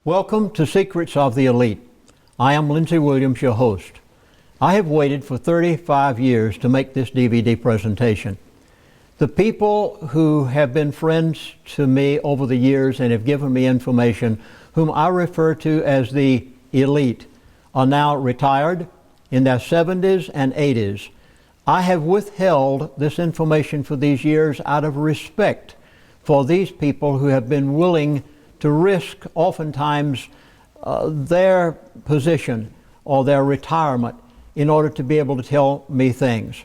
Welcome to Secrets of the Elite. I am Lindsey Williams, your host. I have waited for 35 years to make this DVD presentation. The people who have been friends to me over the years and have given me information, whom I refer to as the elite, are now retired in their 70s and 80s. I have withheld this information for these years out of respect for these people who have been willing to risk oftentimes their position or their retirement in order to be able to tell me things.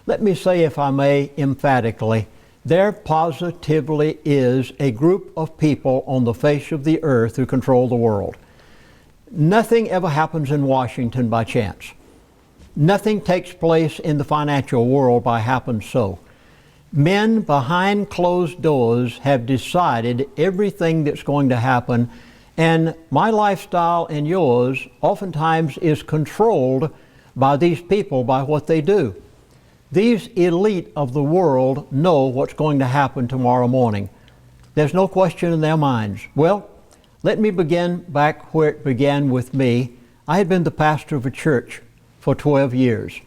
Let me say, if I may, emphatically, there positively is a group of people on the face of the earth who control the world. Nothing ever happens in Washington by chance. Nothing takes place in the financial world by happen so. Men behind closed doors have decided everything that's going to happen, and my lifestyle and yours oftentimes is controlled by these people, by what they do. These elite of the world know what's going to happen tomorrow morning. There's no question in their minds. Well, let me begin back where it began with me. I had been the pastor of a church for 12 years.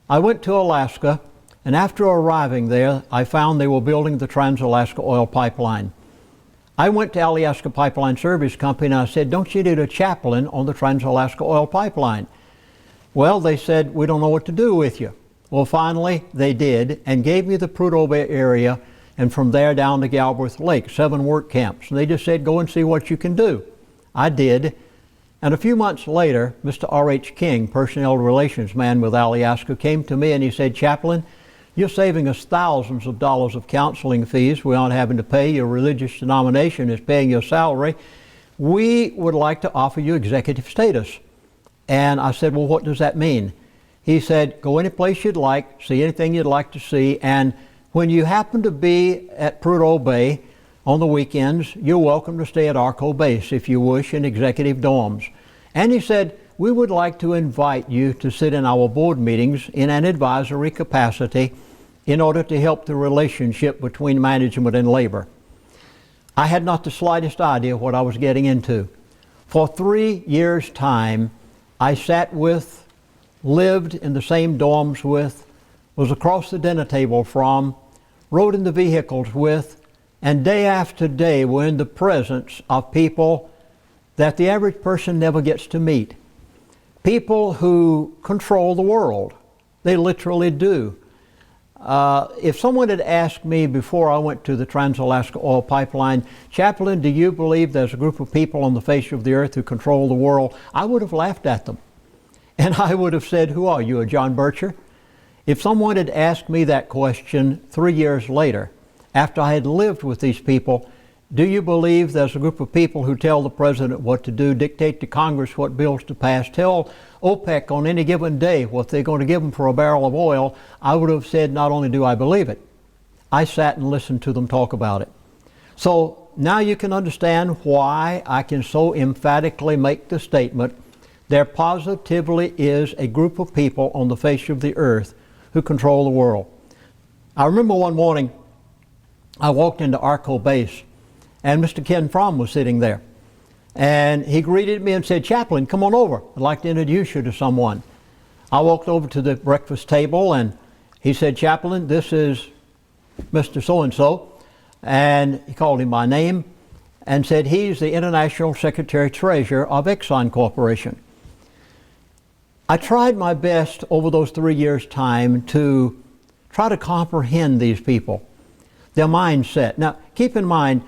I went to Alaska, and after arriving there, I found they were building the Trans-Alaska Oil Pipeline. I went to Alaska Pipeline Service Company and I said, "Don't you need a chaplain on the Trans-Alaska Oil Pipeline?" Well, they said, "We don't know what to do with you." Well, finally, they did and gave me the Prudhoe Bay area, and from there down to Galbraith Lake, 7 work camps. And they just said, "Go and see what you can do." I did. And a few months later, Mr. R.H. King, personnel relations man with Alaska, came to me and he said, "Chaplain, you're saving us thousands of dollars of counseling fees we aren't having to pay. Your religious denomination is paying your salary. We would like to offer you executive status." And I said, "Well, what does that mean?" He said, "Go any place you'd like, see anything you'd like to see, and when you happen to be at Prudhoe Bay on the weekends, you're welcome to stay at Arco Base if you wish in executive dorms." And he said, "We would like to invite you to sit in our board meetings in an advisory capacity in order to help the relationship between management and labor." I had not the slightest idea what I was getting into. For 3 years' time, I sat with, lived in the same dorms with, was across the dinner table from, rode in the vehicles with, and day after day were in the presence of people that the average person never gets to meet. People who control the world. They literally do. If someone had asked me before I went to the Trans-Alaska Oil Pipeline, "Chaplain, do you believe there's a group of people on the face of the earth who control the world?" I would have laughed at them. And I would have said, "Who are you, a John Bircher?" If someone had asked me that question 3 years later, after I had lived with these people, "Do you believe there's a group of people who tell the president what to do, dictate to Congress what bills to pass, tell OPEC on any given day what they're going to give them for a barrel of oil?" I would have said, not only do I believe it, I sat and listened to them talk about it. So now you can understand why I can so emphatically make the statement, there positively is a group of people on the face of the earth who control the world. I remember one morning I walked into Arco Base, and Mr. Ken Fromm was sitting there. And he greeted me and said, "Chaplain, come on over. I'd like to introduce you to someone." I walked over to the breakfast table and he said, "Chaplain, this is Mr. So-and-so." And he called him by name and said, "He's the International Secretary Treasurer of Exxon Corporation." I tried my best over those 3 years' time to try to comprehend these people, their mindset. Now, keep in mind,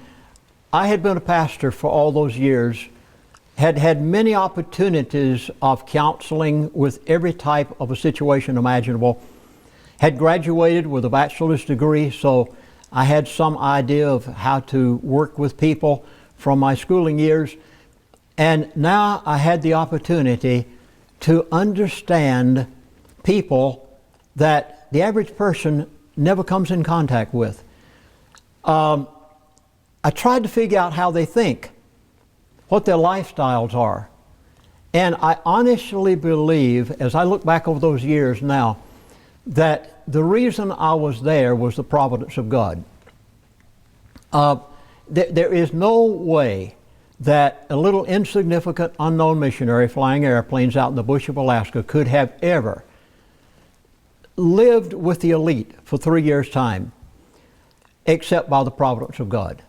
I had been a pastor for all those years, had had many opportunities of counseling with every type of a situation imaginable, had graduated with a bachelor's degree, so I had some idea of how to work with people from my schooling years. And now I had the opportunity to understand people that the average person never comes in contact with. I tried to figure out how they think, what their lifestyles are. And I honestly believe, as I look back over those years now, that the reason I was there was the providence of God. There is no way that a little insignificant unknown missionary flying airplanes out in the bush of Alaska could have ever lived with the elite for 3 years' time, except by the providence of God.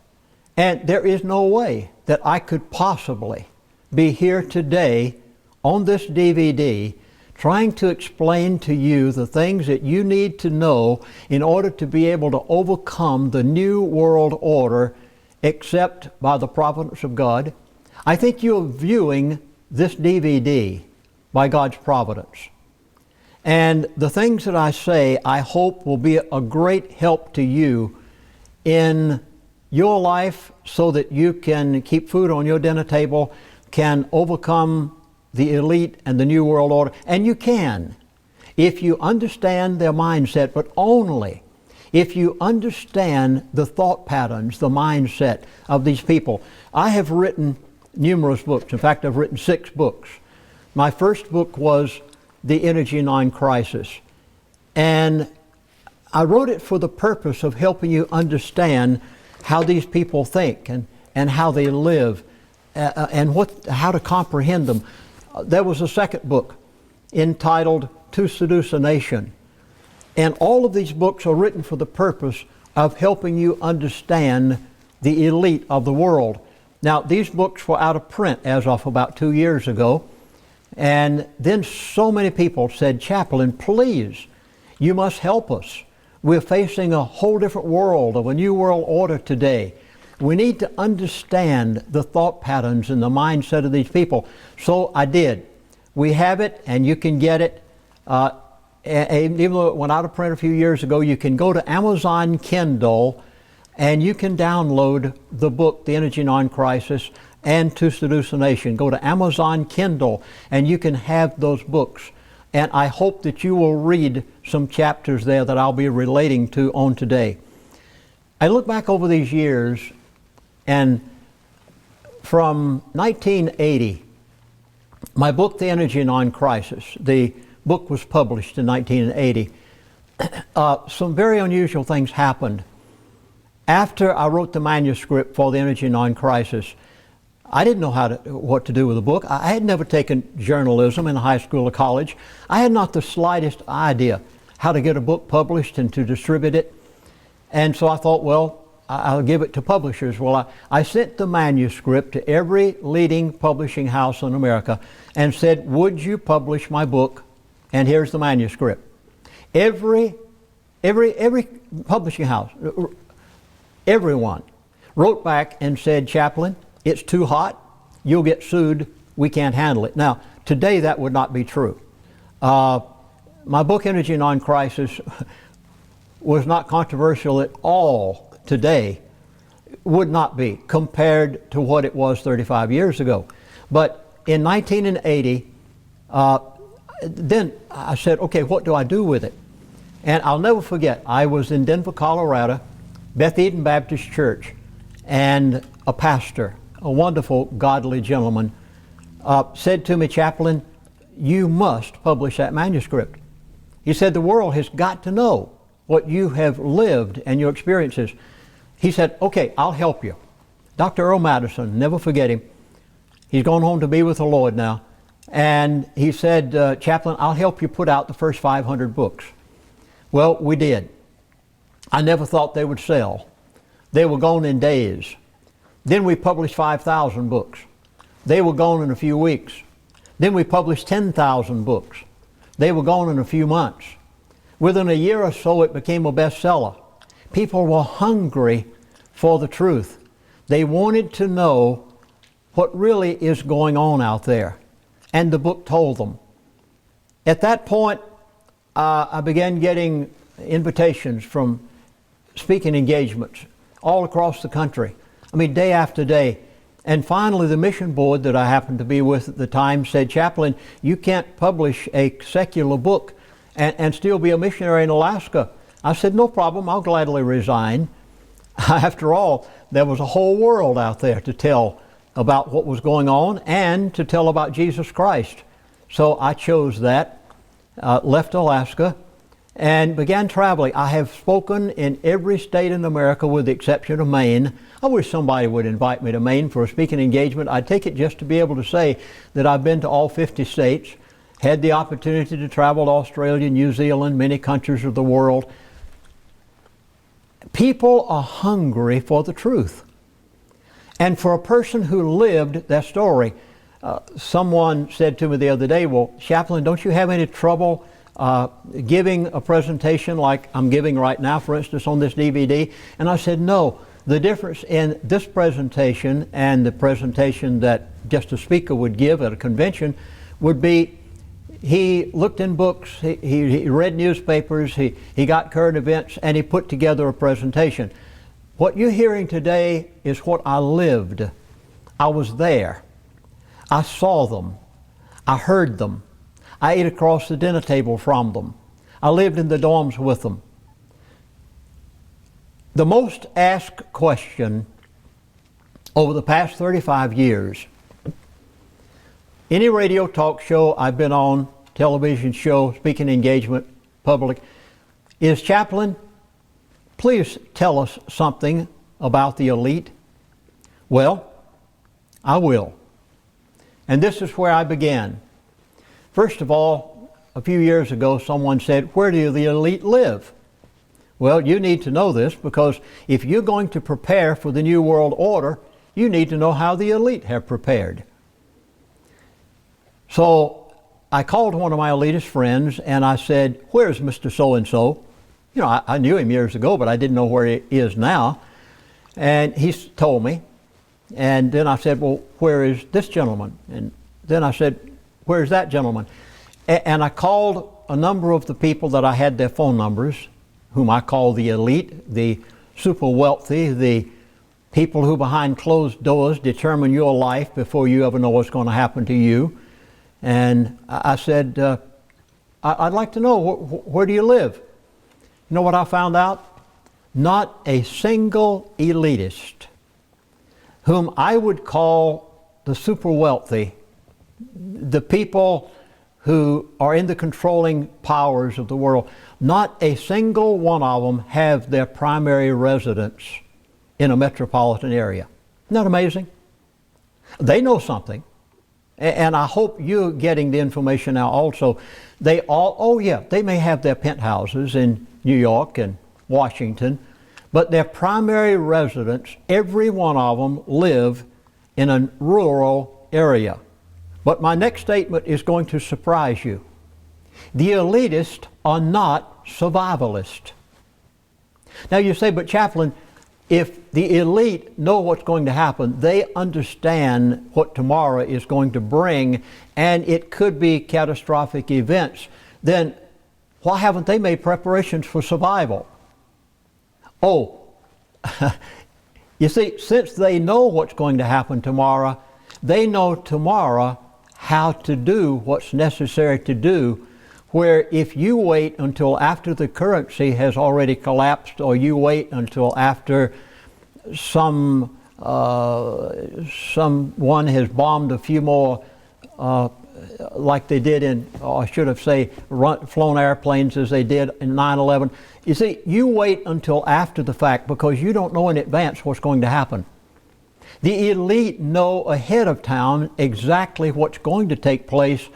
And there is no way that I could possibly be here today on this DVD trying to explain to you the things that you need to know in order to be able to overcome the New World Order, except by the providence of God. I think you're viewing this DVD by God's providence. And the things that I say, I hope will be a great help to you in your life so that you can keep food on your dinner table, can overcome the elite and the New World Order. And you can, if you understand their mindset, but only if you understand the thought patterns, the mindset of these people. I have written numerous books. In fact, I've written 6 books. My first book was The Energy Non-Crisis. And I wrote it for the purpose of helping you understand how these people think and how they live and how to comprehend them. There was a second book entitled To Seduce a Nation. And all of these books are written for the purpose of helping you understand the elite of the world. Now, these books were out of print as of about 2 years ago. And then so many people said, "Chaplain, please, you must help us. We're facing a whole different world, of a new world order today. We need to understand the thought patterns and the mindset of these people." So I did. We have it, and you can get it. And even though it went out of print a few years ago, you can go to Amazon Kindle and you can download the book, The Energy Non-Crisis and To Seduce a Nation. Go to Amazon Kindle and you can have those books. And I hope that you will read some chapters there that I'll be relating to on today. I look back over these years, and from 1980, my book, The Energy Non-Crisis, the book was published in 1980. Some very unusual things happened. After I wrote the manuscript for The Energy Non-Crisis, I didn't know what to do with the book. I had never taken journalism in high school or college. I had not the slightest idea how to get a book published and to distribute it. And so I thought, well, I'll give it to publishers. Well, I sent the manuscript to every leading publishing house in America and said, "Would you publish my book? And here's the manuscript." Every publishing house, everyone wrote back and said, "Chaplain, it's too hot. You'll get sued. We can't handle it." Now, today that would not be true. My book, Energy Non-Crisis, was not controversial at all today. Would not be, compared to what it was 35 years ago. But in 1980, then I said, okay, what do I do with it? And I'll never forget, I was in Denver, Colorado, Beth Eden Baptist Church, and a pastor, a wonderful, godly gentleman, said to me, "Chaplain, you must publish that manuscript." He said, "The world has got to know what you have lived and your experiences." He said, "Okay, I'll help you." Dr. Earl Madison, never forget him. He's gone home to be with the Lord now. And he said, "Chaplain, I'll help you put out the first 500 books." Well, we did. I never thought they would sell. They were gone in days. Then we published 5,000 books. They were gone in a few weeks. Then we published 10,000 books. They were gone in a few months. Within a year or so, it became a bestseller. People were hungry for the truth. They wanted to know what really is going on out there. And the book told them. At that point, I began getting invitations from speaking engagements all across the country. I mean, day after day. And finally, the mission board that I happened to be with at the time said, "Chaplain, you can't publish a secular book and still be a missionary in Alaska." I said, "No problem, I'll gladly resign." After all, there was a whole world out there to tell about what was going on and to tell about Jesus Christ. So I chose that, left Alaska, and began traveling. I have spoken in every state in America with the exception of Maine. I wish somebody would invite me to Maine for a speaking engagement. I'd take it just to be able to say that I've been to all 50 states, had the opportunity to travel to Australia, New Zealand, many countries of the world. People are hungry for the truth. And for a person who lived that story, someone said to me the other day, well, Chaplain, don't you have any trouble giving a presentation like I'm giving right now, for instance, on this DVD? And I said, no. The difference in this presentation and the presentation that just a speaker would give at a convention would be he looked in books, he read newspapers, he got current events, and he put together a presentation. What you're hearing today is what I lived. I was there. I saw them. I heard them. I ate across the dinner table from them. I lived in the dorms with them. The most asked question over the past 35 years, any radio talk show I've been on, television show, speaking engagement, public, is, Chaplain, please tell us something about the elite. Well, I will. And this is where I began. First of all, a few years ago, someone said, where do the elite live? Well, you need to know this, because if you're going to prepare for the New World Order, you need to know how the elite have prepared. So I called one of my elitist friends and I said, where's Mr. So-and-so? You know, I knew him years ago, but I didn't know where he is now. And he told me. And then I said, well, where is this gentleman? And then I said, where is that gentleman? And I called a number of the people that I had their phone numbers, whom I call the elite, the super wealthy, the people who behind closed doors determine your life before you ever know what's going to happen to you. And I said, I'd like to know, where do you live? You know what I found out? Not a single elitist, whom I would call the super wealthy, the people who are in the controlling powers of the world, not a single one of them have their primary residence in a metropolitan area. Isn't that amazing? They know something. And I hope you're getting the information now also. They all, oh yeah, they may have their penthouses in New York and Washington, but their primary residence, every one of them live in a rural area. But my next statement is going to surprise you. The elitists are not survivalists. Now you say, but Chaplain, if the elite know what's going to happen, they understand what tomorrow is going to bring, and it could be catastrophic events, then why haven't they made preparations for survival? Oh, you see, since they know what's going to happen tomorrow, they know tomorrow how to do what's necessary to do, where if you wait until after the currency has already collapsed, or you wait until after someone has bombed a few more, like they did in, or I should have say, flown airplanes as they did in 9/11. You see, you wait until after the fact because you don't know in advance what's going to happen. The elite know ahead of time exactly what's going to take place,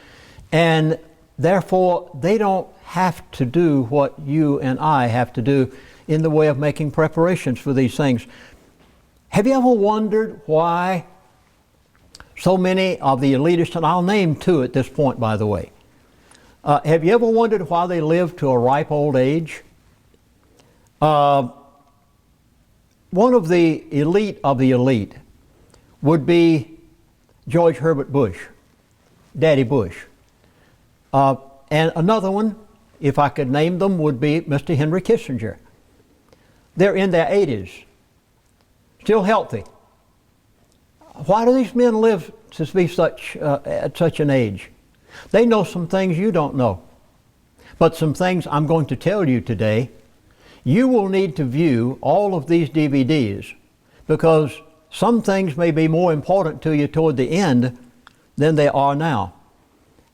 and therefore they don't have to do what you and I have to do in the way of making preparations for these things. Have you ever wondered why so many of the elitists, and I'll name two at this point, by the way, have you ever wondered why they live to a ripe old age? One of the elite would be George Herbert Bush, Daddy Bush. And another one, if I could name them, would be Mr. Henry Kissinger. They're in their 80s, still healthy. Why do these men live to be at such an age? They know some things you don't know. But some things I'm going to tell you today, you will need to view all of these DVDs, because some things may be more important to you toward the end than they are now.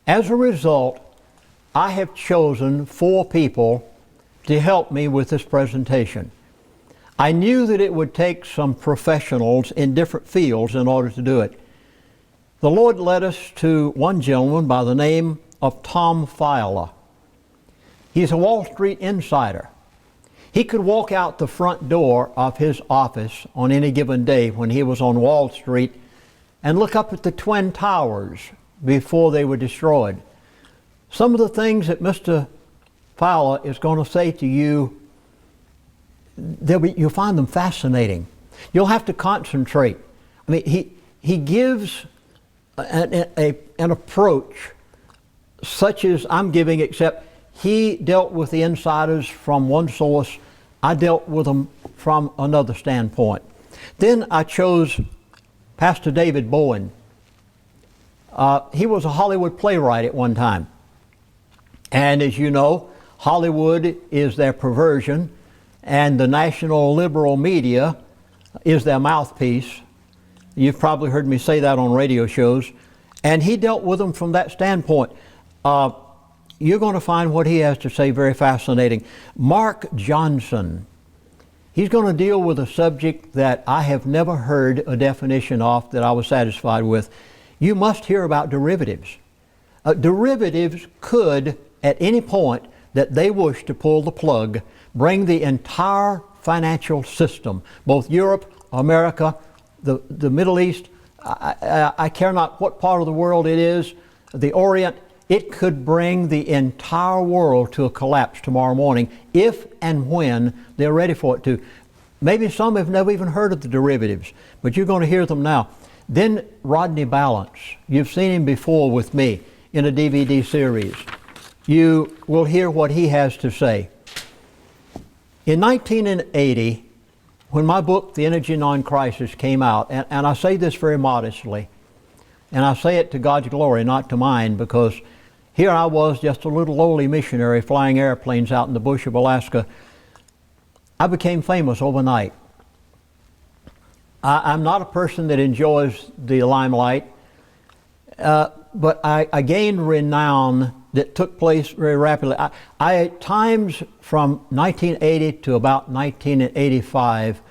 As a result, I have chosen 4 people to help me with this presentation. I knew that it would take some professionals in different fields in order to do it. The Lord led us to one gentleman by the name of Tom Fowler. He's a Wall Street insider. He could walk out the front door of his office on any given day when he was on Wall Street and look up at the Twin Towers before they were destroyed. Some of the things that Mr. Fowler is going to say to you, you'll find them fascinating. You'll have to concentrate. I mean, he gives an approach such as I'm giving, except he dealt with the insiders from one source. I dealt with them from another standpoint. Then I chose Pastor David Bowen. He was a Hollywood playwright at one time. And as you know, Hollywood is their perversion, and the national liberal media is their mouthpiece. You've probably heard me say that on radio shows. And he dealt with them from that standpoint. You're going to find what he has to say very fascinating. Mark Johnson, he's going to deal with a subject that I have never heard a definition of that I was satisfied with. You must hear about derivatives. Derivatives could, at any point that they wish to pull the plug, bring the entire financial system, both Europe, America, the Middle East, I care not what part of the world it is, the Orient, it could bring the entire world to a collapse tomorrow morning if and when they're ready for it to. Maybe some have never even heard of the derivatives, but you're going to hear them now. Then Rodney Balance. You've seen him before with me in a DVD series. You will hear what he has to say. In 1980, when my book, The Energy Non-Crisis, came out, and I say this very modestly, and I say it to God's glory, not to mine, because here I was, just a little lowly missionary flying airplanes out in the bush of Alaska. I became famous overnight. I'm not a person that enjoys the limelight, but I gained renown that took place very rapidly. I at times from 1980 to about 1985,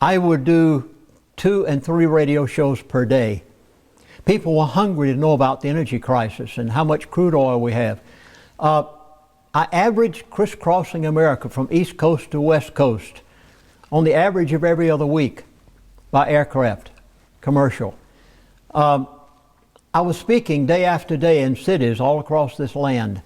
I would do 2 and 3 radio shows per day. People were hungry to know about the energy crisis and how much crude oil we have. I averaged crisscrossing America from East Coast to West Coast on the average of every other week by aircraft, commercial. I was speaking day after day in cities all across this land.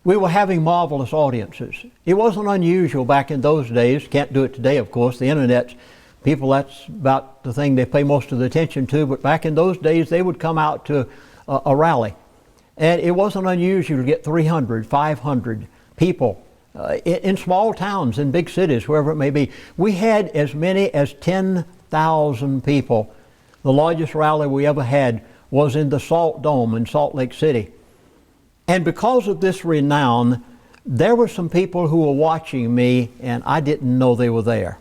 We were having marvelous audiences. It wasn't unusual back in those days. Can't do it today, of course. The internet, people, that's about the thing they pay most of the attention to. But back in those days, they would come out to a rally. And it wasn't unusual to get 300, 500 people in small towns, in big cities, wherever it may be. We had as many as 10,000 people. The largest rally we ever had was in the Salt Dome in Salt Lake City. And because of this renown, there were some people who were watching me and I didn't know they were there.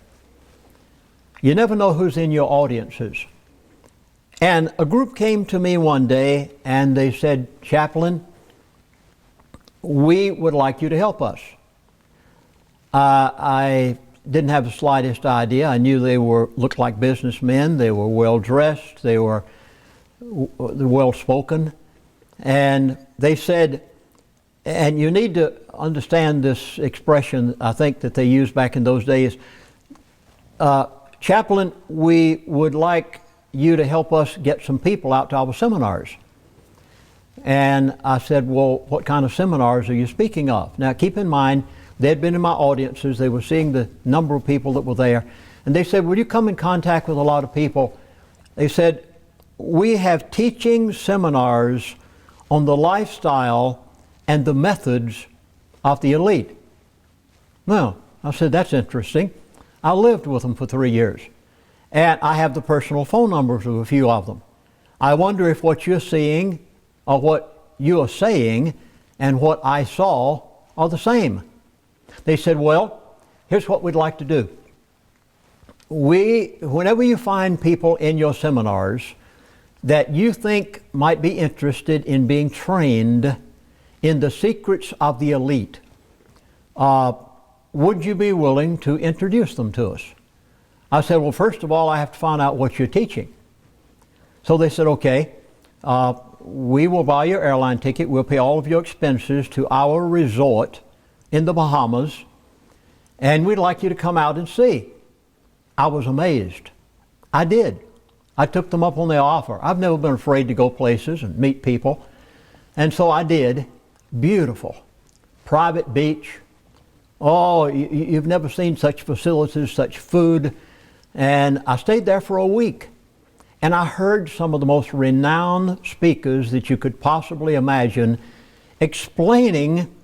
You never know who's in your audiences. And a group came to me one day and they said, "Chaplain, we would like you to help us." I didn't have the slightest idea. I knew they looked like businessmen. They were well dressed. They were well spoken. And they said, and you need to understand this expression, I think, that they used back in those days. "Chaplain, we would like you to help us get some people out to our seminars." And I said, "Well, what kind of seminars are you speaking of?" Now, keep in mind, they'd been in my audiences. They were seeing the number of people that were there. And they said, "Will you come in contact with a lot of people?" They said, "We have teaching seminars on the lifestyle and the methods of the elite." Well, I said, "That's interesting." I lived with them for 3 years. And I have the personal phone numbers of a few of them. I wonder if what you're seeing or what you are saying and what I saw are the same. They said, "Well, here's what we'd like to do. Whenever you find people in your seminars that you think might be interested in being trained in the secrets of the elite, would you be willing to introduce them to us? I said, well, first of all, I have to find out what you're teaching. So they said, okay, we will buy your airline ticket. We'll pay all of your expenses to our resort in the Bahamas, and we'd like you to come out and see. I was amazed. I did. I took them up on the offer. I've never been afraid to go places and meet people. And so I did. Beautiful. Private beach. Oh, you've never seen such facilities, such food. And I stayed there for a week. And I heard some of the most renowned speakers that you could possibly imagine explaining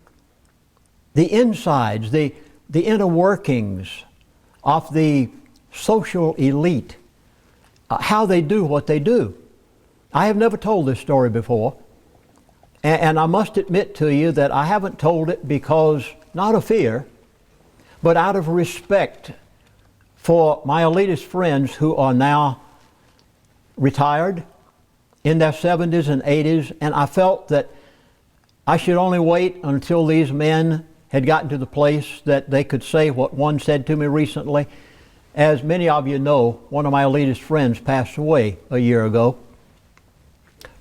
the insides, the inner workings of the social elite, how they do what they do. I have never told this story before, and I must admit to you that I haven't told it because, not of fear, but out of respect for my elitist friends who are now retired in their 70s and 80s, and I felt that I should only wait until these men had gotten to the place that they could say what one said to me recently. As many of you know, one of my elitist friends passed away a year ago.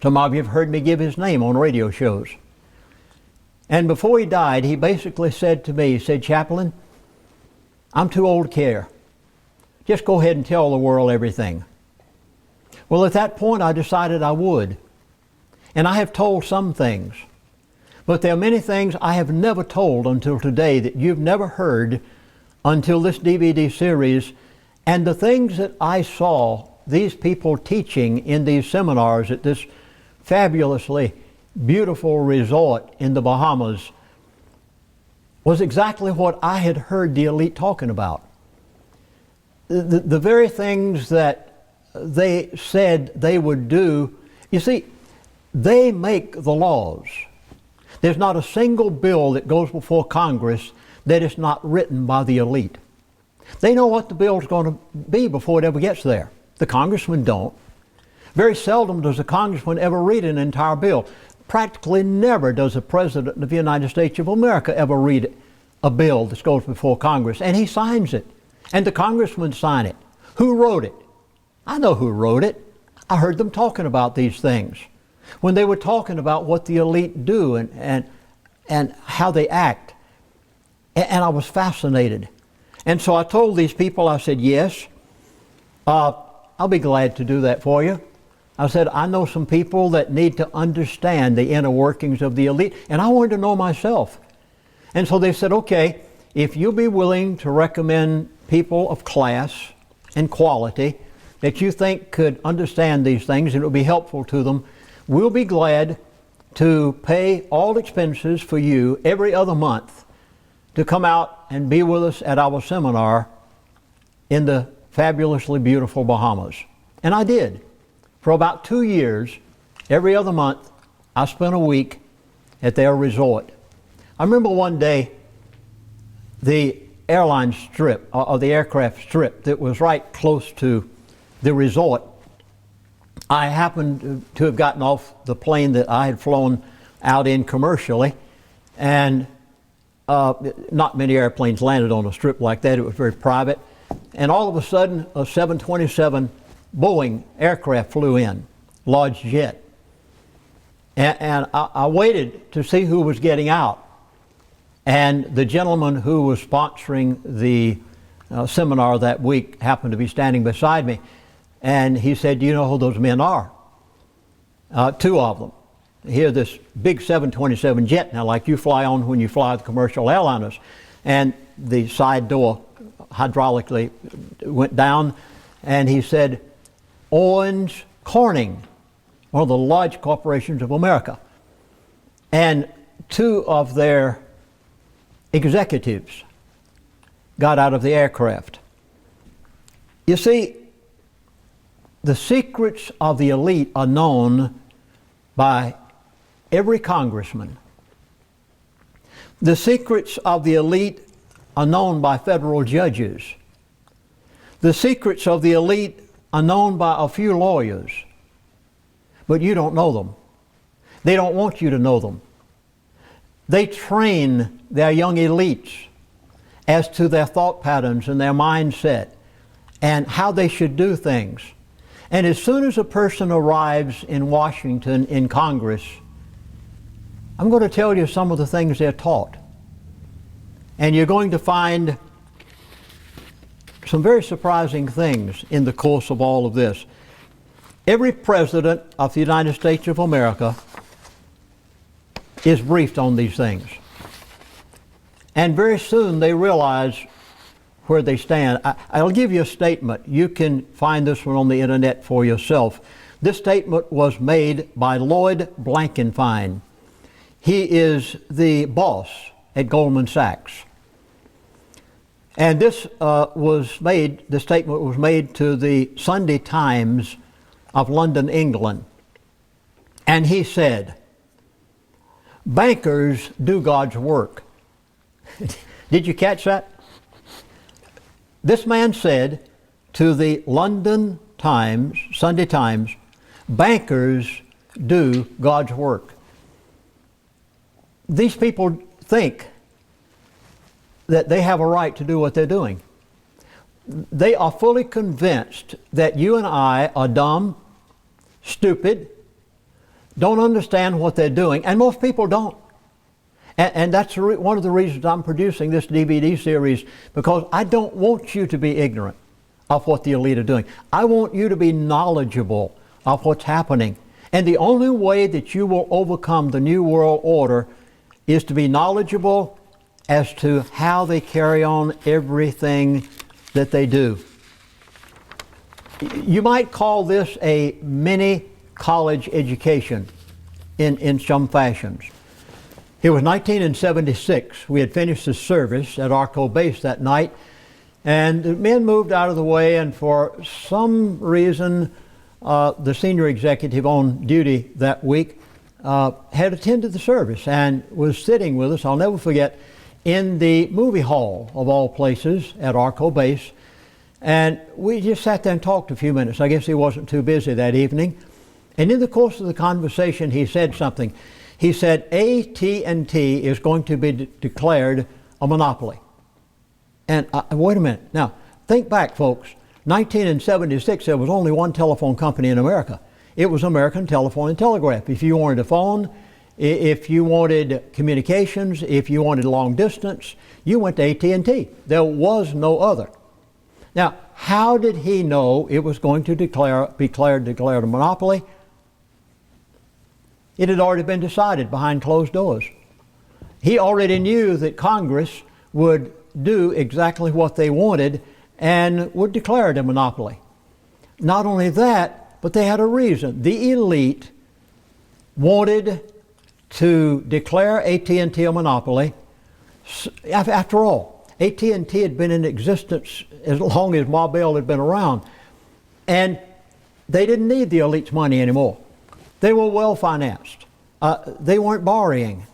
Some of you have heard me give his name on radio shows. And before he died, he basically said to me, he said, Chaplain, I'm too old to care. Just go ahead and tell the world everything. Well, at that point, I decided I would. And I have told some things. But there are many things I have never told until today that you've never heard until this DVD series. And the things that I saw these people teaching in these seminars at this fabulously beautiful resort in the Bahamas was exactly what I had heard the elite talking about. The very things that they said they would do. You see, they make the laws. There's not a single bill that goes before Congress that is not written by the elite. They know what the bill is going to be before it ever gets there. The congressmen don't. Very seldom does a congressman ever read an entire bill. Practically never does the President of the United States of America ever read a bill that goes before Congress. And he signs it. And the congressmen sign it. Who wrote it? I know who wrote it. I heard them talking about these things when they were talking about what the elite do and how they act. And I was fascinated. And so I told these people, I said, yes, I'll be glad to do that for you. I said, I know some people that need to understand the inner workings of the elite, and I wanted to know myself. And so they said, okay, if you'll be willing to recommend people of class and quality that you think could understand these things and it will be helpful to them, we'll be glad to pay all expenses for you every other month to come out and be with us at our seminar in the fabulously beautiful Bahamas. And I did. For about 2 years, every other month, I spent a week at their resort. I remember one day, the airline strip, or the aircraft strip that was right close to the resort, I happened to have gotten off the plane that I had flown out in commercially, and not many airplanes landed on a strip like that. It was very private. And all of a sudden, a 727 Boeing aircraft flew in, large jet. And I waited to see who was getting out. And the gentleman who was sponsoring the seminar that week happened to be standing beside me. And he said, do you know who those men are? Two of them. Here, this big 727 jet, now like you fly on when you fly the commercial airliners. And the side door hydraulically went down. And he said, Owens Corning, one of the large corporations of America. And two of their executives got out of the aircraft. You see, the secrets of the elite are known by every congressman. The secrets of the elite are known by federal judges. The secrets of the elite are known by a few lawyers, but you don't know them. They don't want you to know them. They train their young elites as to their thought patterns and their mindset and how they should do things. And as soon as a person arrives in Washington in Congress, I'm going to tell you some of the things they're taught. And you're going to find some very surprising things in the course of all of this. Every president of the United States of America is briefed on these things. And very soon they realize where they stand. I'll give you a statement. You can find this one on the internet for yourself. This statement was made by Lloyd Blankfein. He is the boss at Goldman Sachs. And the statement was made to the Sunday Times of London, England. And he said, "Bankers do God's work." Did you catch that? This man said to the London Times, Sunday Times, "Bankers do God's work." These people think that they have a right to do what they're doing. They are fully convinced that you and I are dumb, stupid, don't understand what they're doing, and most people don't. And that's one of the reasons I'm producing this DVD series, because I don't want you to be ignorant of what the elite are doing. I want you to be knowledgeable of what's happening. And the only way that you will overcome the New World Order is to be knowledgeable as to how they carry on everything that they do. You might call this a mini college education in some fashions. It was 1976. We had finished the service at Arco Base that night, and the men moved out of the way, and for some reason, the senior executive on duty that week had attended the service and was sitting with us, I'll never forget, in the movie hall of all places at Arco Base. And we just sat there and talked a few minutes. I guess he wasn't too busy that evening. And in the course of the conversation, he said something. He said, AT&T is going to be declared a monopoly. And wait a minute. Now, think back, folks. 1976, there was only one telephone company in America. It was American Telephone and Telegraph. If you wanted a phone, if you wanted communications, if you wanted long distance, you went to AT&T. There was no other. Now, how did he know it was going to be declared a monopoly? It had already been decided behind closed doors. He already knew that Congress would do exactly what they wanted and would declare it a monopoly. Not only that, but they had a reason. The elite wanted to declare AT&T a monopoly. After all, AT&T had been in existence as long as Ma Bell had been around, and they didn't need the elite's money anymore. They were well financed. They weren't borrowing.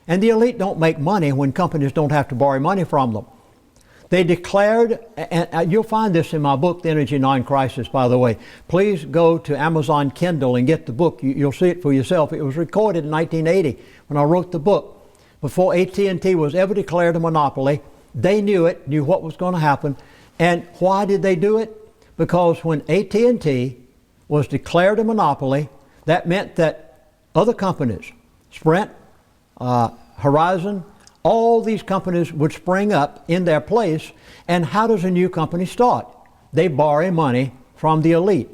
And the elite don't make money when companies don't have to borrow money from them. They declared, and you'll find this in my book, The Energy Non-Crisis, by the way. Please go to Amazon Kindle and get the book. You'll see it for yourself. It was recorded in 1980 when I wrote the book. Before AT&T was ever declared a monopoly, they knew it, knew what was going to happen. And why did they do it? Because when AT&T was declared a monopoly, that meant that other companies, Sprint, Horizon, all these companies would spring up in their place. And how does a new company start? They borrow money from the elite.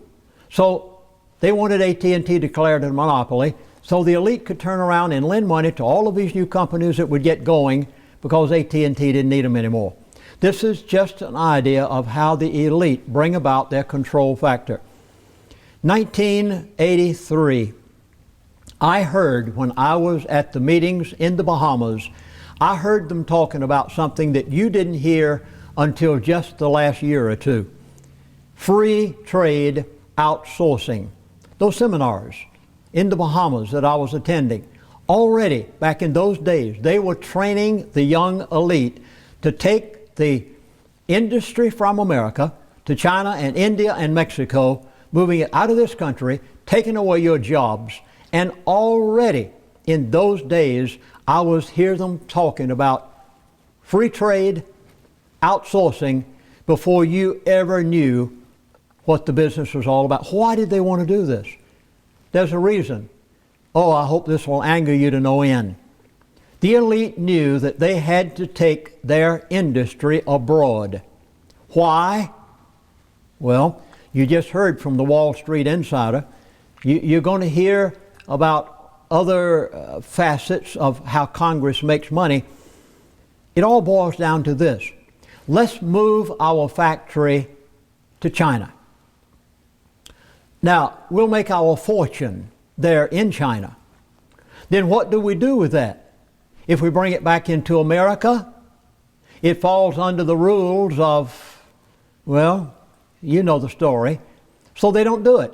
So they wanted AT&T declared a monopoly so the elite could turn around and lend money to all of these new companies that would get going because AT&T didn't need them anymore. This is just an idea of how the elite bring about their control factor. 1983, I heard when I was at the meetings in the Bahamas, I heard them talking about something that you didn't hear until just the last year or two. Free trade outsourcing. Those seminars in the Bahamas that I was attending, already back in those days, they were training the young elite to take the industry from America to China and India and Mexico, moving it out of this country, taking away your jobs. And already in those days, I was hearing them talking about free trade outsourcing before you ever knew what the business was all about. Why did they want to do this? There's a reason. Oh, I hope this will anger you to no end. The elite knew that they had to take their industry abroad. Why? Well, you just heard from the Wall Street Insider. You're going to hear about other facets of how Congress makes money. It all boils down to this. Let's move our factory to China. Now, we'll make our fortune there in China. Then what do we do with that? If we bring it back into America, it falls under the rules of, well, you know the story. So they don't do it.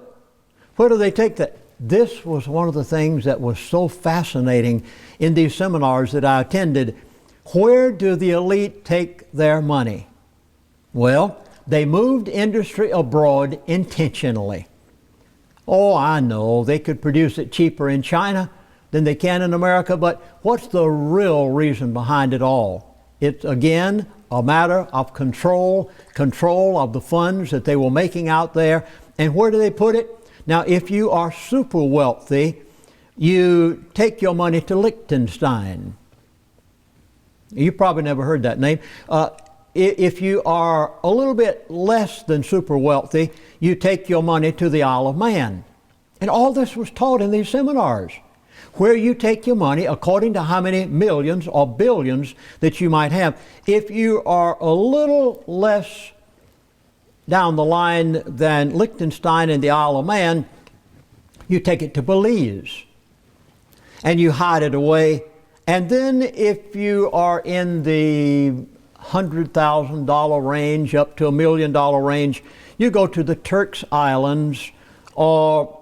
Where do they take that? This was one of the things that was so fascinating in these seminars that I attended. Where do the elite take their money? Well, they moved industry abroad intentionally. Oh, I know, they could produce it cheaper in China than they can in America, but what's the real reason behind it all? It's, again, a matter of control of the funds that they were making out there. And where do they put it? Now, if you are super wealthy, you take your money to Liechtenstein. You probably never heard that name. If you are a little bit less than super wealthy, you take your money to the Isle of Man. And all this was taught in these seminars, where you take your money according to how many millions or billions that you might have. If you are a little less down the line than Liechtenstein and the Isle of Man, you take it to Belize and you hide it away. And then if you are in the $100,000 range up to $1 million range, you go to the Turks Islands, or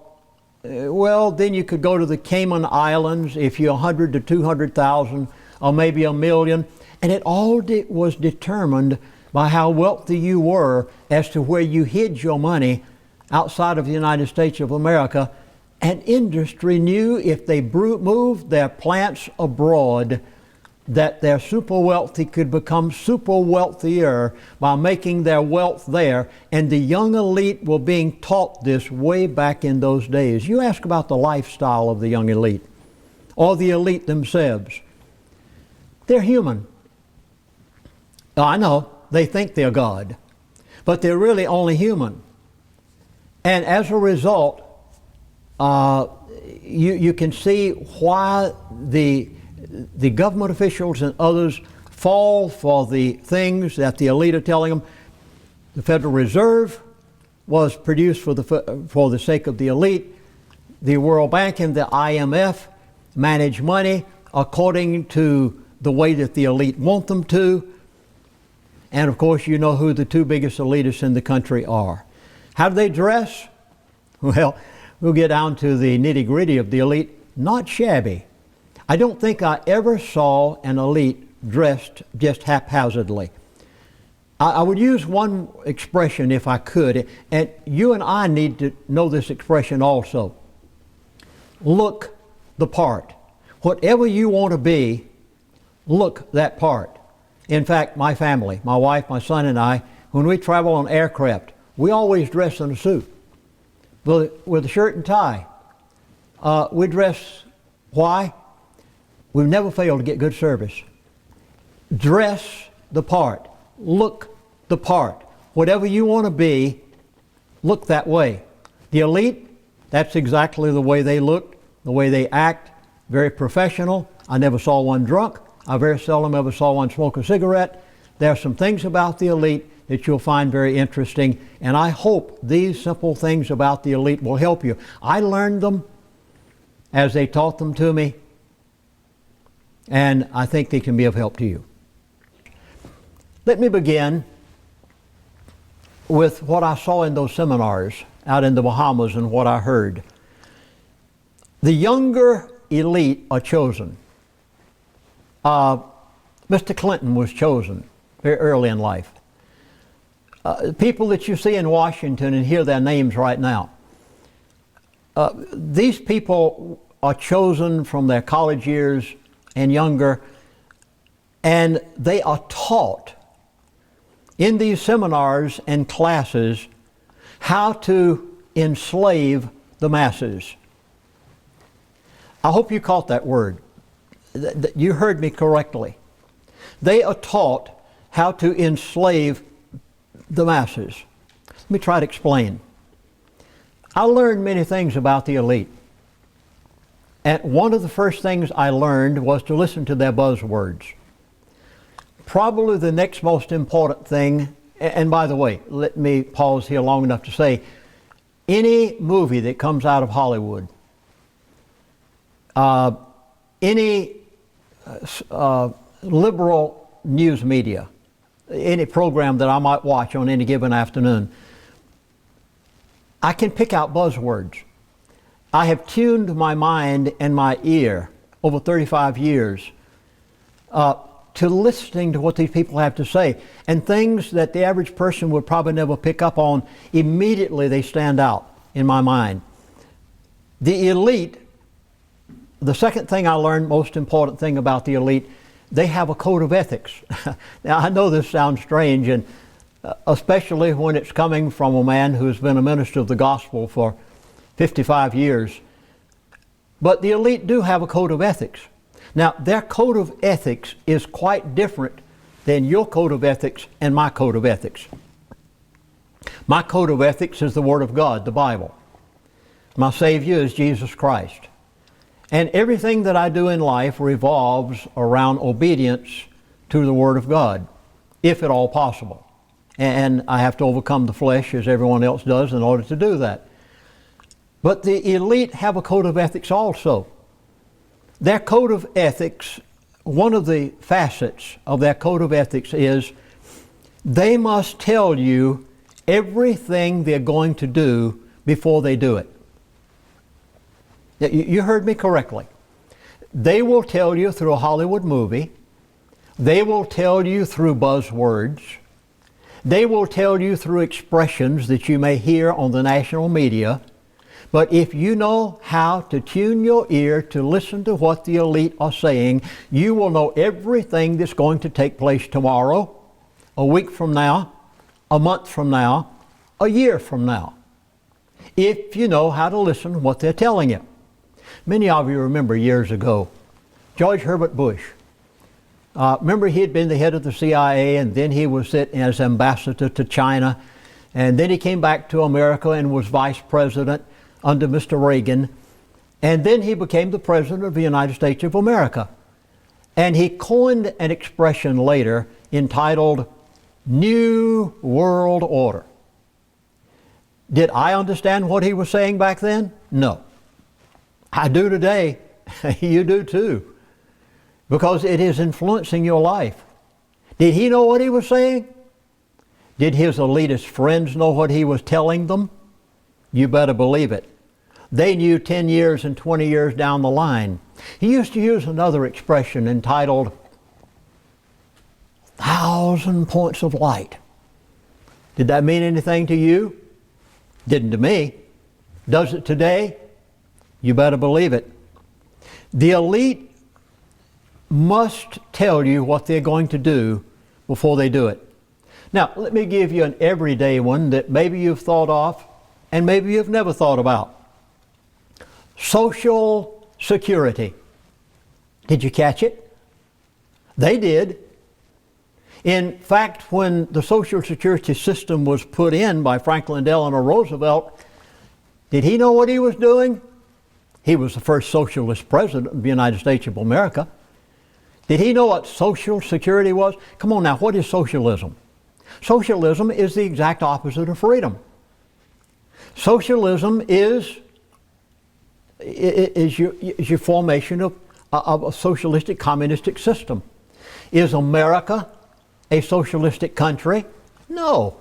well, then you could go to the Cayman Islands if you're 100 to 200,000 or maybe $1 million. And it all was determined by how wealthy you were as to where you hid your money outside of the United States of America. And industry knew if they moved their plants abroad, that their super wealthy could become super wealthier by making their wealth there. And the young elite were being taught this way back in those days. You ask about the lifestyle of the young elite or the elite themselves. They're human. I know, they think they're God, but they're really only human. And as a result, you can see why the government officials and others fall for the things that the elite are telling them. The Federal Reserve was produced for the sake of the elite. The World Bank and the IMF manage money according to the way that the elite want them to. And of course, you know who the two biggest elitists in the country are. How do they dress? Well, we'll get down to the nitty-gritty of the elite. Not shabby. I don't think I ever saw an elite dressed just haphazardly. I would use one expression if I could, and you and I need to know this expression also. Look the part. Whatever you want to be, look that part. In fact, my family, my wife, my son, and I, when we travel on aircraft, we always dress in a suit with a shirt and tie. We dress, why? We've never failed to get good service. Dress the part. Look the part. Whatever you want to be, look that way. The elite, that's exactly the way they look, the way they act, very professional. I never saw one drunk. I very seldom ever saw one smoke a cigarette. There are some things about the elite that you'll find very interesting, and I hope these simple things about the elite will help you. I learned them as they taught them to me, and I think they can be of help to you. Let me begin with what I saw in those seminars out in the Bahamas and what I heard. The younger elite are chosen. Mr. Clinton was chosen very early in life. People that you see in Washington and hear their names right now, these people are chosen from their college years and younger, and they are taught in these seminars and classes how to enslave the masses. I hope you caught that word. You heard me correctly. They are taught how to enslave the masses. Let me try to explain. I learned many things about the elite. And one of the first things I learned was to listen to their buzzwords. Probably the next most important thing, and by the way, let me pause here long enough to say, any movie that comes out of Hollywood, any liberal news media, any program that I might watch on any given afternoon, I can pick out buzzwords. I have tuned my mind and my ear over 35 years to listening to what these people have to say. And things that the average person would probably never pick up on, immediately they stand out in my mind. The elite, the second thing I learned, most important thing about the elite, they have a code of ethics. Now I know this sounds strange, and especially when it's coming from a man who's been a minister of the gospel for 55 years. But the elite do have a code of ethics. Now, their code of ethics is quite different than your code of ethics and my code of ethics. My code of ethics is the Word of God, the Bible. My Savior is Jesus Christ. And everything that I do in life revolves around obedience to the Word of God, if at all possible. And I have to overcome the flesh as everyone else does in order to do that. But the elite have a code of ethics also. Their code of ethics, one of the facets of their code of ethics is they must tell you everything they're going to do before they do it. You heard me correctly. They will tell you through a Hollywood movie. They will tell you through buzzwords. They will tell you through expressions that you may hear on the national media. But if you know how to tune your ear to listen to what the elite are saying, you will know everything that's going to take place tomorrow, a week from now, a month from now, a year from now, if you know how to listen to what they're telling you. Many of you remember years ago, George Herbert Bush. Remember, he had been the head of the CIA, and then he was sitting as ambassador to China, and then he came back to America and was vice president under Mr. Reagan, and then he became the President of the United States of America. And he coined an expression later entitled New World Order. Did I understand what he was saying back then? No. I do today. You do too. Because it is influencing your life. Did he know what he was saying? Did his elitist friends know what he was telling them? You better believe it. They knew 10 years and 20 years down the line. He used to use another expression entitled 1,000 points of light. Did that mean anything to you? Didn't to me. Does it today? You better believe it. The elite must tell you what they're going to do before they do it. Now, let me give you an everyday one that maybe you've thought of and maybe you've never thought about. Social Security. Did you catch it? They did. In fact, when the Social Security system was put in by Franklin Delano Roosevelt, did he know what he was doing? He was the first socialist president of the United States of America. Did he know what Social Security was? Come on now, what is socialism? Socialism is the exact opposite of freedom. Socialism is your formation of a socialistic, communistic system. Is America a socialistic country? No.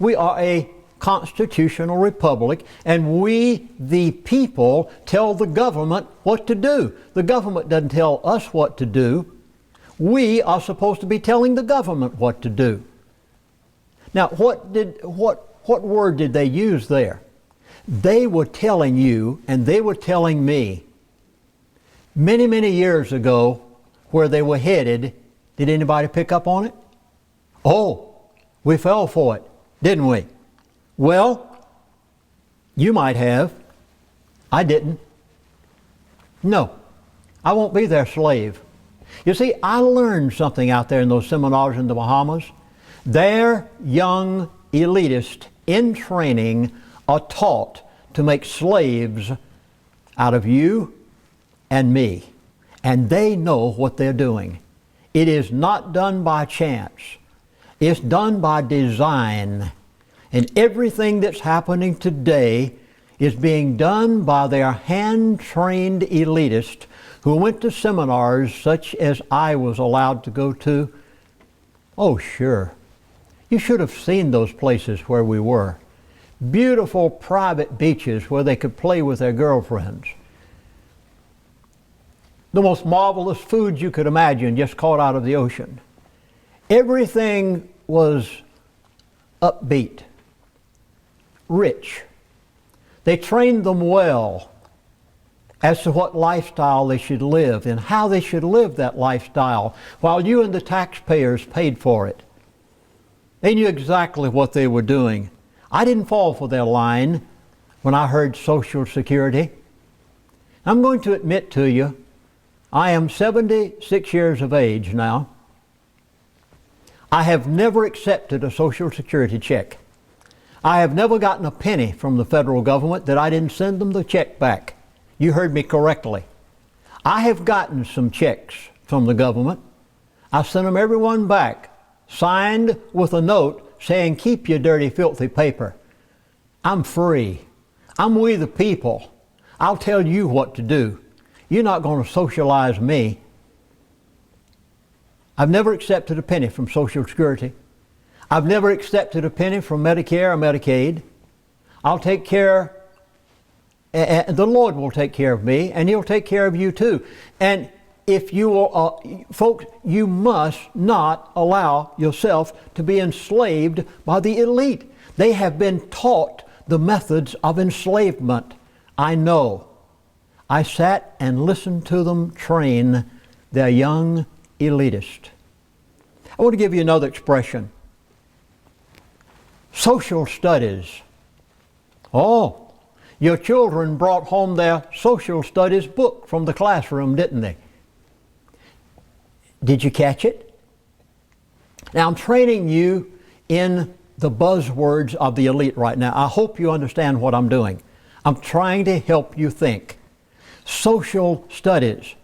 We are a constitutional republic, and we, the people, tell the government what to do. The government doesn't tell us what to do. We are supposed to be telling the government what to do. Now, what word did they use there? They were telling you, and they were telling me, many, many years ago, where they were headed. Did anybody pick up on it? Oh, We fell for it, didn't we? Well, you might have. I didn't. No, I won't be their slave. You see, I learned something out there in those seminars in the Bahamas. Their young elitists in training are taught to make slaves out of you and me. And they know what they're doing. It is not done by chance. It's done by design. And everything that's happening today is being done by their hand-trained elitists who went to seminars such as I was allowed to go to. Oh, sure. You should have seen those places where we were. Beautiful private beaches where they could play with their girlfriends. The most marvelous foods you could imagine just caught out of the ocean. Everything was upbeat, rich. They trained them well as to what lifestyle they should live and how they should live that lifestyle while you and the taxpayers paid for it. They knew exactly what they were doing. I didn't fall for their line when I heard Social Security. I'm going to admit to you, I am 76 years of age now. I have never accepted a Social Security check. I have never gotten a penny from the federal government that I didn't send them the check back. You heard me correctly. I have gotten some checks from the government. I sent them every one back, signed with a note saying, keep your dirty, filthy paper. I'm free. I'm we the people. I'll tell you what to do. You're not going to socialize me. I've never accepted a penny from Social Security. I've never accepted a penny from Medicare or Medicaid. I'll take care, the Lord will take care of me, and He'll take care of you too. And if you will, folks, you must not allow yourself to be enslaved by the elite. They have been taught the methods of enslavement. I know. I sat and listened to them train their young elitist. I want to give you another expression. Social studies. Oh, your children brought home their social studies book from the classroom, didn't they? Did you catch it? Now I'm training you in the buzzwords of the elite right now. I hope you understand what I'm doing. I'm trying to help you think. Social studies.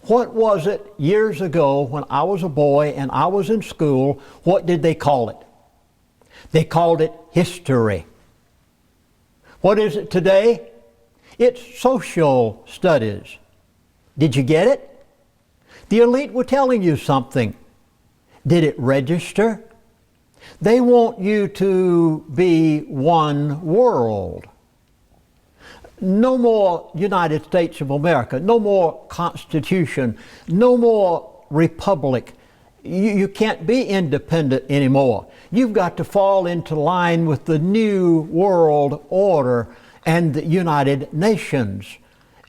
What was it years ago when I was a boy and I was in school? What did they call it? They called it history. What is it today? It's social studies. Did you get it? The elite were telling you something. Did it register? They want you to be one world. No more United States of America, no more Constitution, no more Republic. You can't be independent anymore. You've got to fall into line with the New World Order and the United Nations.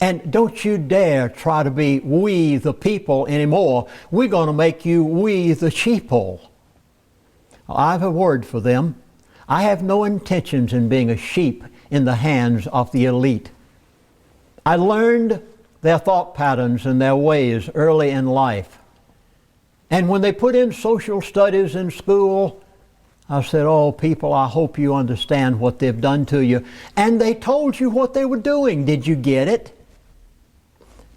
And don't you dare try to be we the people anymore. We're going to make you we the sheeple. I have a word for them. I have no intentions in being a sheep in the hands of the elite. I learned their thought patterns and their ways early in life. And when they put in social studies in school, I said, oh, people, I hope you understand what they've done to you. And they told you what they were doing. Did you get it?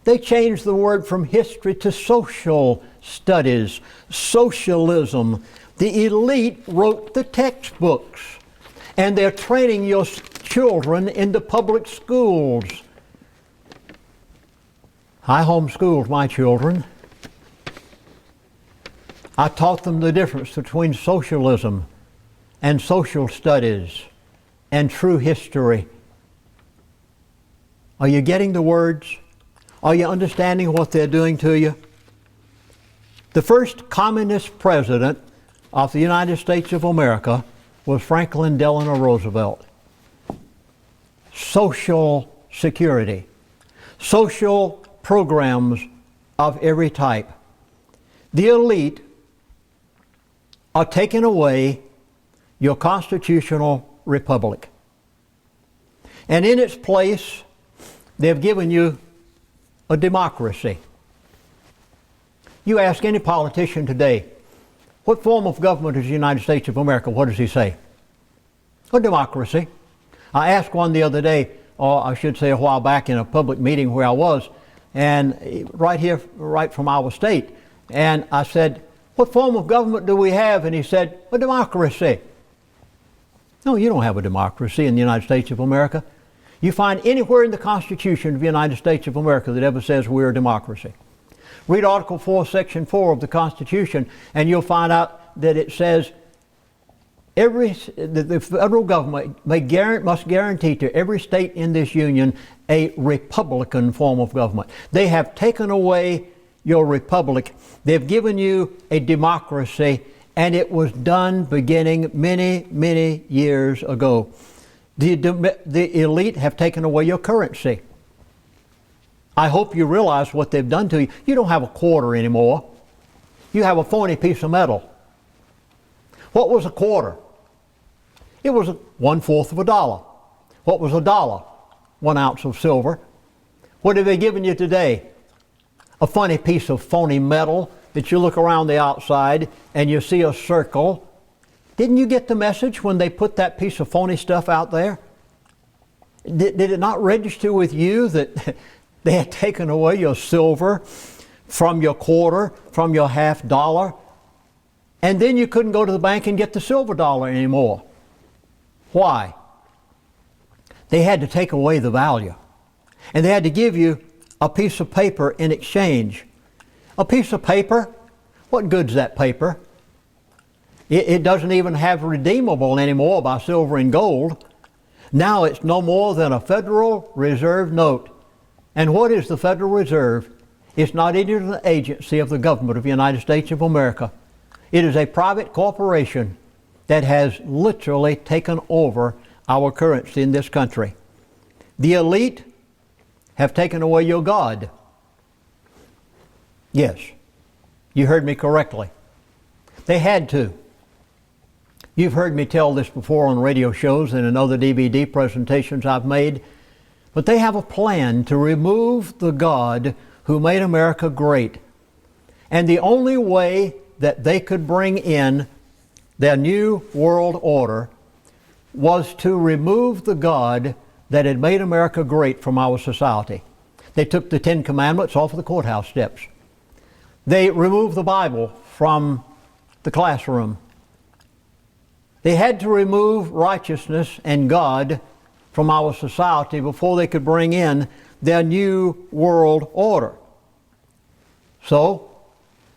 They changed the word from history to social studies, socialism. The elite wrote the textbooks. And they're training your children into public schools. I homeschooled my children. I taught them the difference between socialism and social studies and true history. Are you getting the words? Are you understanding what they're doing to you? The first communist president of the United States of America was Franklin Delano Roosevelt. Social security, social programs of every type. The elite are taking away your constitutional republic. And in its place, they've given you a democracy. You ask any politician today, what form of government is the United States of America? What does he say? A democracy. I asked one the other day, or I should say a while back in a public meeting where I was, and right here, right from our state, and I said, what form of government do we have? And he said, a democracy. No, you don't have a democracy in the United States of America. You find anywhere in the Constitution of the United States of America that ever says we're a democracy. Read Article 4, Section 4 of the Constitution, and you'll find out that it says the federal government must guarantee to every state in this union a republican form of government. They have taken away your republic. They've given you a democracy, and it was done beginning many, many years ago. The elite have taken away your currency. I hope you realize what they've done to you. You don't have a quarter anymore. You have a phony piece of metal. What was a quarter? It was 1/4 of a dollar. What was a dollar? 1 ounce of silver. What have they given you today? A funny piece of phony metal that you look around the outside and you see a circle. Didn't you get the message when they put that piece of phony stuff out there? Did it not register with you that they had taken away your silver from your quarter, from your half dollar, and then you couldn't go to the bank and get the silver dollar anymore? Why? They had to take away the value, and they had to give you a piece of paper in exchange. A piece of paper? What good's that paper? It doesn't even have redeemable anymore by silver and gold. Now it's no more than a Federal Reserve note. And what is the Federal Reserve? It's not even an agency of the government of the United States of America. It is a private corporation that has literally taken over our currency in this country. The elite have taken away your God. Yes, you heard me correctly. They had to. You've heard me tell this before on radio shows and in other DVD presentations I've made, but they have a plan to remove the God who made America great. And the only way that they could bring in their new world order was to remove the God that had made America great from our society. They took the 10 Commandments off of the courthouse steps. They removed the Bible from the classroom. They had to remove righteousness and God from our society before they could bring in their new world order. So,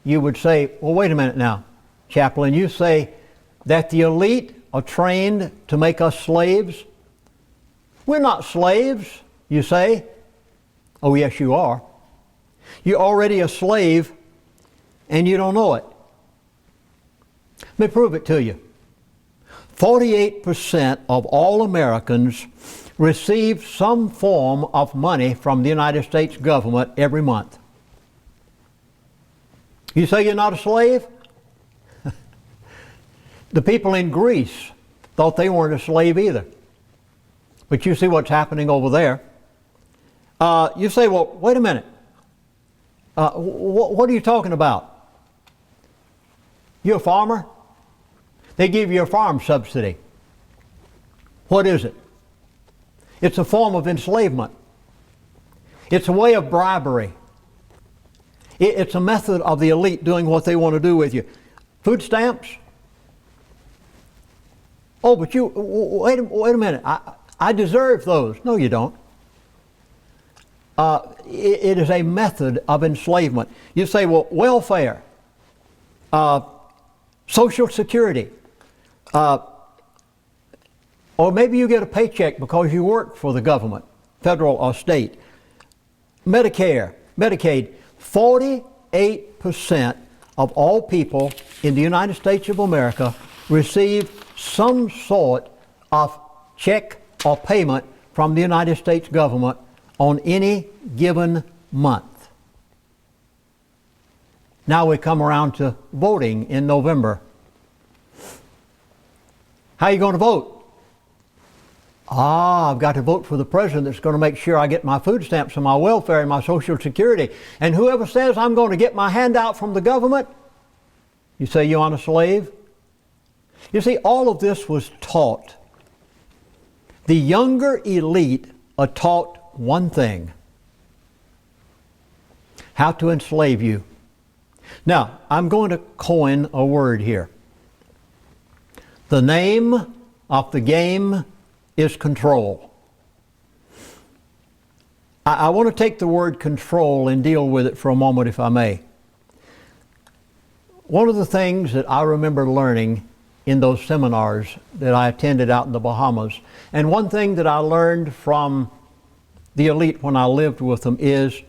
you would say, well, wait a minute now, Chaplain, you say that the elite are trained to make us slaves? We're not slaves, you say. Oh, yes, you are. You're already a slave, and you don't know it. Let me prove it to you. 48% of all Americans receive some form of money from the United States government every month. You say you're not a slave? The people in Greece thought they weren't a slave either. But you see what's happening over there. You say, well, wait a minute. What are you talking about? You're a farmer? They give you a farm subsidy. What is it? It's a form of enslavement. It's a way of bribery. It's a method of the elite doing what they want to do with you. Food stamps? Oh, but you, wait a minute. I deserve those. No, you don't. It is a method of enslavement. You say, well, welfare, Social Security, or maybe you get a paycheck because you work for the government, federal or state. Medicare, Medicaid, 48% of all people in the United States of America receive some sort of check or payment from the United States government on any given month. Now we come around to voting in November. How are you going to vote? I've got to vote for the president that's going to make sure I get my food stamps and my welfare and my Social Security. And whoever says I'm going to get my handout from the government, you say you're on a slave? You see, all of this was taught. The younger elite are taught one thing: how to enslave you. Now, I'm going to coin a word here. The name of the game is control. I want to take the word control and deal with it for a moment, if I may. One of the things that I remember learning in those seminars that I attended out in the Bahamas, and one thing that I learned from the elite when I lived with them, is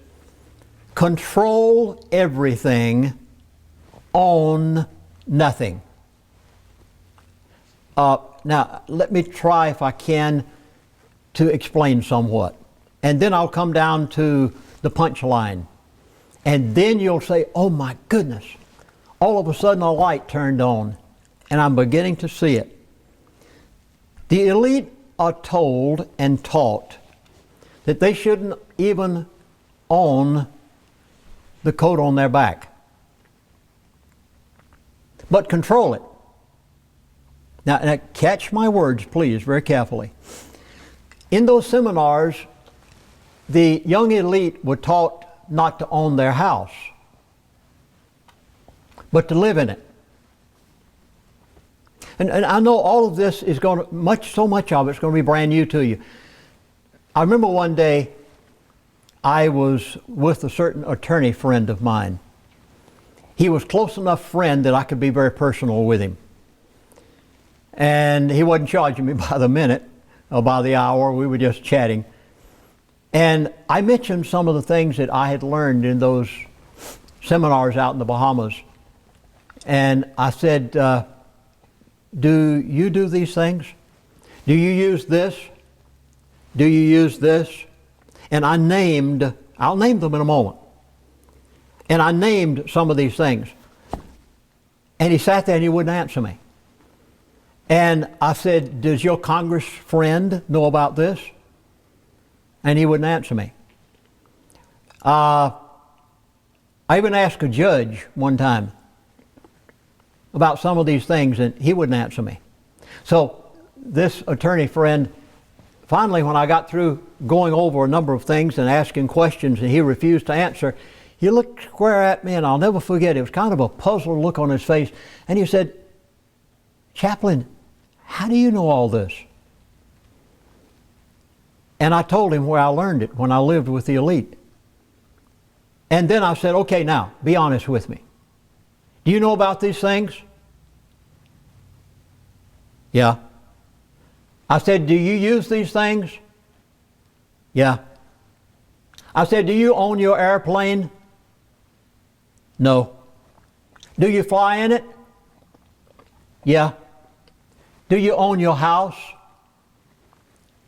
control everything, own nothing. Now, let me try, if I can, to explain somewhat. And then I'll come down to the punchline. And then you'll say, oh my goodness, all of a sudden a light turned on, and I'm beginning to see it. The elite are told and taught that they shouldn't even own the coat on their back, but control it. Now, catch my words, please, very carefully. In those seminars, the young elite were taught not to own their house, but to live in it. And I know all of this is going to, so much of it's going to be brand new to you. I remember one day I was with a certain attorney friend of mine. He was close enough friend that I could be very personal with him. And he wasn't charging me by the minute or by the hour. We were just chatting. And I mentioned some of the things that I had learned in those seminars out in the Bahamas. And I said, do you do these things? Do you use this? Do you use this? And I'll name them in a moment. And I named some of these things. And he sat there and he wouldn't answer me. And I said, does your Congress friend know about this? And he wouldn't answer me. I even asked a judge one time about some of these things, and he wouldn't answer me. So this attorney friend, finally, when I got through going over a number of things and asking questions and he refused to answer, he looked square at me, and I'll never forget, it was kind of a puzzled look on his face, and he said, Chaplain, how do you know all this? And I told him where I learned it when I lived with the elite. And then I said, okay, now, be honest with me. Do you know about these things? Yeah. I said, do you use these things? Yeah. I said, do you own your airplane? No. Do you fly in it? Yeah. Do you own your house?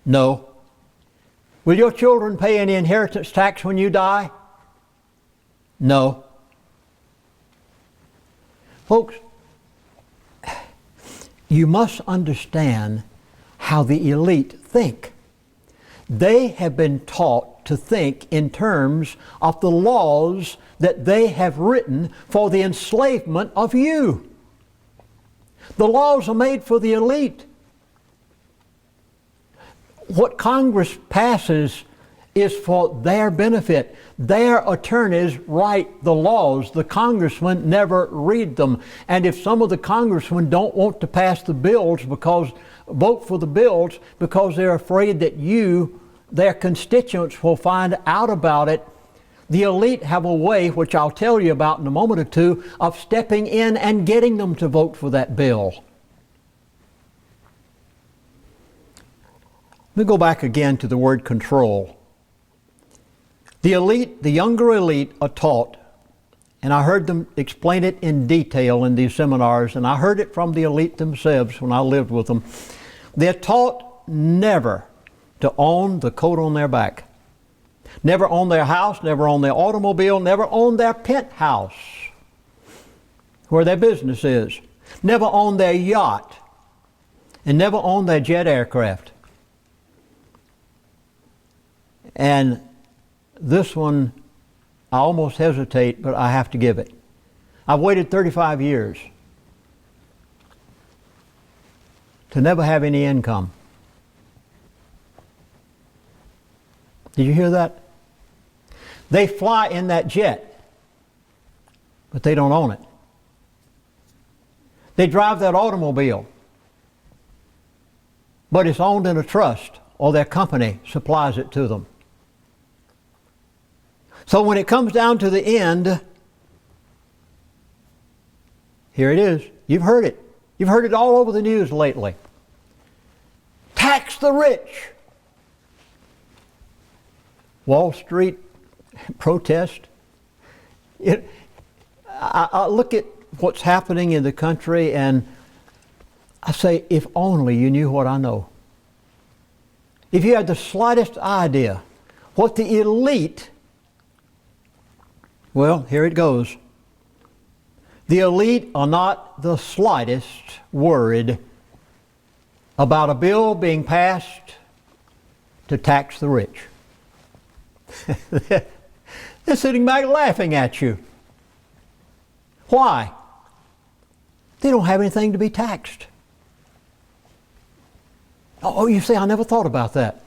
No. Will your children pay any inheritance tax when you die? No. Folks, you must understand how the elite think. They have been taught to think in terms of the laws that they have written for the enslavement of you. The laws are made for the elite. What Congress passes is for their benefit. Their attorneys write the laws. The congressmen never read them. And if some of the congressmen don't want to pass the bills vote for the bills because they're afraid that their constituents, will find out about it, the elite have a way, which I'll tell you about in a moment or two, of stepping in and getting them to vote for that bill. Let me go back again to the word control. The elite, the younger elite, are taught, and I heard them explain it in detail in these seminars, and I heard it from the elite themselves when I lived with them. They're taught never to own the coat on their back. Never own their house, never own their automobile, never own their penthouse where their business is. Never own their yacht. and never owned their jet aircraft. And this one, I almost hesitate, but I have to give it. I've waited 35 years to never have any income. Did you hear that? They fly in that jet, but they don't own it. They drive that automobile, but it's owned in a trust, or their company supplies it to them. So when it comes down to the end, here it is. You've heard it. You've heard it all over the news lately. Tax the rich. Wall Street protest. I look at what's happening in the country and I say, if only you knew what I know. If you had the slightest idea what the elite, well, here it goes. The elite are not the slightest worried about a bill being passed to tax the rich. They're sitting back laughing at you. Why? They don't have anything to be taxed. Oh, you say, I never thought about that.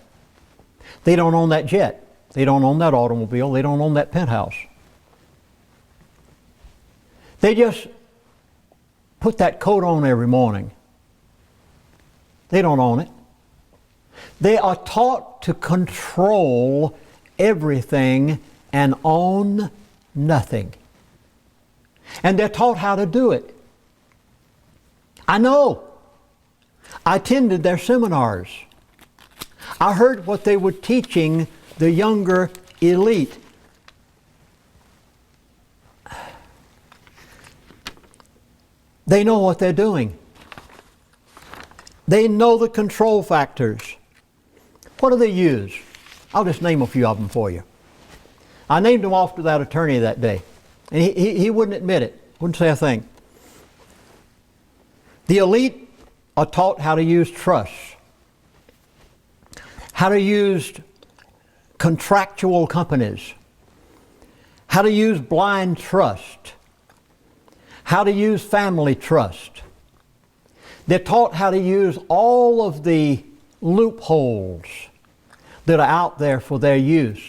They don't own that jet. They don't own that automobile. They don't own that penthouse. They just put that coat on every morning. They don't own it. They are taught to control everything and own nothing. And they're taught how to do it. I know. I attended their seminars. I heard what they were teaching the younger elite. They know what they're doing. They know the control factors. What do they use? I'll just name a few of them for you. I named them off to that attorney that day. And he wouldn't admit it. Wouldn't say a thing. The elite are taught how to use trust, how to use contractual companies, how to use blind trust, how to use family trust. They're taught how to use all of the loopholes that are out there for their use.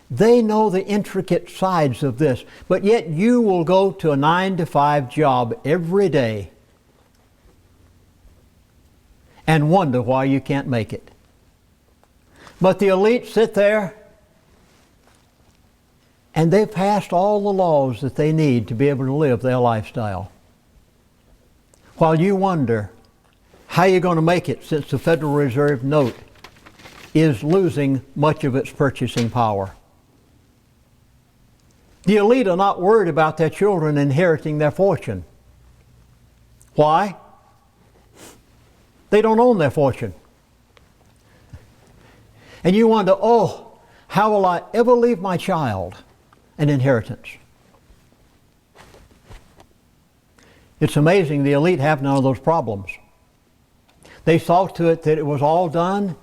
They know the intricate sides of this, but yet you will go to a 9-to-5 job every day and wonder why you can't make it. But the elite sit there and they've passed all the laws that they need to be able to live their lifestyle. While you wonder how you're going to make it, since the Federal Reserve note is losing much of its purchasing power. The elite are not worried about their children inheriting their fortune. Why? They don't own their fortune. And you wonder, oh, how will I ever leave my child an inheritance? It's amazing the elite have none of those problems. They saw to it that it was all done,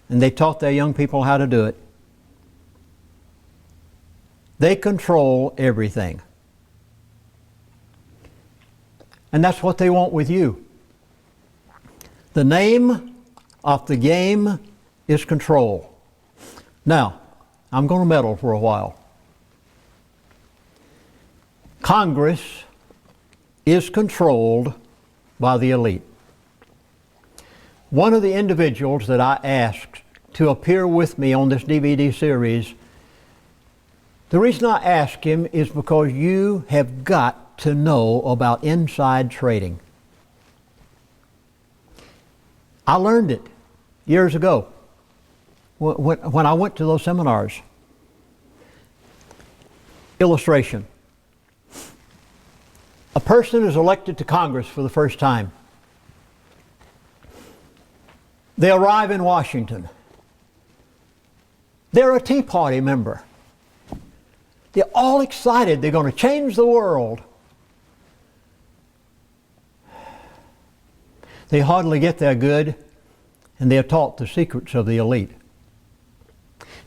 and they taught their young people how to do it. They control everything. And that's what they want with you. The name of the game is control. Now, I'm going to meddle for a while. Congress is controlled by the elite. One of the individuals that I asked to appear with me on this DVD series, the reason I asked him is because you have got to know about inside trading. I learned it years ago when I went to those seminars. Illustration. A person is elected to Congress for the first time. They arrive in Washington. They're a Tea Party member. They're all excited. They're going to change the world. They hardly get there good, and they are taught the secrets of the elite.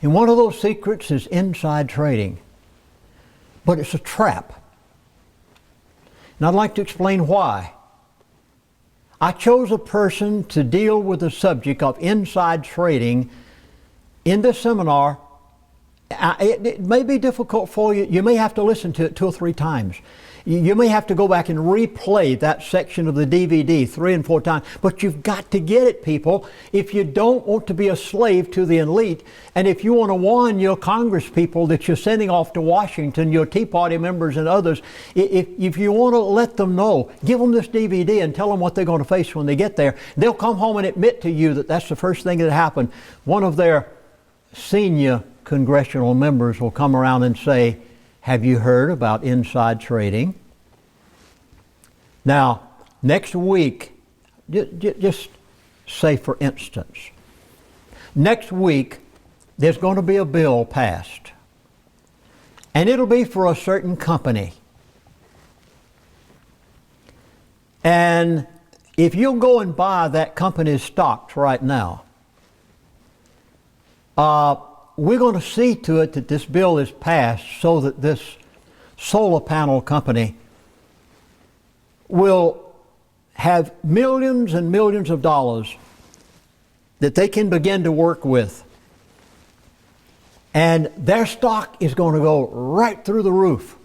And one of those secrets is inside trading. But it's a trap. And I'd like to explain why. I chose a person to deal with the subject of inside trading in this seminar. It may be difficult for you. You may have to listen to it 2 or 3 times. You may have to go back and replay that section of the DVD 3 and 4 times. But you've got to get it, people, if you don't want to be a slave to the elite. And if you want to warn your Congress people that you're sending off to Washington, your Tea Party members and others, if you want to let them know, give them this DVD and tell them what they're going to face when they get there. They'll come home and admit to you that that's the first thing that happened. One of their senior congressional members will come around and say, have you heard about inside trading? Now, next week, just say for instance, next week there's going to be a bill passed. And it'll be for a certain company. And if you'll go and buy that company's stocks right now, we're going to see to it that this bill is passed so that this solar panel company will have millions and millions of dollars that they can begin to work with. And their stock is going to go right through the roof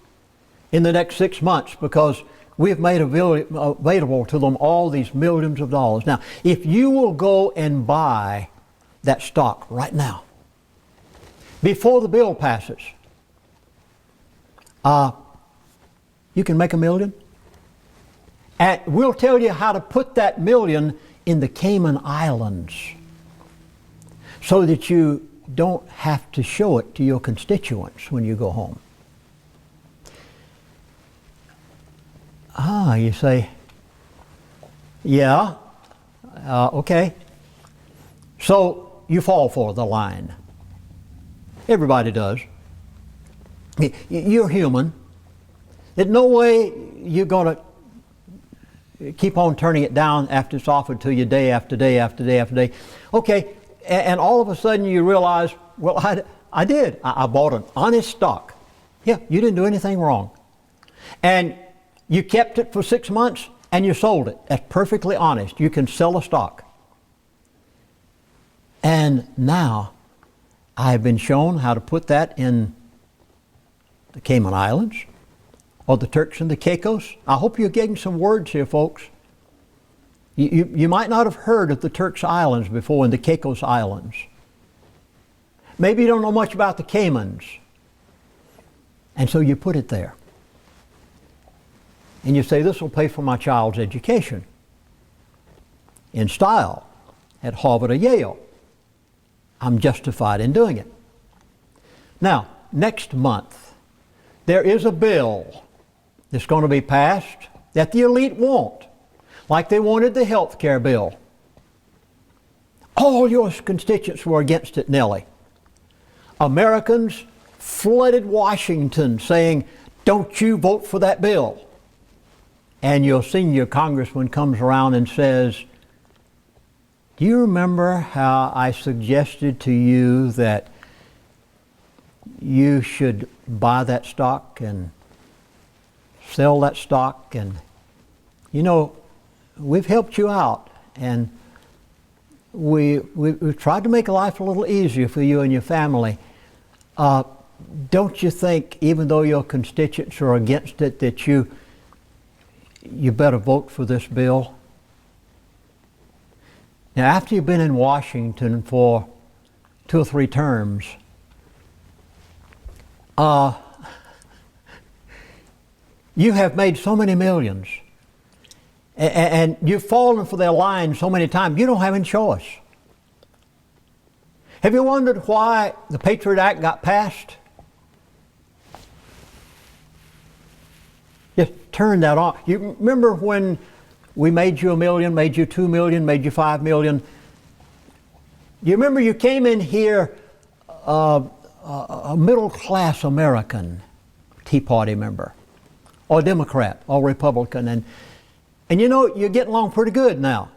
in the next 6 months because we've made available to them all these millions of dollars. Now, if you will go and buy that stock right now, before the bill passes, you can make $1 million. And we'll tell you how to put that $1 million in the Cayman Islands so that you don't have to show it to your constituents when you go home. You say, yeah, okay. So you fall for the line. Everybody does. You're human. There's no way you're going to keep on turning it down after it's offered to you day after day after day after day. Okay, and all of a sudden you realize, well, I did. I bought an honest stock. Yeah, you didn't do anything wrong. And you kept it for 6 months and you sold it. That's perfectly honest. You can sell a stock. And now I have been shown how to put that in the Cayman Islands or the Turks and the Caicos. I hope you're getting some words here, folks. You might not have heard of the Turks Islands before and the Caicos Islands. Maybe you don't know much about the Caymans. And so you put it there. And you say, this will pay for my child's education in style at Harvard or Yale. I'm justified in doing it. Now, next month, there is a bill that's going to be passed that the elite want, like they wanted the health care bill. All your constituents were against it, Nellie. Americans flooded Washington saying, don't you vote for that bill. And your senior congressman comes around and says, do you remember how I suggested to you that you should buy that stock and sell that stock? And, you know, we've helped you out. And we've tried to make life a little easier for you and your family. Don't you think, even though your constituents are against it, that you better vote for this bill? Now, after you've been in Washington for 2 or 3 terms, you have made so many millions, and you've fallen for their line so many times, you don't have any choice. Have you wondered why the Patriot Act got passed? Just turn that on. You remember when we made you $1 million, made you $2 million, made you $5 million? You remember you came in here a middle-class American, Tea Party member, or Democrat, or Republican, and you know, you're getting along pretty good now.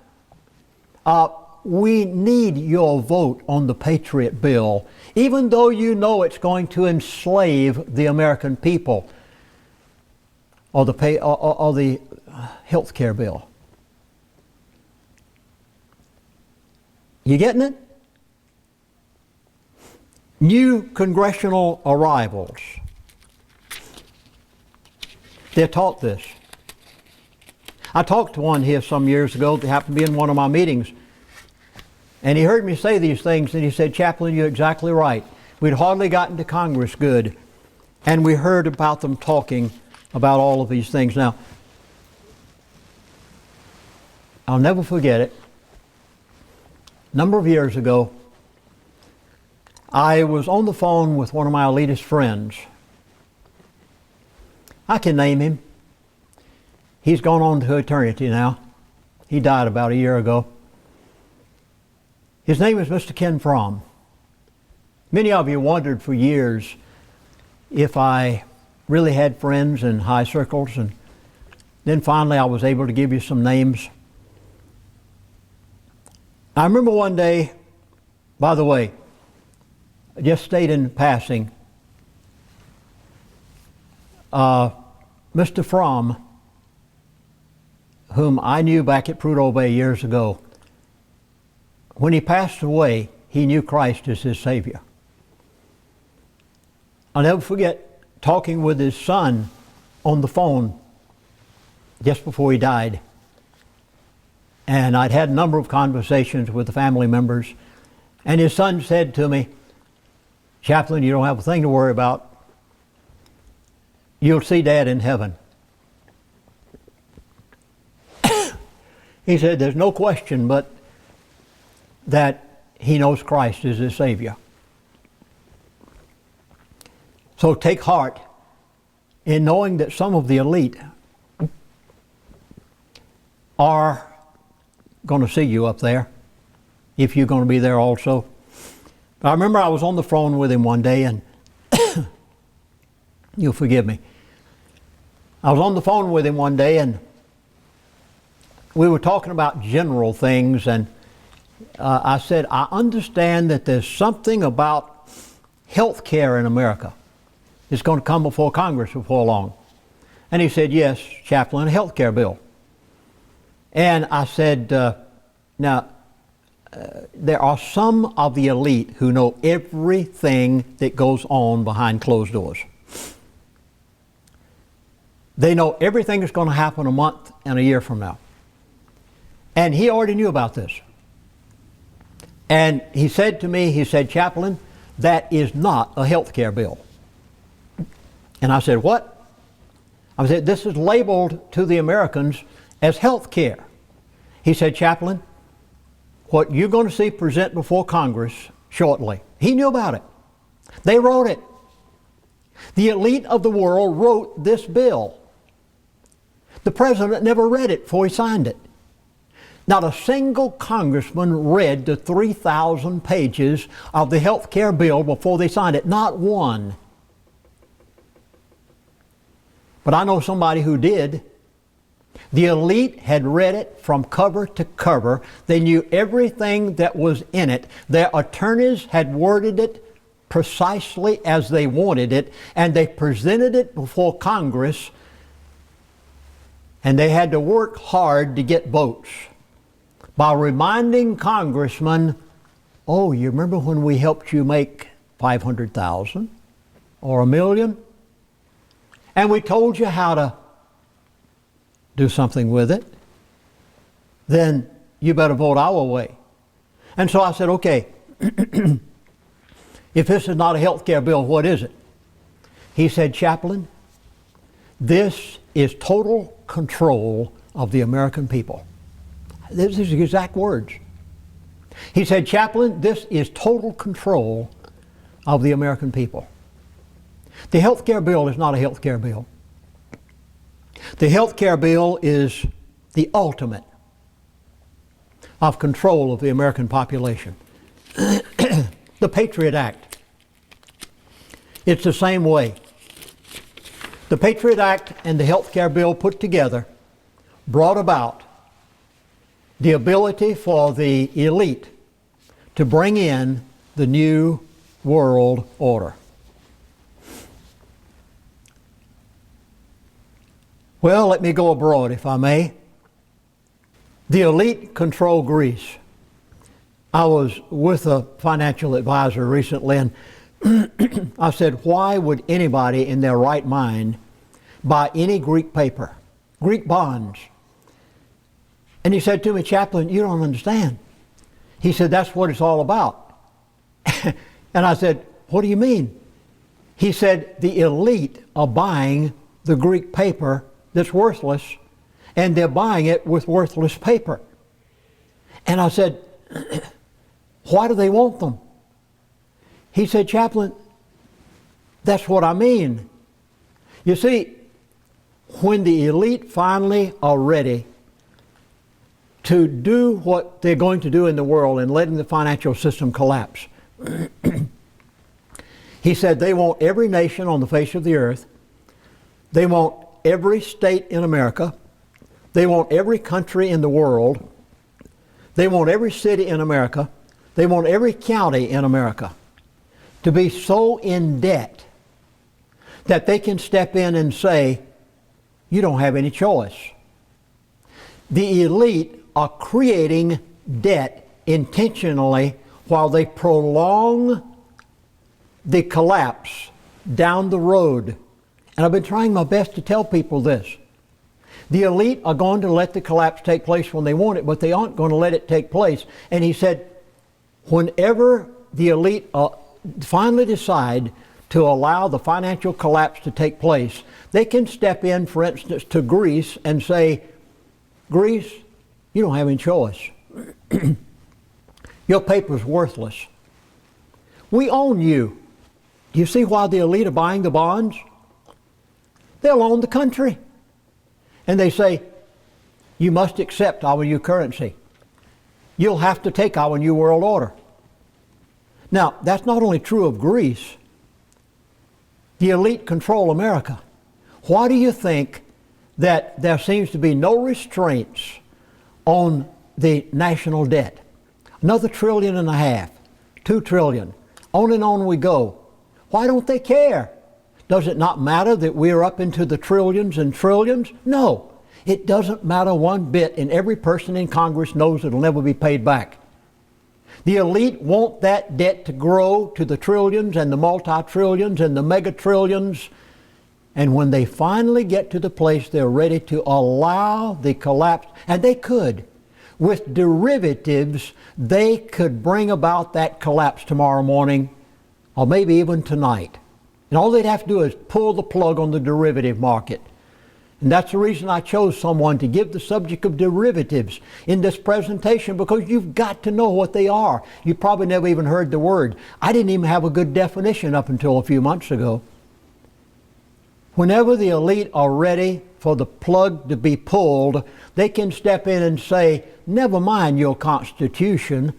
We need your vote on the Patriot Bill, even though you know it's going to enslave the American people, or the health care bill. You getting it? New congressional arrivals. They're taught this. I talked to one here some years ago that happened to be in one of my meetings. And he heard me say these things and he said, "Chaplain, you're exactly right. We'd hardly gotten to Congress good. And we heard about them talking about all of these things." Now, I'll never forget it. A number of years ago, I was on the phone with one of my elitist friends. I can name him. He's gone on to eternity now. He died about a year ago. His name is Mr. Ken Fromm. Many of you wondered for years if I really had friends in high circles, and then finally I was able to give you some names. I remember one day, by the way, just stayed in passing, Mr. Fromm, whom I knew back at Prudhoe Bay years ago, when he passed away, he knew Christ as his Savior. I'll never forget talking with his son on the phone just before he died. And I'd had a number of conversations with the family members, and his son said to me, "Chaplain, you don't have a thing to worry about. You'll see Dad in heaven." He said, "There's no question but that he knows Christ is his Savior." So take heart in knowing that some of the elite are going to see you up there, if you're going to be there also. I remember I was on the phone with him one day, and you'll forgive me. I was on the phone with him one day, and we were talking about general things, and I said, "I understand that there's something about health care in America. It's going to come before Congress before long." And he said, "Yes, Chaplain, a health care bill." And I said, now, there are some of the elite who know everything that goes on behind closed doors. They know everything that's going to happen a month and a year from now. And he already knew about this. And he said to me, he said, "Chaplain, that is not a health care bill." And I said, "What?" I said, "This is labeled to the Americans as health care." He said, "Chaplain, what you're going to see present before Congress shortly." He knew about it. They wrote it. The elite of the world wrote this bill. The president never read it before he signed it. Not a single congressman read the 3,000 pages of the health care bill before they signed it. Not one. But I know somebody who did. The elite had read it from cover to cover. They knew everything that was in it. Their attorneys had worded it precisely as they wanted it, and they presented it before Congress, and they had to work hard to get votes by reminding congressmen, "Oh, you remember when we helped you make 500,000 or $1 million? And we told you how to do something with it, then you better vote our way." And so I said, "Okay, if this is not a health care bill, what is it?" He said, "Chaplain, this is total control of the American people." This is his exact words. He said, "Chaplain, this is total control of the American people." The health care bill is not a health care bill. The health care bill is the ultimate of control of the American population. The Patriot Act. It's the same way. The Patriot Act and the health care bill put together brought about the ability for the elite to bring in the new world order. Well, let me go abroad, if I may. The elite control Greece. I was with a financial advisor recently, and I said, why would anybody in their right mind buy any Greek paper, Greek bonds? And he said to me, Chaplain, you don't understand. He said, that's what it's all about. And I said, what do you mean? He said, the elite are buying the Greek paper that's worthless, and they're buying it with worthless paper. And I said, why do they want them? He said, Chaplain, that's what I mean. You see, when the elite finally are ready to do what they're going to do in the world and letting the financial system collapse, he said they want every nation on the face of the earth. They want every state in America. They want every country in the world. They want every city in America. They want every county in America to be so in debt that they can step in and say, you don't have any choice. The elite are creating debt intentionally while they prolong the collapse down the road. And I've been trying my best to tell people this. The elite are going to let the collapse take place when they want it, but they aren't going to let it take place. And he said, whenever the elite finally decide to allow the financial collapse to take place, they can step in, for instance, to Greece and say, Greece, you don't have any choice. Your paper's worthless. We own you. Do you see why the elite are buying the bonds? They'll own the country. And they say, you must accept our new currency. You'll have to take our new world order. Now, that's not only true of Greece. The elite control America. Why do you think that there seems to be no restraints on the national debt? Another $1.5 trillion, $2 trillion, on and on we go. Why don't they care? Does it not matter that we're up into the trillions and trillions? No, it doesn't matter one bit, and every person in Congress knows it'll never be paid back. The elite want that debt to grow to the trillions and the multi-trillions and the mega-trillions. And when they finally get to the place they're ready to allow the collapse, and they could, with derivatives, they could bring about that collapse tomorrow morning, or maybe even tonight. And all they'd have to do is pull the plug on the derivative market. And that's the reason I chose someone to give the subject of derivatives in this presentation, because you've got to know what they are. You probably never even heard the word. I didn't even have a good definition up until a few months ago. Whenever the elite are ready for the plug to be pulled, they can step in and say, never mind your Constitution.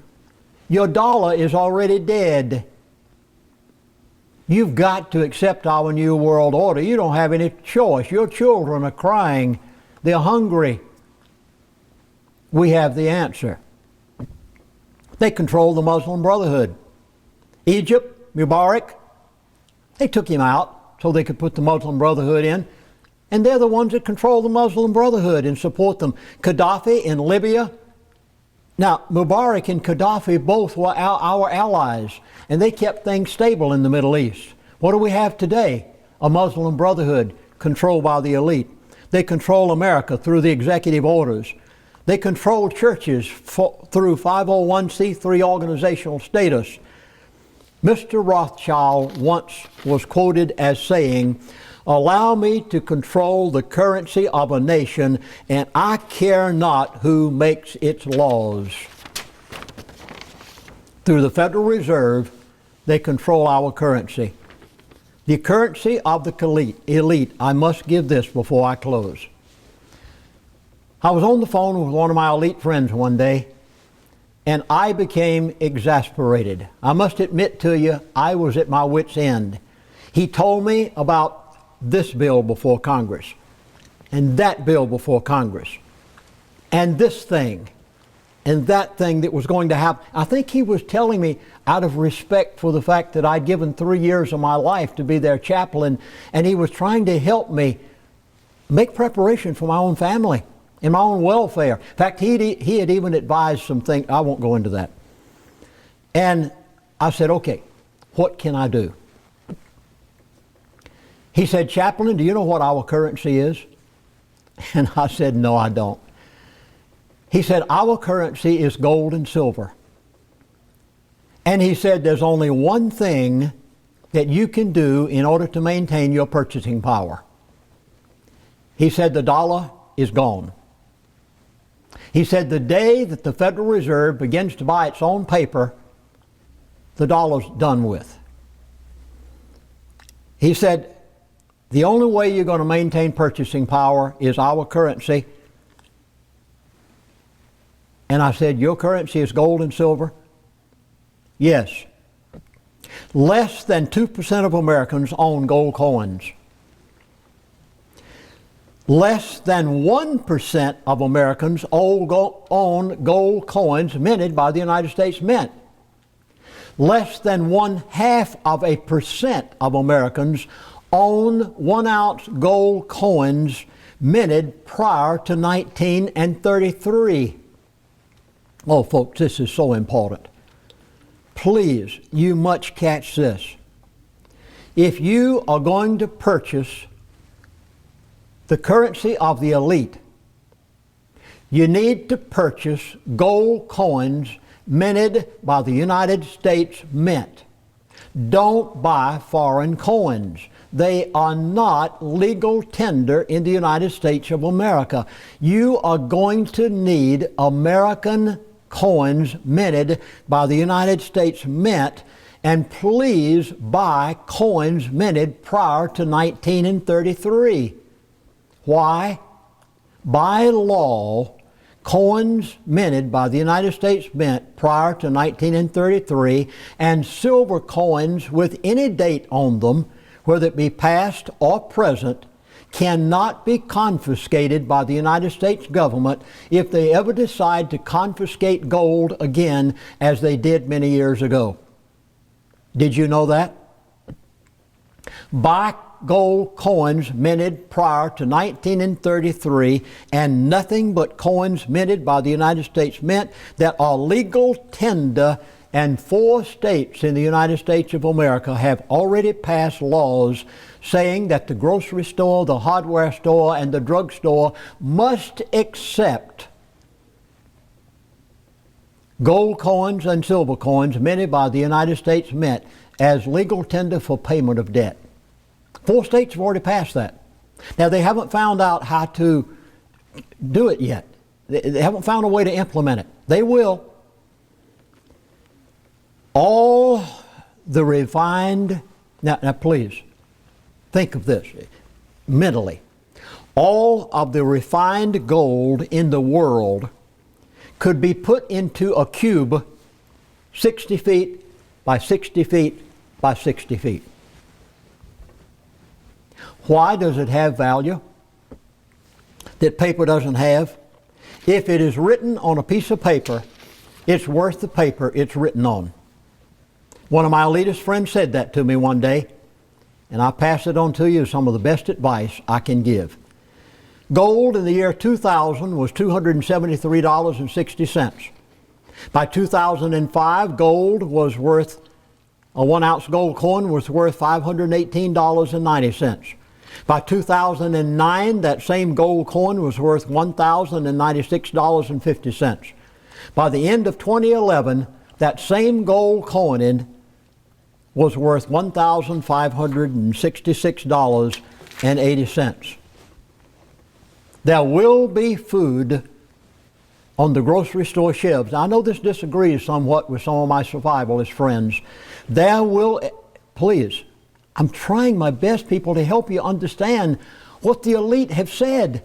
Your dollar is already dead. You've got to accept our new world order. You don't have any choice. Your children are crying. They're hungry. We have the answer. They control the Muslim Brotherhood. Egypt, Mubarak, they took him out so they could put the Muslim Brotherhood in. And they're the ones that control the Muslim Brotherhood and support them. Gaddafi in Libya. Now, Mubarak and Gaddafi both were our allies, and they kept things stable in the Middle East. What do we have today? A Muslim Brotherhood controlled by the elite. They control America through the executive orders. They control churches through 501c3 organizational status. Mr. Rothschild once was quoted as saying, "Allow me to control the currency of a nation, and I care not who makes its laws." Through the Federal Reserve, they control our currency. The currency of the elite. I must give this before I close. I was on the phone with one of my elite friends one day, and I became exasperated. I must admit to you, I was at my wit's end. He told me about this bill before Congress, and that bill before Congress, and this thing. and that thing that was going to happen. I think he was telling me out of respect for the fact that I'd given 3 years of my life to be their chaplain, and he was trying to help me make preparation for my own family and my own welfare. In fact, he had even advised some things. I won't go into that. And I said, okay, what can I do? He said, Chaplain, do you know what our currency is? And I said, no, I don't. He said, our currency is gold and silver. And he said, there's only one thing that you can do in order to maintain your purchasing power. He said, the dollar is gone. He said, the day that the Federal Reserve begins to buy its own paper, the dollar's done with. He said, the only way you're going to maintain purchasing power is our currency. And I said, your currency is gold and silver? Yes. Less than 2% of Americans own gold coins. Less than 1% of Americans own gold coins minted by the United States Mint. Less than 0.5% of Americans own 1 ounce gold coins minted prior to 1933. Oh, folks, this is so important. Please, you must catch this. If you are going to purchase the currency of the elite, you need to purchase gold coins minted by the United States Mint. Don't buy foreign coins. They are not legal tender in the United States of America. You are going to need American coins minted by the United States Mint, and please buy coins minted prior to 1933. Why? By law, coins minted by the United States Mint prior to 1933 and silver coins with any date on them, whether it be past or present, cannot be confiscated by the United States government if they ever decide to confiscate gold again, as they did many years ago. Did you know that? Buy gold coins minted prior to 1933 and nothing but coins minted by the United States Mint that are legal tender, and 4 states in the United States of America have already passed laws saying that the grocery store, the hardware store, and the drugstore must accept gold coins and silver coins minted by the United States Mint as legal tender for payment of debt. 4 states have already passed that. Now, they haven't found out how to do it yet. They haven't found a way to implement it. They will. All the refined, now please, think of this mentally. All of the refined gold in the world could be put into a cube 60 feet by 60 feet by 60 feet. Why does it have value that paper doesn't have? If it is written on a piece of paper, it's worth the paper it's written on. One of my elitist friends said that to me one day, and I pass it on to you as some of the best advice I can give. Gold in the year 2000 was $273.60. By 2005, gold was worth, a 1 ounce gold coin was worth $518.90. By 2009, that same gold coin was worth $1,096.50. By the end of 2011, that same gold coin was worth $1,566.80. There will be food on the grocery store shelves. I know this disagrees somewhat with some of my survivalist friends. There will, please, I'm trying my best, people, to help you understand what the elite have said.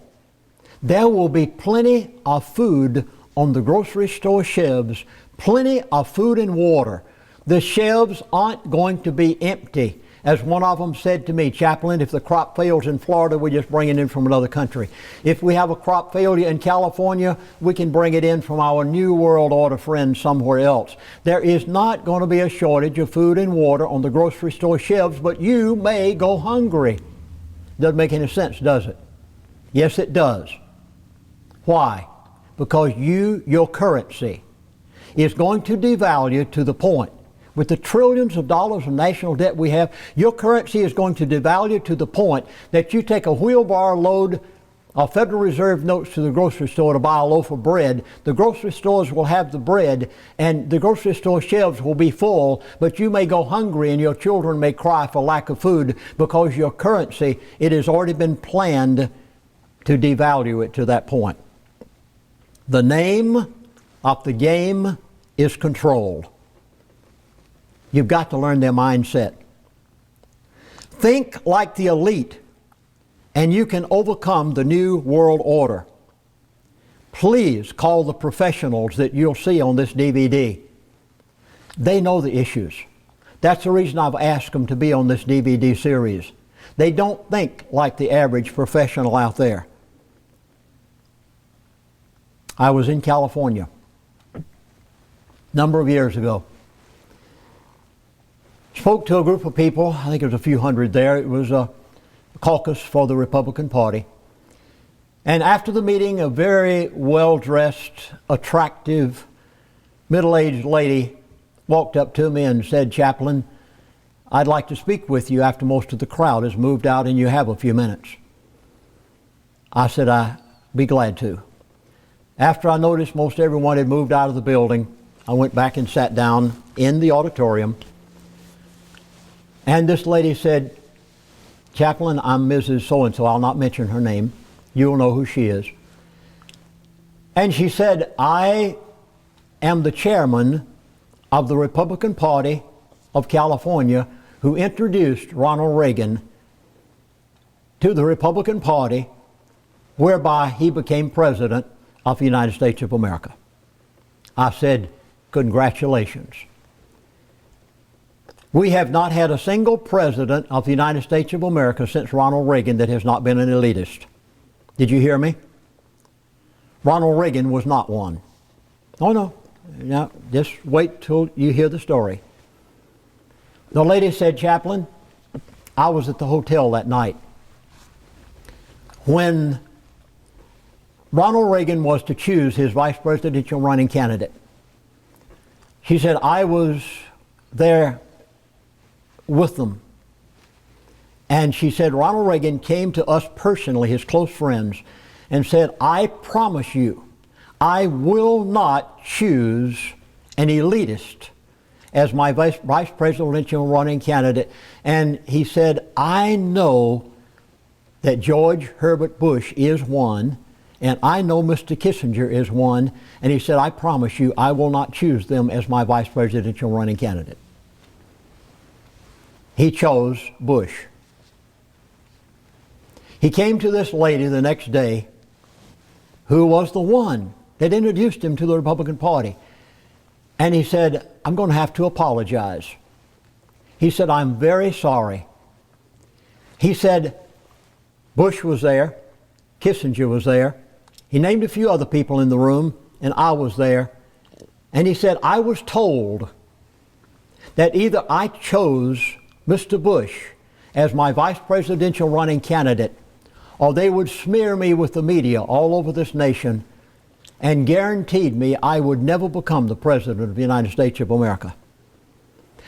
There will be plenty of food on the grocery store shelves, plenty of food and water. The shelves aren't going to be empty. As one of them said to me, Chaplain, if the crop fails in Florida, we just bring it in from another country. If we have a crop failure in California, we can bring it in from our New World Order friends somewhere else. There is not going to be a shortage of food and water on the grocery store shelves, but you may go hungry. Doesn't make any sense, does it? Yes, it does. Why? Because your currency is going to devalue to the point, with the trillions of dollars of national debt we have, your currency is going to devalue to the point that you take a wheelbarrow load of Federal Reserve notes to the grocery store to buy a loaf of bread. The grocery stores will have the bread and the grocery store shelves will be full, but you may go hungry and your children may cry for lack of food because your currency, it has already been planned to devalue it to that point. The name of the game is controlled. You've got to learn their mindset. Think like the elite, and you can overcome the New World Order. Please call the professionals that you'll see on this DVD. They know the issues. That's the reason I've asked them to be on this DVD series. They don't think like the average professional out there. I was in California a number of years ago. Spoke to a group of people, I think there was a few hundred there. It was a caucus for the Republican Party. And after the meeting, a very well-dressed, attractive, middle-aged lady walked up to me and said, Chaplain, I'd like to speak with you after most of the crowd has moved out and you have a few minutes. I said, I'd be glad to. After I noticed most everyone had moved out of the building, I went back and sat down in the auditorium. And this lady said, Chaplain, I'm Mrs. So-and-so. I'll not mention her name. You'll know who she is. And she said, I am the chairman of the Republican Party of California who introduced Ronald Reagan to the Republican Party, whereby he became president of the United States of America. I said, congratulations. We have not had a single president of the United States of America since Ronald Reagan that has not been an elitist. Did you hear me? Ronald Reagan was not one. Oh no, now just wait till you hear the story. The lady said, Chaplain, I was at the hotel that night when Ronald Reagan was to choose his vice presidential running candidate. She said, I was there with them. And she said, Ronald Reagan came to us personally, his close friends, and said, I promise you, I will not choose an elitist as my vice presidential running candidate. And he said, I know that George Herbert Bush is one, and I know Mr. Kissinger is one, and he said, I promise you, I will not choose them as my vice presidential running candidate. He chose Bush. He came to this lady the next day who was the one that introduced him to the Republican Party. And he said, I'm going to have to apologize. He said, I'm very sorry. He said, Bush was there, Kissinger was there. He named a few other people in the room, and I was there. And he said, I was told that either I chose Mr. Bush as my vice presidential running candidate, or they would smear me with the media all over this nation and guaranteed me I would never become the president of the United States of America.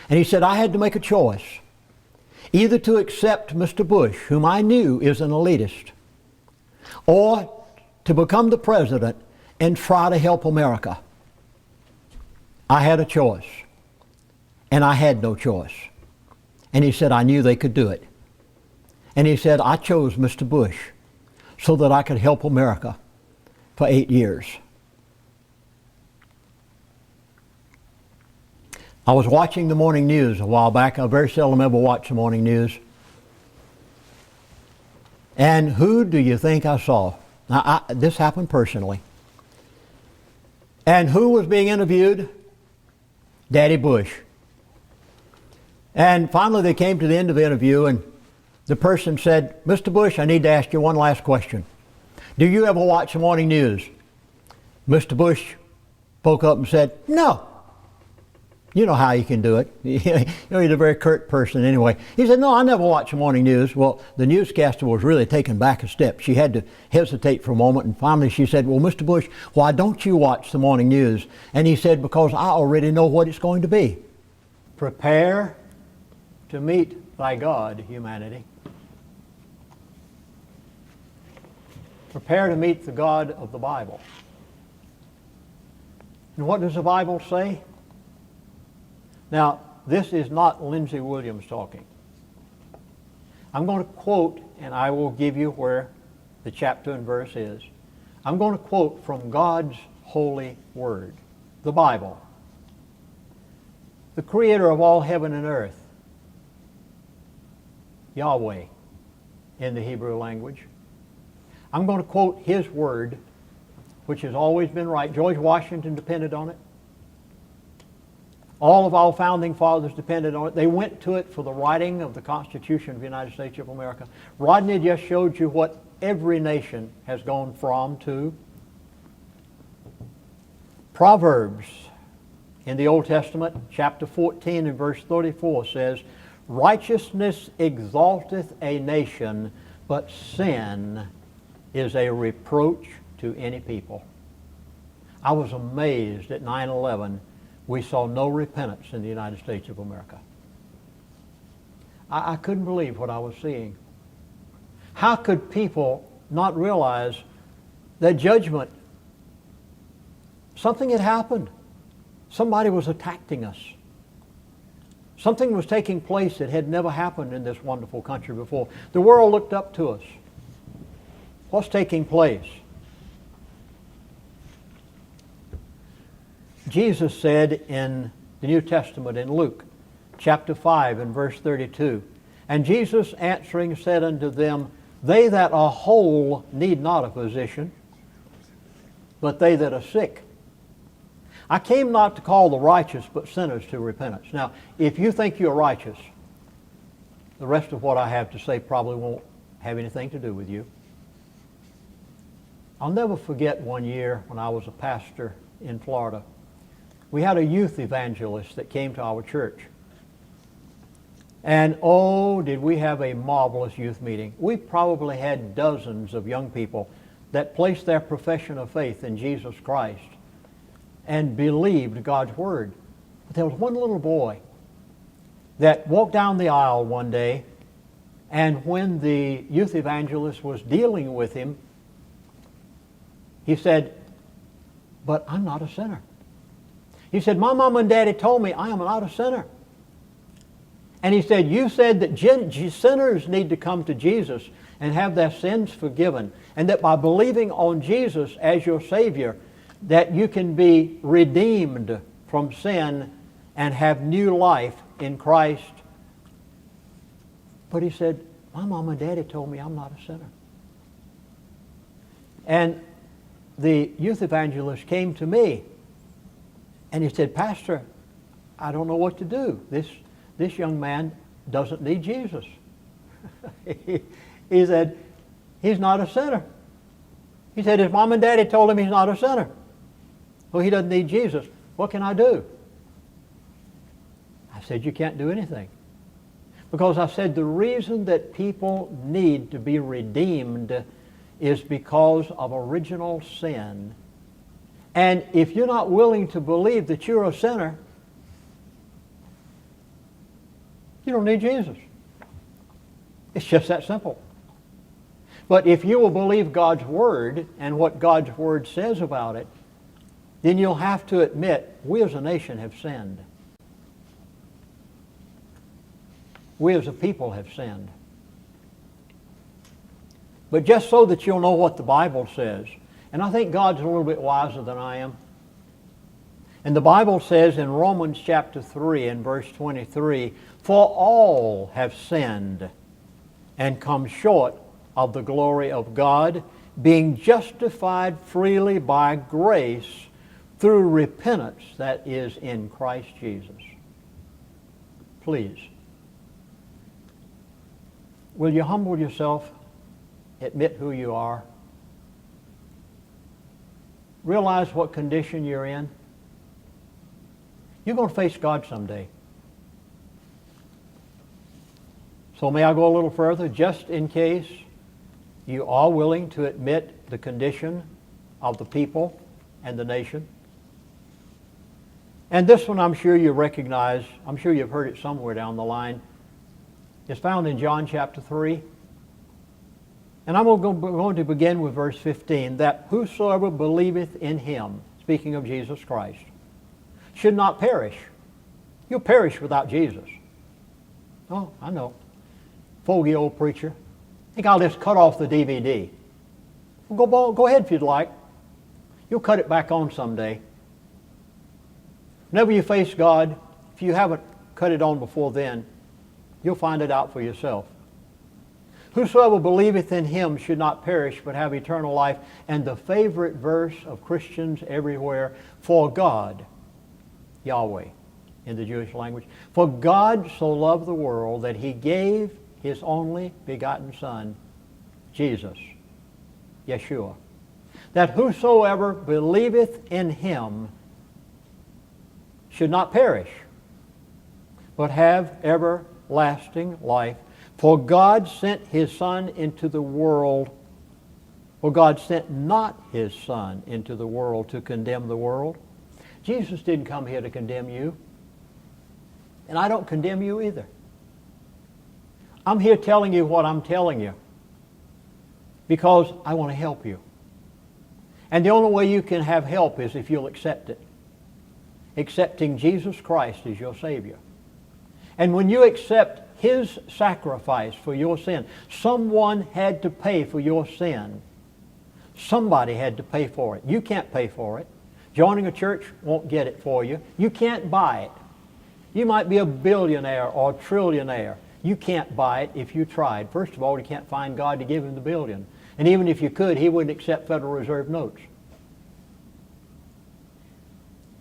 And he said, I had to make a choice, either to accept Mr. Bush, whom I knew is an elitist, or to become the president and try to help America. I had a choice, and I had no choice. And he said, I knew they could do it. And he said, I chose Mr. Bush so that I could help America for 8 years. I was watching the morning news a while back. I very seldom ever watch the morning news. And who do you think I saw? Now, this happened personally. And who was being interviewed? Daddy Bush. And finally they came to the end of the interview, and the person said, Mr. Bush, I need to ask you one last question. Do you ever watch the morning news? Mr. Bush spoke up and said, no. You know how you can do it. You know, he's a very curt person anyway. He said, no, I never watch the morning news. Well, the newscaster was really taken back a step. She had to hesitate for a moment, and finally she said, well, Mr. Bush, why don't you watch the morning news? And he said, because I already know what it's going to be. Prepare to meet thy God, humanity. Prepare to meet the God of the Bible. And what does the Bible say? Now, this is not Lindsey Williams talking. I'm going to quote, and I will give you where the chapter and verse is. I'm going to quote from God's holy word, the Bible, the creator of all heaven and earth, Yahweh in the Hebrew language. I'm going to quote his word, which has always been right. George Washington depended on it. All of our founding fathers depended on it. They went to it for the writing of the Constitution of the United States of America. Rodney just showed you what every nation has gone from to. Proverbs in the Old Testament, chapter 14 and verse 34 says, righteousness exalteth a nation, but sin is a reproach to any people. I was amazed at 9/11. We saw no repentance in the United States of America. I couldn't believe what I was seeing. How could people not realize that judgment, something had happened. Somebody was attacking us. Something was taking place that had never happened in this wonderful country before. The world looked up to us. What's taking place? Jesus said in the New Testament in Luke chapter 5 and verse 32, and Jesus answering said unto them, they that are whole need not a physician, but they that are sick. I came not to call the righteous, but sinners to repentance. Now, if you think you're righteous, the rest of what I have to say probably won't have anything to do with you. I'll never forget one year when I was a pastor in Florida. We had a youth evangelist that came to our church. And oh, did we have a marvelous youth meeting. We probably had dozens of young people that placed their profession of faith in Jesus Christ and believed God's Word. But there was one little boy that walked down the aisle one day, and when the youth evangelist was dealing with him, he said, but I'm not a sinner. He said, my mom and daddy told me I am not a sinner. And he said, you said that sinners need to come to Jesus and have their sins forgiven, and that by believing on Jesus as your Savior, that you can be redeemed from sin and have new life in Christ. But he said, my mom and daddy told me I'm not a sinner. And the youth evangelist came to me and he said, Pastor, I don't know what to do. This young man doesn't need Jesus. He said, he's not a sinner. He said, his mom and daddy told him he's not a sinner. Well, he doesn't need Jesus. What can I do? I said, you can't do anything. Because I said the reason that people need to be redeemed is because of original sin. And if you're not willing to believe that you're a sinner, you don't need Jesus. It's just that simple. But if you will believe God's Word and what God's Word says about it, then you'll have to admit, we as a nation have sinned. We as a people have sinned. But just so that you'll know what the Bible says, and I think God's a little bit wiser than I am. And the Bible says in Romans chapter 3 and verse 23, for all have sinned and come short of the glory of God, being justified freely by grace through repentance that is in Christ Jesus. Please, will you humble yourself, admit who you are, realize what condition you're in? You're going to face God someday. So may I go a little further, just in case you are willing to admit the condition of the people and the nation. And this one I'm sure you recognize, I'm sure you've heard it somewhere down the line. It's found in John chapter 3. And I'm going to begin with verse 15, that whosoever believeth in him, speaking of Jesus Christ, should not perish. You'll perish without Jesus. Oh, I know. Fogey old preacher. I think I'll just cut off the DVD. Go ahead if you'd like. You'll cut it back on someday. Whenever you face God, if you haven't cut it on before then, you'll find it out for yourself. Whosoever believeth in him should not perish, but have eternal life. And the favorite verse of Christians everywhere, for God, Yahweh in the Jewish language, for God so loved the world that he gave his only begotten Son, Jesus, Yeshua, that whosoever believeth in him should not perish, but have everlasting life. For God sent his Son into the world, for God sent not his Son into the world to condemn the world. Jesus didn't come here to condemn you, and I don't condemn you either. I'm here telling you what I'm telling you because I want to help you. And the only way you can have help is if you'll accept it. Accepting Jesus Christ as your Savior. And when you accept his sacrifice for your sin, someone had to pay for your sin. Somebody had to pay for it. You can't pay for it. Joining a church won't get it for you. You can't buy it. You might be a billionaire or a trillionaire. You can't buy it if you tried. First of all, you can't find God to give him the billion. And even if you could, he wouldn't accept Federal Reserve notes.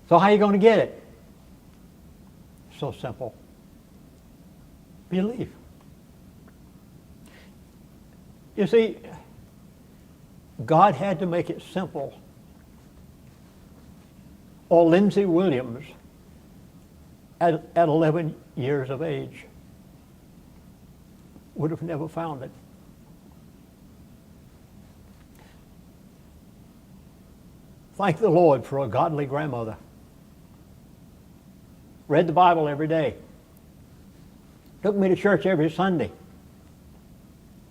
So how are you going to get it? So simple. Believe. You see, God had to make it simple, or Lindsey Williams at 11 years of age would have never found it. Thank the Lord for a godly grandmother. Read the Bible every day. Took me to church every Sunday.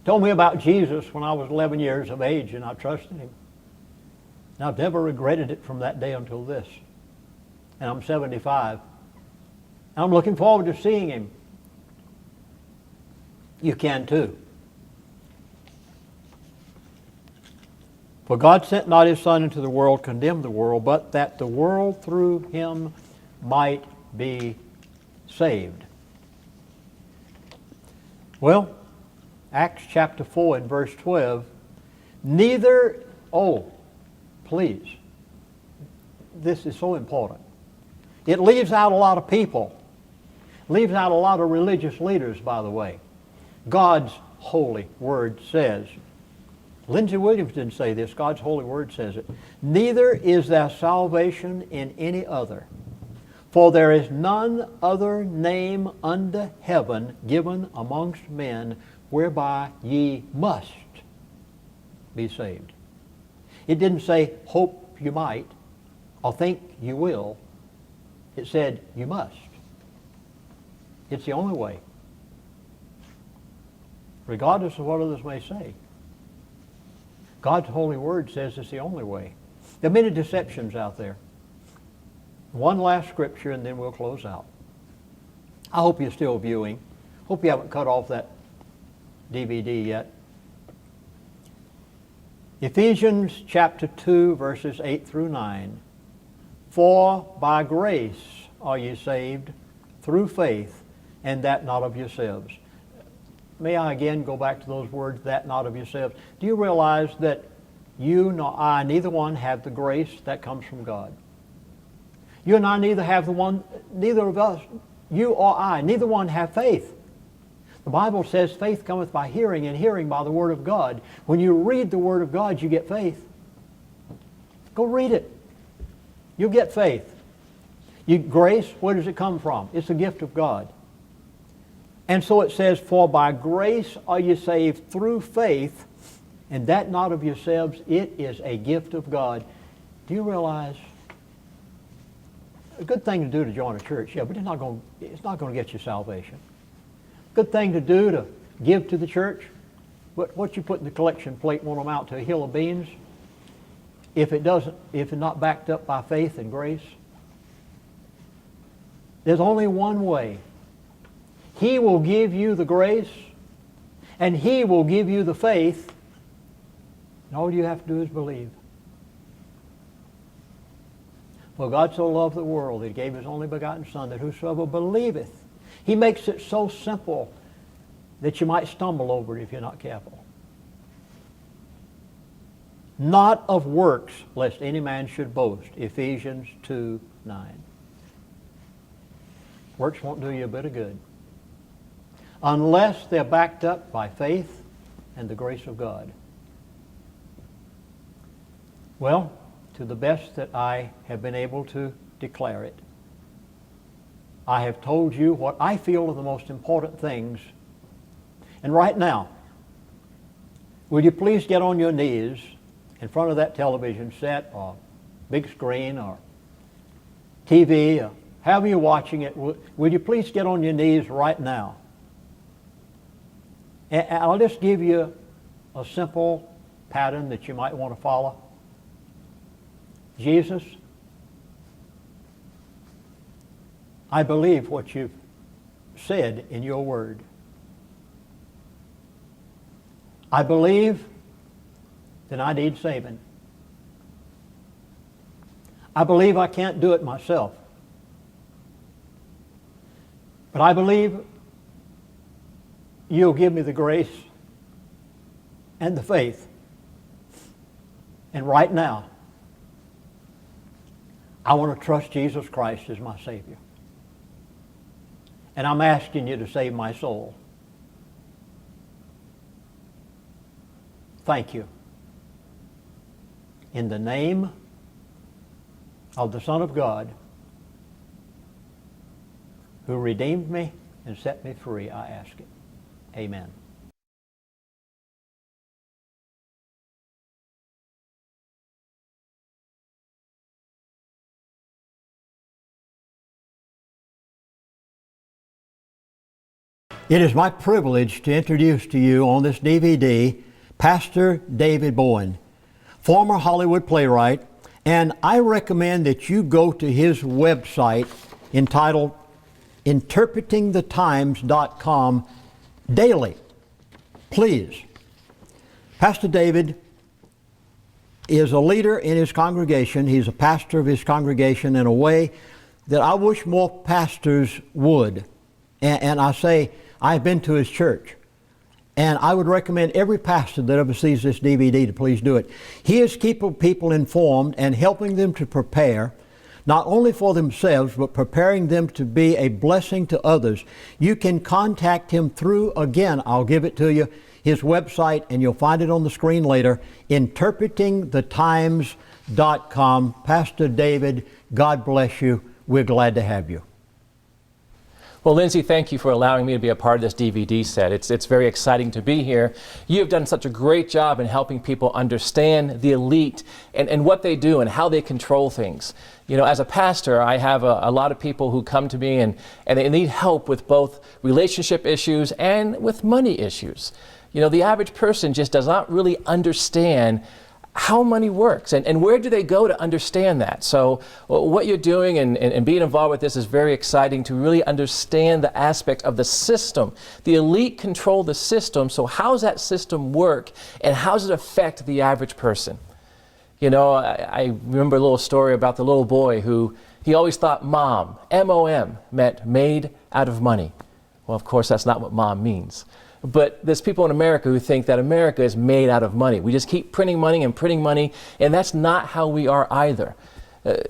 Told me about Jesus when I was 11 years of age, and I trusted him. And I've never regretted it from that day until this. And I'm 75. And I'm looking forward to seeing him. You can too. For God sent not his Son into the world, condemned the world, but that the world through him might be saved. Well, Acts chapter 4 and verse 12, neither, please, this is so important. It leaves out a lot of people. Leaves out a lot of religious leaders, by the way. God's holy word says, Lindsey Williams didn't say this, God's holy word says it, neither is there salvation in any other. For there is none other name under heaven given amongst men whereby ye must be saved. It didn't say hope you might or think you will. It said you must. It's the only way. Regardless of what others may say. God's holy word says it's the only way. There are many deceptions out there. One last scripture and then we'll close out. I hope you're still viewing. Hope you haven't cut off that DVD yet. Ephesians chapter 2 verses 8 through 9. For by grace are ye saved through faith, and that not of yourselves. May I again go back to those words, that not of yourselves. Do you realize that you nor I, neither one have the grace that comes from God? You and I neither of us, you or I, neither one have faith. The Bible says faith cometh by hearing, and hearing by the Word of God. When you read the Word of God, you get faith. Go read it. You'll get faith. Grace, where does it come from? It's a gift of God. And so it says, for by grace are you saved through faith, and that not of yourselves, it is a gift of God. Do you realize a good thing to do to join a church? Yeah, but it's not going to get you salvation. Good thing to do to give to the church. What you put in the collection plate won't amount to a hill of beans if it's not backed up by faith and grace. There's only one way. He will give you the grace, and He will give you the faith, and all you have to do is believe. For God so loved the world that He gave His only begotten Son, that whosoever believeth. He makes it so simple that you might stumble over it if you're not careful. Not of works, lest any man should boast. Ephesians 2:9. Works won't do you a bit of good unless they're backed up by faith and the grace of God. Well, to the best that I have been able to declare it, I have told you what I feel are the most important things. And right now, will you please get on your knees in front of that television set or big screen or TV or however you're watching it, will you please get on your knees right now? And I'll just give you a simple pattern that you might want to follow. Jesus, I believe what you've said in your word. I believe that I need saving. I believe I can't do it myself. But I believe you'll give me the grace and the faith. And right now, I want to trust Jesus Christ as my Savior. And I'm asking you to save my soul. Thank you. In the name of the Son of God, who redeemed me and set me free, I ask it. Amen. It is my privilege to introduce to you on this DVD Pastor David Bowen, former Hollywood playwright, and I recommend that you go to his website entitled interpretingthetimes.com daily. Please. Pastor David is a leader in his congregation. He's a pastor of his congregation in a way that I wish more pastors would. And I say, I've been to his church. And I would recommend every pastor that ever sees this DVD to please do it. He is keeping people informed and helping them to prepare, not only for themselves, but preparing them to be a blessing to others. You can contact him through, again, I'll give it to you, his website, and you'll find it on the screen later, interpretingthetimes.com. Pastor David, God bless you. We're glad to have you. Well, Lindsey, thank you for allowing me to be a part of this DVD set. It's very exciting to be here. You have done such a great job in helping people understand the elite and what they do and how they control things. You know, as a pastor, I have a lot of people who come to me and they need help with both relationship issues and with money issues. You know, the average person just does not really understand how money works and where do they go to understand that. So what you're doing and being involved with this is very exciting to really understand the aspect of the system. The elite control the system, so how does that system work and how does it affect the average person? You know, I remember a little story about the little boy who he always thought mom, M-O-M, meant made out of money. Well, of course, that's not what mom means. But there's people in America who think that America is made out of money. We just keep printing money, and that's not how we are either.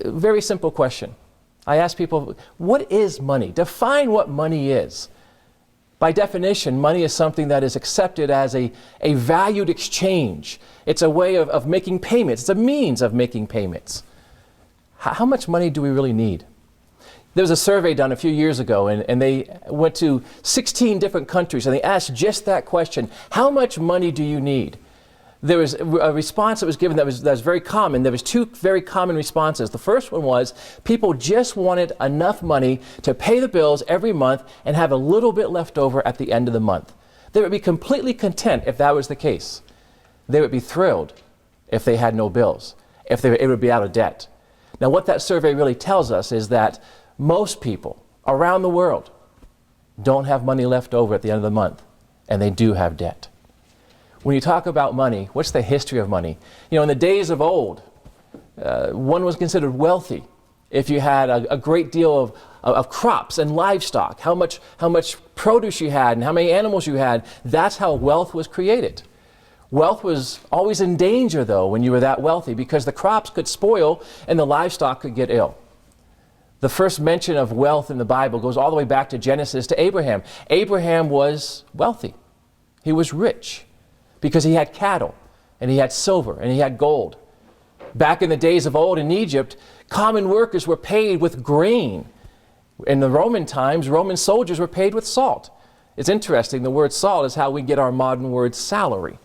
Very simple question. I ask people, what is money? Define what money is. By definition, money is something that is accepted as a valued exchange. It's a way of making payments. It's a means of making payments. How much money do we really need? There was a survey done a few years ago, and they went to 16 different countries, and they asked just that question: how much money do you need? There was a response that was given that was very common. There was two very common responses. The first one was people just wanted enough money to pay the bills every month and have a little bit left over at the end of the month. They would be completely content if that was the case. They would be thrilled if they had no bills, if they were able to be out of debt. Now, what that survey really tells us is that most people around the world don't have money left over at the end of the month, and they do have debt. When you talk about money, what's the history of money? You know, in the days of old, one was considered wealthy if you had a great deal of crops and livestock, how much produce you had and how many animals you had. That's how wealth was created. Wealth was always in danger, though, when you were that wealthy, because the crops could spoil and the livestock could get ill. The first mention of wealth in the Bible goes all the way back to Genesis to Abraham. Abraham was wealthy. He was rich because he had cattle and he had silver and he had gold. Back in the days of old in Egypt, common workers were paid with grain. In the Roman times, Roman soldiers were paid with salt. It's interesting, the word salt is how we get our modern word salary.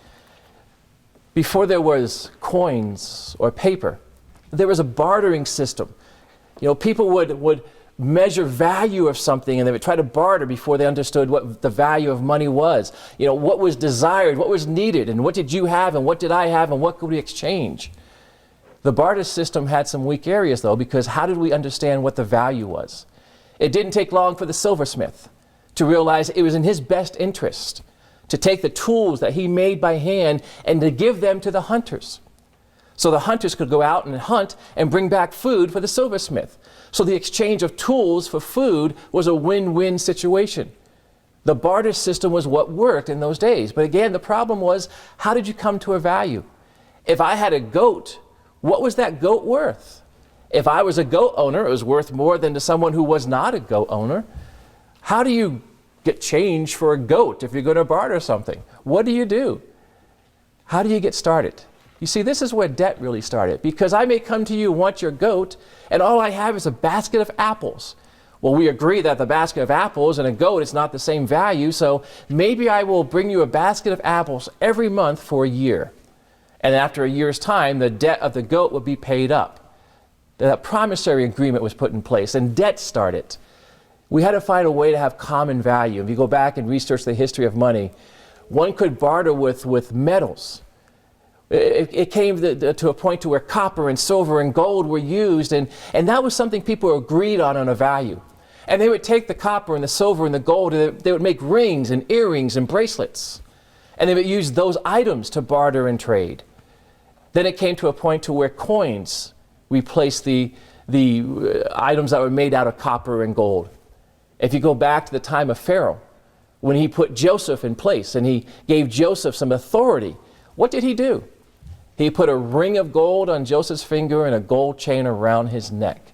Before there was coins or paper, there was a bartering system. You know, people would measure value of something, and they would try to barter before they understood what the value of money was. You know, what was desired, what was needed, and what did you have, and what did I have, and what could we exchange? The barter system had some weak areas, though, because how did we understand what the value was? It didn't take long for the silversmith to realize it was in his best interest to take the tools that he made by hand and to give them to the hunters. So the hunters could go out and hunt and bring back food for the silversmith. So the exchange of tools for food was a win-win situation. The barter system was what worked in those days. But again, the problem was, how did you come to a value? If I had a goat, what was that goat worth? If I was a goat owner, it was worth more than to someone who was not a goat owner. How do you get change for a goat if you're going to barter something? What do? How do you get started? You see, this is where debt really started, because I may come to you, want your goat, and all I have is a basket of apples. Well, we agree that the basket of apples and a goat is not the same value, so maybe I will bring you a basket of apples every month for a year. And after a year's time, the debt of the goat would be paid up. That promissory agreement was put in place, and debt started. We had to find a way to have common value. If you go back and research the history of money, one could barter with metals. It came to a point to where copper and silver and gold were used, and that was something people agreed on a value. And they would take the copper and the silver and the gold, and they would make rings and earrings and bracelets. And they would use those items to barter and trade. Then it came to a point to where coins replaced the items that were made out of copper and gold. If you go back to the time of Pharaoh, when he put Joseph in place and he gave Joseph some authority, what did he do? He put a ring of gold on Joseph's finger and a gold chain around his neck.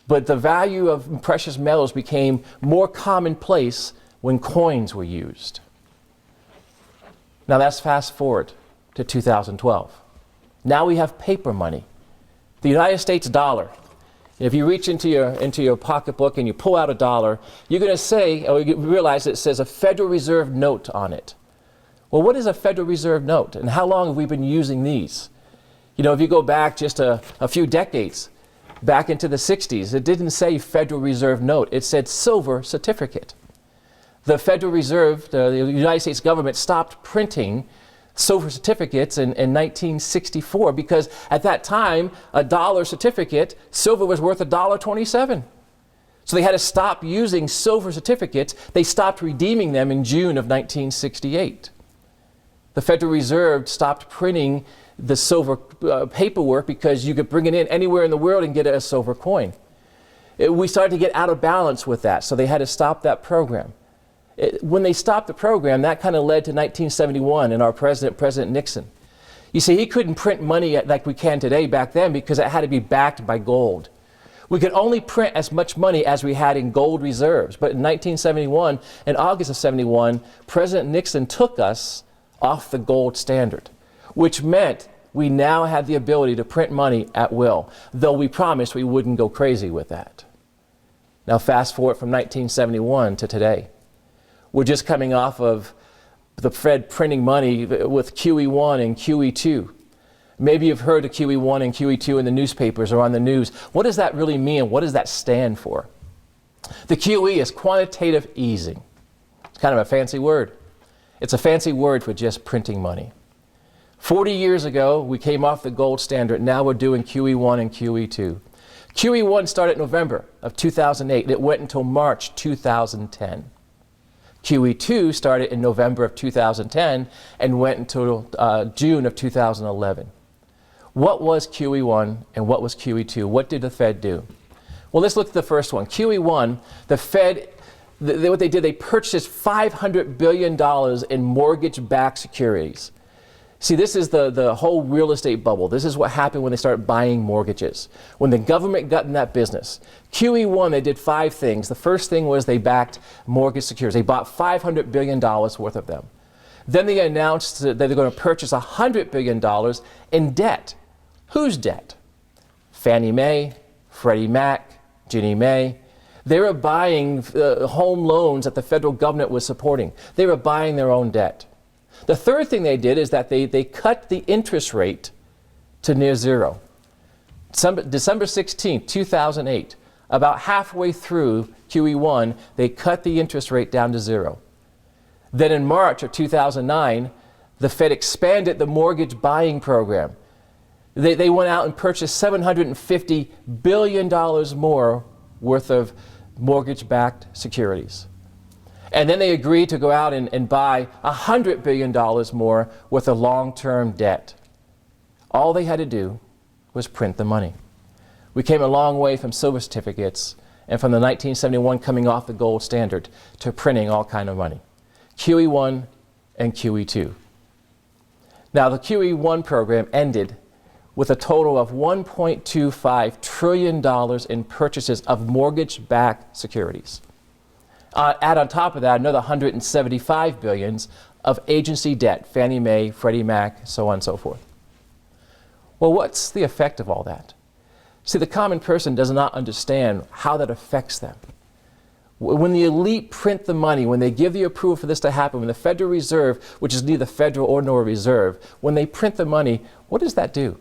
But the value of precious metals became more commonplace when coins were used. Now that's fast forward to 2012. Now we have paper money. The United States dollar. If you reach into your pocketbook and you pull out a dollar, you're going to say, or you realize it says a Federal Reserve note on it. Well, what is a Federal Reserve note, and how long have we been using these? You know, if you go back just a few decades, back into the 60s, it didn't say Federal Reserve note, it said silver certificate. The Federal Reserve, the United States government, stopped printing silver certificates in 1964 because at that time, a dollar certificate, silver was worth $1.27. So they had to stop using silver certificates. They stopped redeeming them in June of 1968. The Federal Reserve stopped printing the silver paperwork because you could bring it in anywhere in the world and get a silver coin. We started to get out of balance with that, so they had to stop that program. When they stopped the program, that kind of led to 1971 and our president, President Nixon. You see, he couldn't print money like we can today back then because it had to be backed by gold. We could only print as much money as we had in gold reserves. But in 1971, in August of 71, President Nixon took us off the gold standard, which meant we now had the ability to print money at will, though we promised we wouldn't go crazy with that. Now fast forward from 1971 to today. We're just coming off of the Fed printing money with QE1 and QE2. Maybe you've heard of QE1 and QE2 in the newspapers or on the news. What does that really mean? What does that stand for? The QE is quantitative easing. It's kind of a fancy word. It's a fancy word for just printing money. 40 years ago, we came off the gold standard. Now we're doing QE1 and QE2. QE1 started November of 2008. It went until March 2010. QE2 started in November of 2010 and went until June of 2011. What was QE1 and what was QE2? What did the Fed do? Well, let's look at the first one. QE1, the Fed, what they did, they purchased $500 billion in mortgage-backed securities. See, this is the whole real estate bubble. This is what happened when they started buying mortgages. When the government got in that business. QE1, they did 5 things. The first thing was they backed mortgage securities. They bought $500 billion worth of them. Then they announced that they're going to purchase $100 billion in debt. Whose debt? Fannie Mae, Freddie Mac, Ginnie Mae. They were buying home loans that the federal government was supporting. They were buying their own debt. The third thing they did is that they cut the interest rate to near zero. December 16, 2008, about halfway through QE1, they cut the interest rate down to zero. Then in March of 2009, the Fed expanded the mortgage buying program. They went out and purchased $750 billion more worth of mortgage-backed securities. And then they agreed to go out and buy $100 billion more worth of long-term debt. All they had to do was print the money. We came a long way from silver certificates and from the 1971 coming off the gold standard to printing all kind of money. QE1 and QE2. Now the QE1 program ended with a total of $1.25 trillion in purchases of mortgage-backed securities. Add on top of that another $175 billion of agency debt, Fannie Mae, Freddie Mac, so on and so forth. Well, what's the effect of all that? See, the common person does not understand how that affects them. When the elite print the money, when they give the approval for this to happen, when the Federal Reserve, which is neither federal or nor reserve, when they print the money, what does that do?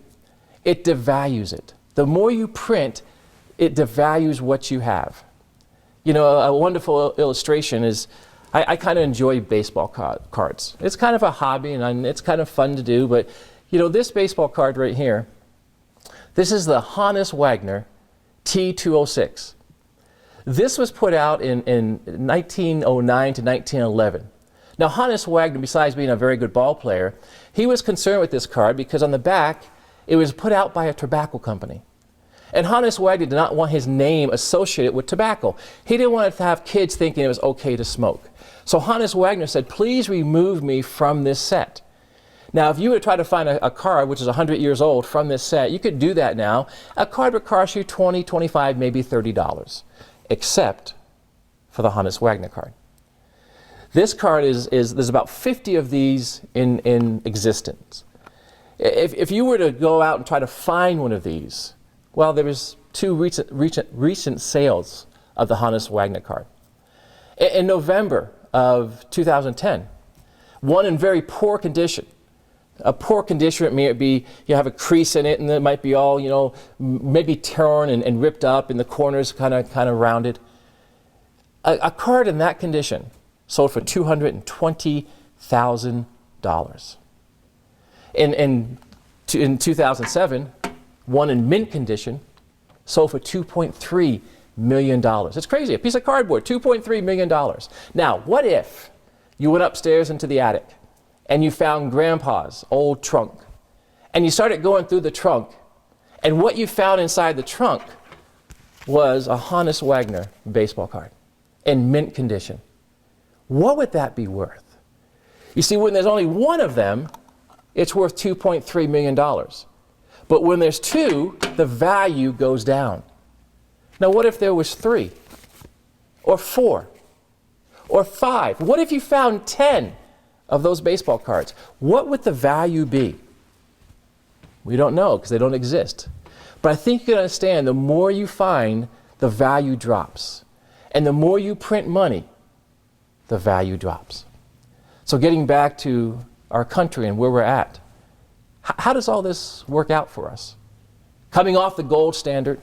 It devalues it. The more you print, it devalues what you have. You know, a wonderful illustration is, I kind of enjoy baseball cards. It's kind of a hobby and it's kind of fun to do, but you know, this baseball card right here, this is the Hannes Wagner T206. This was put out in 1909 to 1911. Now, Hannes Wagner, besides being a very good ball player, he was concerned with this card because on the back, it was put out by a tobacco company. And Hannes Wagner did not want his name associated with tobacco. He didn't want to have kids thinking it was okay to smoke. So Hannes Wagner said, please remove me from this set. Now, if you were to try to find a card which is 100 years old from this set, you could do that now. A card would cost you $20, $25, maybe $30, except for the Hannes Wagner card. This card there's about 50 of these in existence. If you were to go out and try to find one of these, well, there was 2 recent sales of the Hannes Wagner card. In November of 2010, one in very poor condition. A poor condition, it may be you have a crease in it and it might be all, you know, maybe torn and ripped up and the corners kind of rounded. A card in that condition sold for $220,000. In 2007, one in mint condition sold for $2.3 million. It's crazy, a piece of cardboard, $2.3 million. Now, what if you went upstairs into the attic and you found Grandpa's old trunk, and you started going through the trunk, and what you found inside the trunk was a Hannes Wagner baseball card in mint condition? What would that be worth? You see, when there's only one of them, it's worth $2.3 million. But when there's 2, the value goes down. Now, what if there was 3 or 4 or 5? What if you found 10 of those baseball cards? What would the value be? We don't know because they don't exist. But I think you can understand, the more you find, the value drops. And the more you print money, the value drops. So getting back to our country and where we're at, how does all this work out for us? Coming off the gold standard,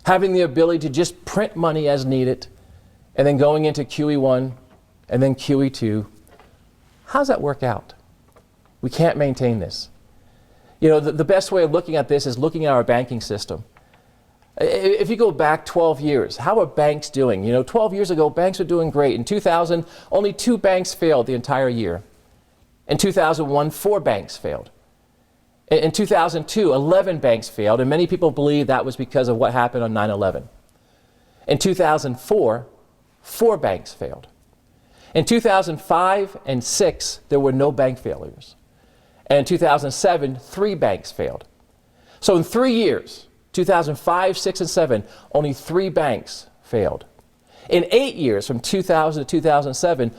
having the ability to just print money as needed, and then going into QE1 and then QE2. How does that work out? We can't maintain this. You know, the best way of looking at this is looking at our banking system. If you go back 12 years, how are banks doing? You know, 12 years ago, banks were doing great. In 2000, only 2 banks failed the entire year. In 2001, 4 banks failed. In 2002, 11 banks failed, and many people believe that was because of what happened on 9/11. In 2004, 4 banks failed. In 2005 and 6, there were no bank failures. And in 2007, 3 banks failed. So in 3 years, 2005, 6, and 7, only 3 banks failed. In 8 years, from 2000 to 2007,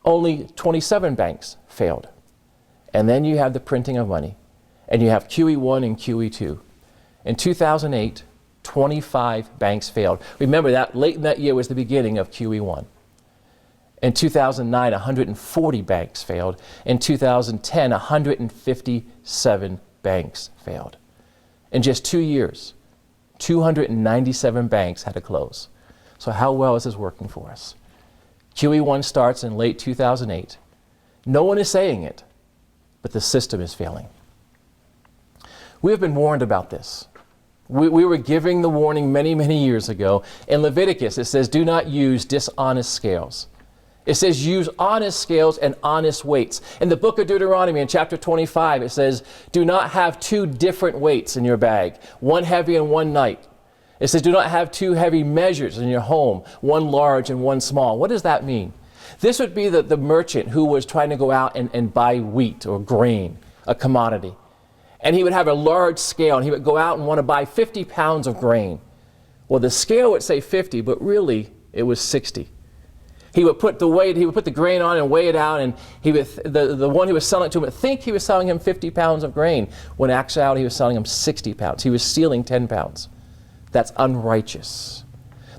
only 27 banks failed. And then you have the printing of money. And you have QE1 and QE2. In 2008, 25 banks failed. Remember that late in that year was the beginning of QE1. In 2009, 140 banks failed. In 2010, 157 banks failed. In just 2 years, 297 banks had to close. So how well is this working for us? QE1 starts in late 2008. No one is saying it, but the system is failing. We have been warned about this. We were giving the warning many, many years ago. In Leviticus, it says, do not use dishonest scales. It says, use honest scales and honest weights. In the book of Deuteronomy, in chapter 25, it says, do not have 2 different weights in your bag, one heavy and one light. It says, do not have 2 heavy measures in your home, one large and one small. What does that mean? This would be the merchant who was trying to go out and buy wheat or grain, a commodity. And he would have a large scale, and he would go out and want to buy 50 pounds of grain. Well, the scale would say 50, but really it was 60. He would put the grain on and weigh it out, and the one who was selling it to him would think he was selling him 50 pounds of grain, when actually he was selling him 60 pounds. He was stealing 10 pounds. That's unrighteous.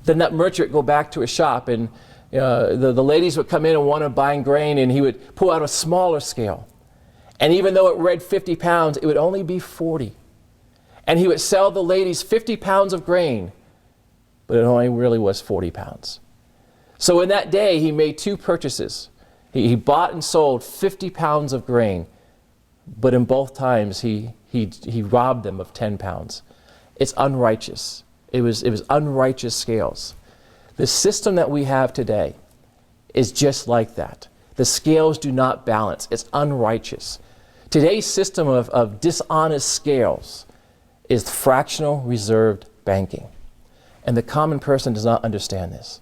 Then that merchant would go back to his shop, and the ladies would come in and want to buy grain, and he would pull out a smaller scale. And even though it read 50 pounds, it would only be 40. And he would sell the ladies 50 pounds of grain, but it only really was 40 pounds. So in that day, he made 2 purchases. He bought and sold 50 pounds of grain, but in both times he robbed them of 10 pounds. It's unrighteous. It was unrighteous scales. The system that we have today is just like that. The scales do not balance. It's unrighteous. Today's system of dishonest scales is fractional reserved banking. And the common person does not understand this.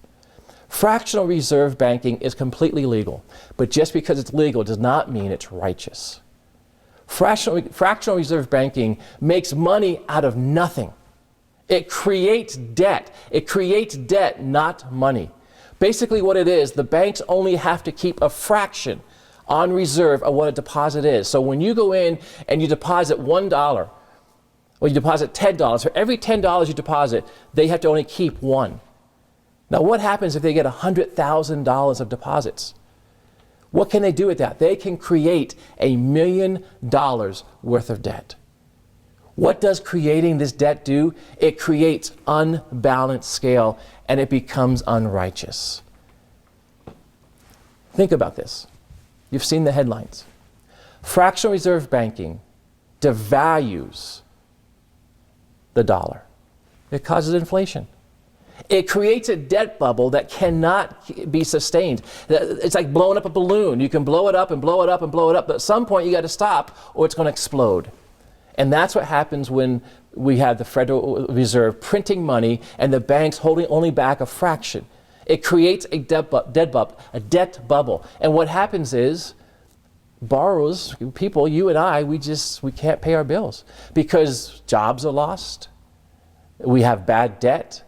Fractional reserve banking is completely legal, but just because it's legal does not mean it's righteous. Fractional reserve banking makes money out of nothing. It creates debt. It creates debt, not money. Basically what it is, the banks only have to keep a fraction on reserve of what a deposit is. So when you go in and you deposit $1, or you deposit $10, for every $10 you deposit, they have to only keep 1. Now what happens if they get $100,000 of deposits? What can they do with that? They can create $1 million worth of debt. What does creating this debt do? It creates unbalanced scale, and it becomes unrighteous. Think about this. You've seen the headlines. Fractional reserve banking devalues the dollar. It causes inflation. It creates a debt bubble that cannot be sustained. It's like blowing up a balloon. You can blow it up and blow it up and blow it up, but at some point you got to stop or it's going to explode. And that's what happens when we have the Federal Reserve printing money and the banks holding only back a fraction. It creates a debt bubble. And what happens is borrowers, people, you and I, we can't pay our bills because jobs are lost. We have bad debt.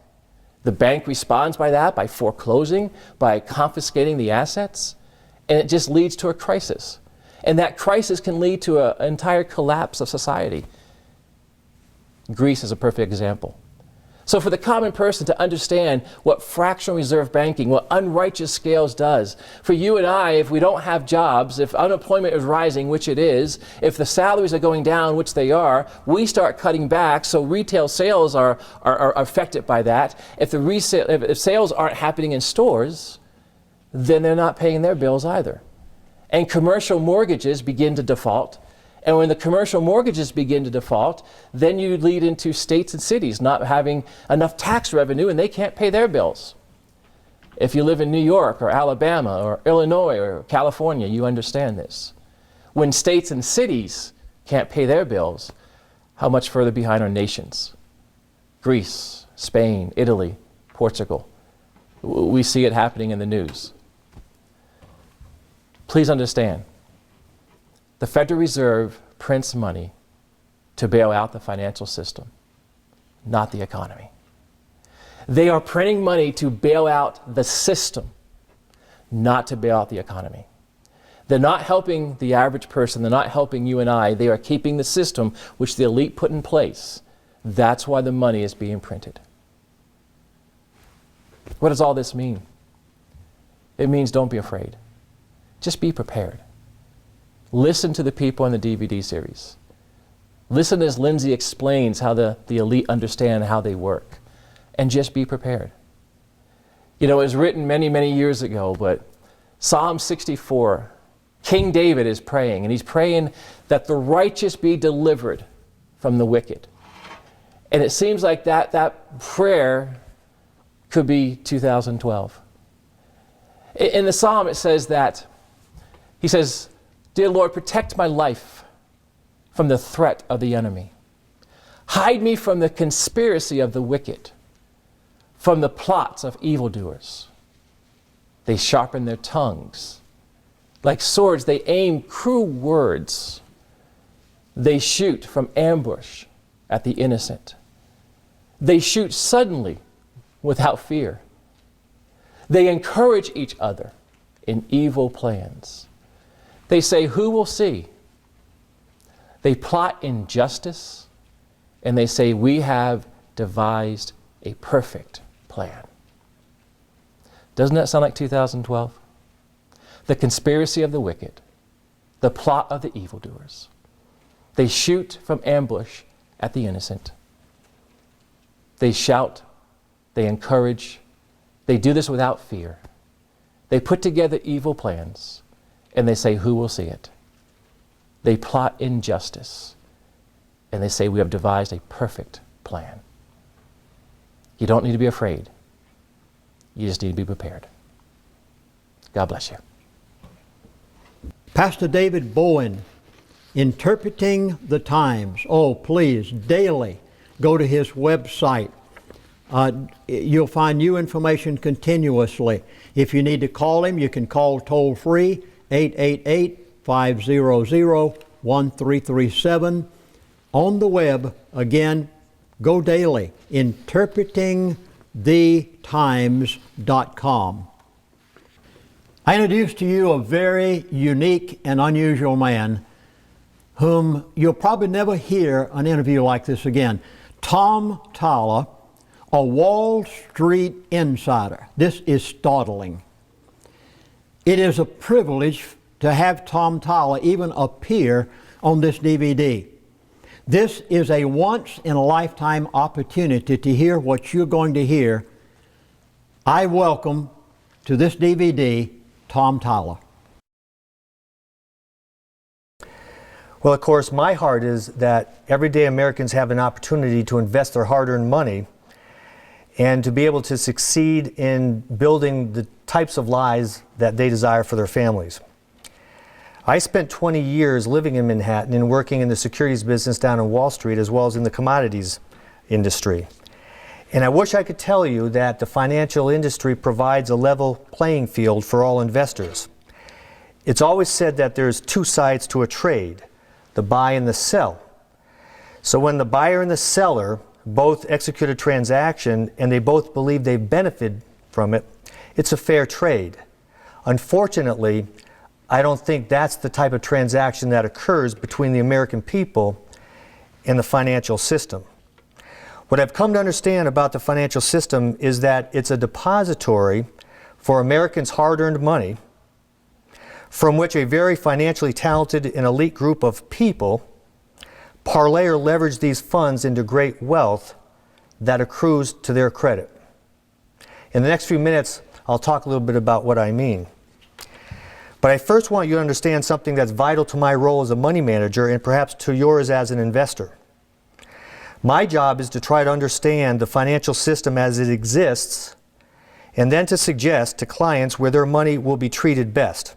The bank responds by that, by foreclosing, by confiscating the assets, and it just leads to a crisis. And that crisis can lead to an entire collapse of society. Greece is a perfect example. So for the common person to understand what fractional reserve banking, what unrighteous scales does, for you and I, if we don't have jobs, if unemployment is rising, which it is, if the salaries are going down, which they are, we start cutting back, so retail sales are affected by that. If sales aren't happening in stores, then they're not paying their bills either. And commercial mortgages begin to default. And when the commercial mortgages begin to default, then you lead into states and cities not having enough tax revenue and they can't pay their bills. If you live in New York or Alabama or Illinois or California, you understand this. When states and cities can't pay their bills, how much further behind are nations? Greece, Spain, Italy, Portugal. We see it happening in the news. Please understand. The Federal Reserve prints money to bail out the financial system, not the economy. They are printing money to bail out the system, not to bail out the economy. They're not helping the average person. They're not helping you and I. They are keeping the system which the elite put in place. That's why the money is being printed. What does all this mean? It means don't be afraid. Just be prepared. Listen to the people in the DVD series. Listen as Lindsey explains how the elite understand how they work. And just be prepared. You know, it was written many, many years ago, but Psalm 64, King David is praying, and he's praying that the righteous be delivered from the wicked. And it seems like that prayer could be 2012. In the Psalm it says that, he says, "Dear Lord, protect my life from the threat of the enemy. Hide me from the conspiracy of the wicked, from the plots of evildoers. They sharpen their tongues. Like swords, they aim cruel words. They shoot from ambush at the innocent. They shoot suddenly without fear. They encourage each other in evil plans. They say, 'Who will see?' They plot injustice, and they say, 'We have devised a perfect plan.'" Doesn't that sound like 2012? The conspiracy of the wicked, the plot of the evildoers. They shoot from ambush at the innocent. They shout, they encourage, they do this without fear. They put together evil plans, and they say, "Who will see it?" They plot injustice, and they say, "We have devised a perfect plan." You don't need to be afraid. You just need to be prepared. God bless you. Pastor David Bowen, Interpreting the Times. Oh, please, daily go to his website. You'll find new information continuously. If you need to call him, you can call toll-free 888-500-1337. On the web, again, go daily, interpretingthetimes.com. I introduce to you a very unique and unusual man whom you'll probably never hear an interview like this again. Tom Tyler, a Wall Street insider. This is startling. It is a privilege to have Tom Tyler even appear on this DVD. This is a once-in-a-lifetime opportunity to hear what you're going to hear. I welcome to this DVD Tom Tyler. Well, of course, my heart is that everyday Americans have an opportunity to invest their hard-earned money and to be able to succeed in building the types of lives that they desire for their families. I spent 20 years living in Manhattan and working in the securities business down on Wall Street as well as in the commodities industry. And I wish I could tell you that the financial industry provides a level playing field for all investors. It's always said that there's two sides to a trade, the buy and the sell. So when the buyer and the seller both execute a transaction and they both believe they benefited from it, it's a fair trade. Unfortunately, I don't think that's the type of transaction that occurs between the American people and the financial system. What I've come to understand about the financial system is that it's a depository for Americans' hard-earned money from which a very financially talented and elite group of people parlay or leverage these funds into great wealth that accrues to their credit. In the next few minutes, I'll talk a little bit about what I mean. But I first want you to understand something that's vital to my role as a money manager and perhaps to yours as an investor. My job is to try to understand the financial system as it exists and then to suggest to clients where their money will be treated best.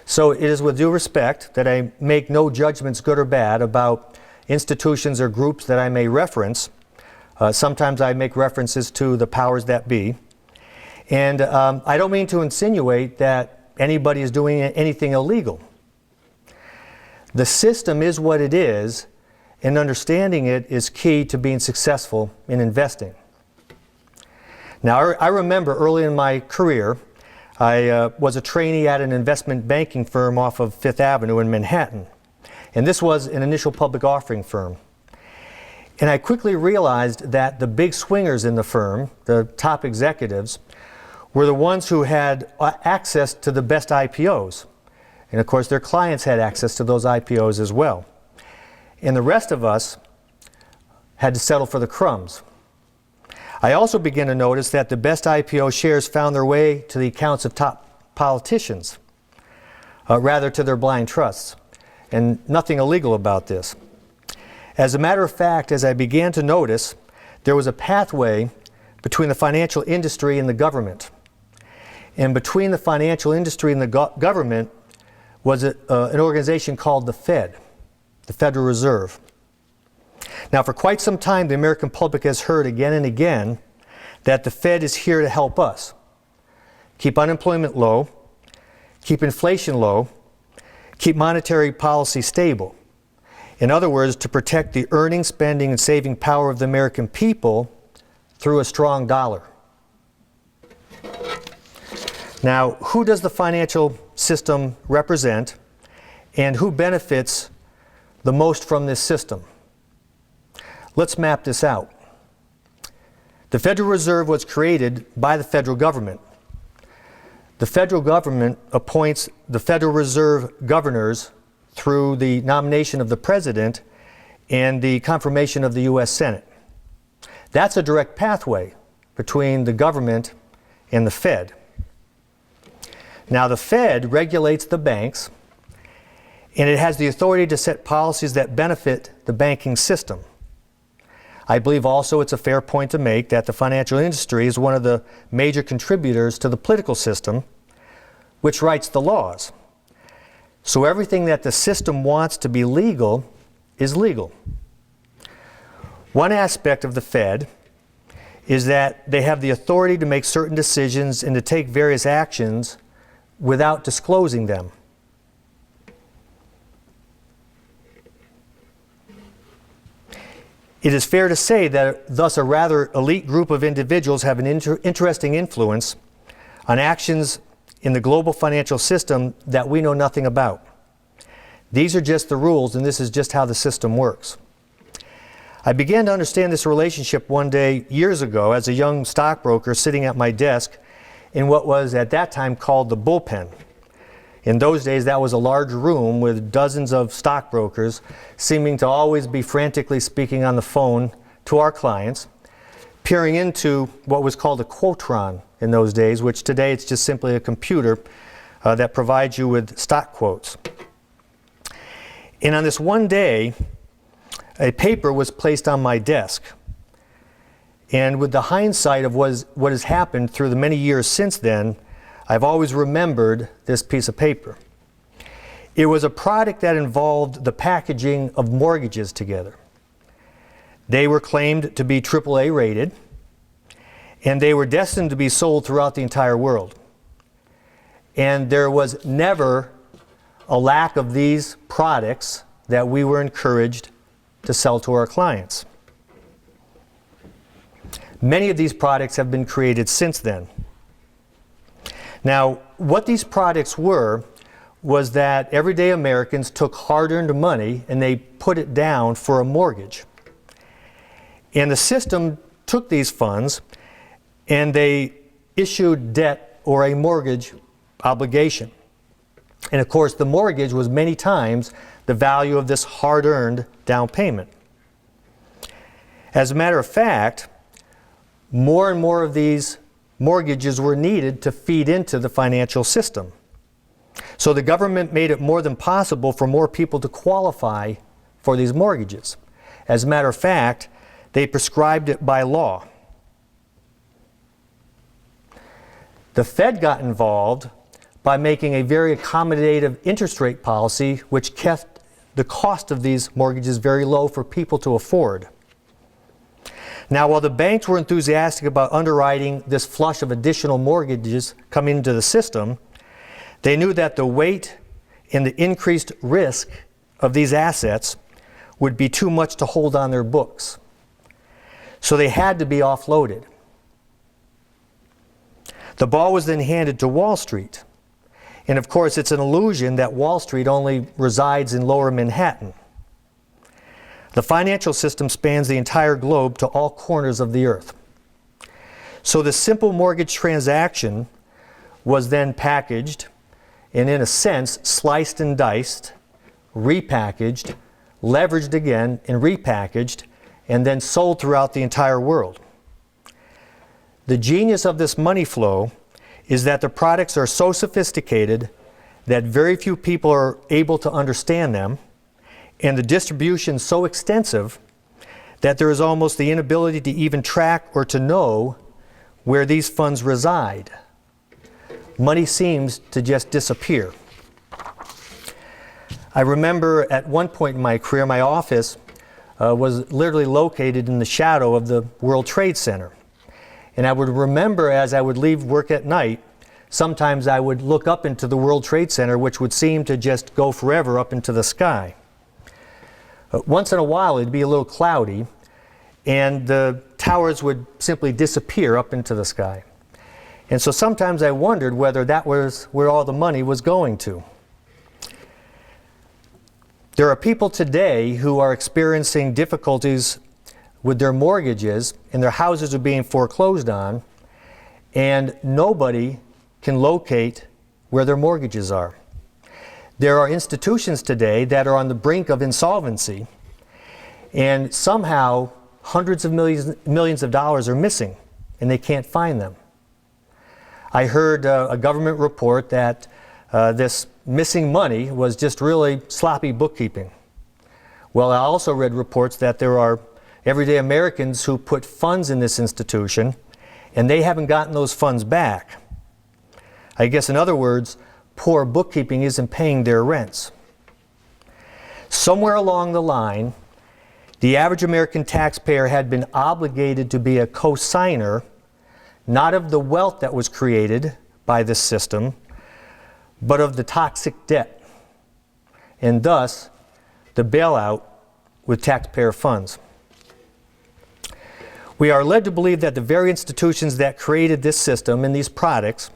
So it is with due respect that I make no judgments, good or bad, about institutions or groups that I may reference. Sometimes I make references to the powers that be. And I don't mean to insinuate that anybody is doing anything illegal. The system is what it is, and understanding it is key to being successful in investing. Now, I remember early in my career, I was a trainee at an investment banking firm off of Fifth Avenue in Manhattan. And this was an initial public offering firm. And I quickly realized that the big swingers in the firm, the top executives, were the ones who had access to the best IPOs. And of course, their clients had access to those IPOs as well. And the rest of us had to settle for the crumbs. I also began to notice that the best IPO shares found their way to the accounts of top politicians, rather to their blind trusts, and nothing illegal about this. As a matter of fact, as I began to notice, there was a pathway between the financial industry and the government. And between the financial industry and the government was an organization called the Fed, the Federal Reserve. Now, for quite some time, the American public has heard again and again that the Fed is here to help us keep unemployment low, keep inflation low, keep monetary policy stable. In other words, to protect the earning, spending, and saving power of the American people through a strong dollar. Now, who does the financial system represent, and who benefits the most from this system? Let's map this out. The Federal Reserve was created by the federal government. The federal government appoints the Federal Reserve governors through the nomination of the president and the confirmation of the U.S. Senate. That's a direct pathway between the government and the Fed. Now, the Fed regulates the banks, and it has the authority to set policies that benefit the banking system. I believe also it's a fair point to make that the financial industry is one of the major contributors to the political system, which writes the laws. So everything that the system wants to be legal is legal. One aspect of the Fed is that they have the authority to make certain decisions and to take various actions without disclosing them. It is fair to say that thus a rather elite group of individuals have an interesting influence on actions in the global financial system that we know nothing about. These are just the rules, and this is just how the system works. I began to understand this relationship one day years ago as a young stockbroker sitting at my desk in what was at that time called the bullpen. In those days, that was a large room with dozens of stockbrokers seeming to always be frantically speaking on the phone to our clients, peering into what was called a quotron in those days, which today it's just simply a computer that provides you with stock quotes. And on this one day, a paper was placed on my desk. And with the hindsight of what has happened through the many years since then, I've always remembered this piece of paper. It was a product that involved the packaging of mortgages together. They were claimed to be AAA rated, and they were destined to be sold throughout the entire world. And there was never a lack of these products that we were encouraged to sell to our clients. Many of these products have been created since then. Now, what these products were was that everyday Americans took hard-earned money and they put it down for a mortgage. And the system took these funds and they issued debt or a mortgage obligation. And of course, the mortgage was many times the value of this hard-earned down payment. As a matter of fact, more and more of these mortgages were needed to feed into the financial system. So the government made it more than possible for more people to qualify for these mortgages. As a matter of fact, they prescribed it by law. The Fed got involved by making a very accommodative interest rate policy, which kept the cost of these mortgages very low for people to afford. Now, while the banks were enthusiastic about underwriting this flush of additional mortgages coming into the system, they knew that the weight and the increased risk of these assets would be too much to hold on their books. So they had to be offloaded. The ball was then handed to Wall Street. And of course, it's an illusion that Wall Street only resides in lower Manhattan. The financial system spans the entire globe to all corners of the earth. So the simple mortgage transaction was then packaged and, in a sense, sliced and diced, repackaged, leveraged again, and repackaged, and then sold throughout the entire world. The genius of this money flow is that the products are so sophisticated that very few people are able to understand them, and the distribution so extensive that there is almost the inability to even track or to know where these funds reside. Money seems to just disappear. I remember at one point in my career, my office was literally located in the shadow of the World Trade Center. And I would remember as I would leave work at night, sometimes I would look up into the World Trade Center, which would seem to just go forever up into the sky. Once in a while, it'd be a little cloudy, and the towers would simply disappear up into the sky. And so sometimes I wondered whether that was where all the money was going to. There are people today who are experiencing difficulties with their mortgages, and their houses are being foreclosed on, and nobody can locate where their mortgages are. There are institutions today that are on the brink of insolvency, and somehow hundreds of millions of dollars are missing, and they can't find them. I heard a government report that this missing money was just really sloppy bookkeeping. Well, I also read reports that there are everyday Americans who put funds in this institution, and they haven't gotten those funds back. I guess, in other words, poor bookkeeping isn't paying their rents. Somewhere along the line, the average American taxpayer had been obligated to be a co-signer, not of the wealth that was created by this system, but of the toxic debt, and thus the bailout with taxpayer funds. We are led to believe that the very institutions that created this system and these products,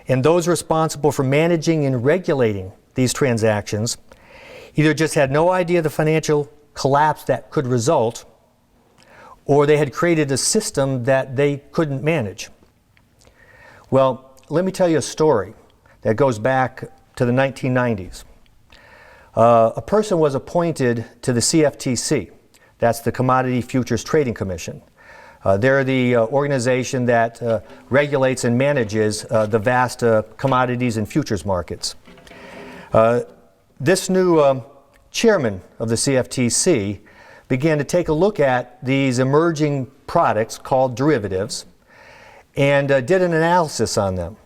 and those responsible for managing and regulating these transactions, either just had no idea the financial collapse that could result, or they had created a system that they couldn't manage. Well, let me tell you a story that goes back to the 1990s. A person was appointed to the CFTC, that's the Commodity Futures Trading Commission. They're the organization that regulates and manages the vast commodities and futures markets. This new chairman of the CFTC began to take a look at these emerging products called derivatives and did an analysis on them.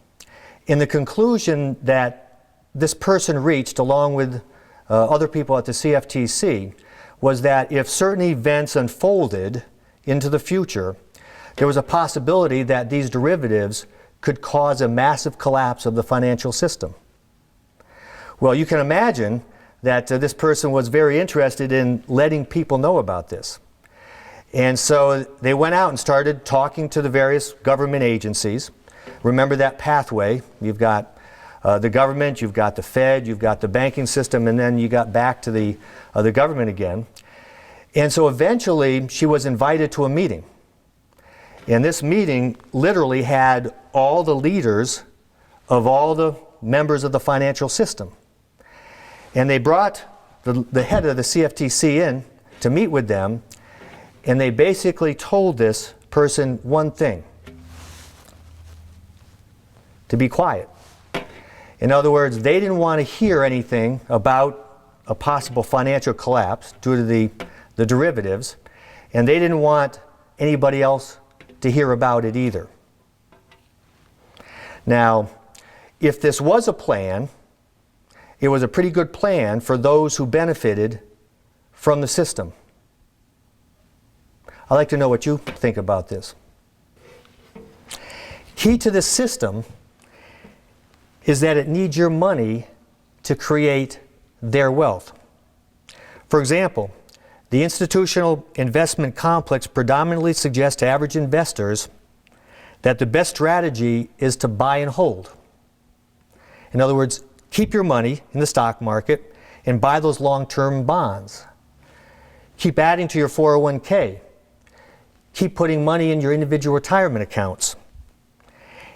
And the conclusion that this person reached, along with other people at the CFTC, was that if certain events unfolded into the future, there was a possibility that these derivatives could cause a massive collapse of the financial system. Well, you can imagine that this person was very interested in letting people know about this. And so they went out and started talking to the various government agencies. Remember that pathway. You've got the government, you've got the Fed, you've got the banking system, and then you got back to the government again. And so eventually she was invited to a meeting. And this meeting literally had all the leaders of all the members of the financial system. And they brought the head of the CFTC in to meet with them, and they basically told this person one thing: to be quiet. In other words, they didn't want to hear anything about a possible financial collapse due to the derivatives, and they didn't want anybody else to hear about it either. Now, if this was a plan, it was a pretty good plan for those who benefited from the system. I'd like to know what you think about this. Key to this system is that it needs your money to create their wealth. For example, the institutional investment complex predominantly suggests to average investors that the best strategy is to buy and hold. In other words, keep your money in the stock market and buy those long-term bonds. Keep adding to your 401k. Keep putting money in your individual retirement accounts.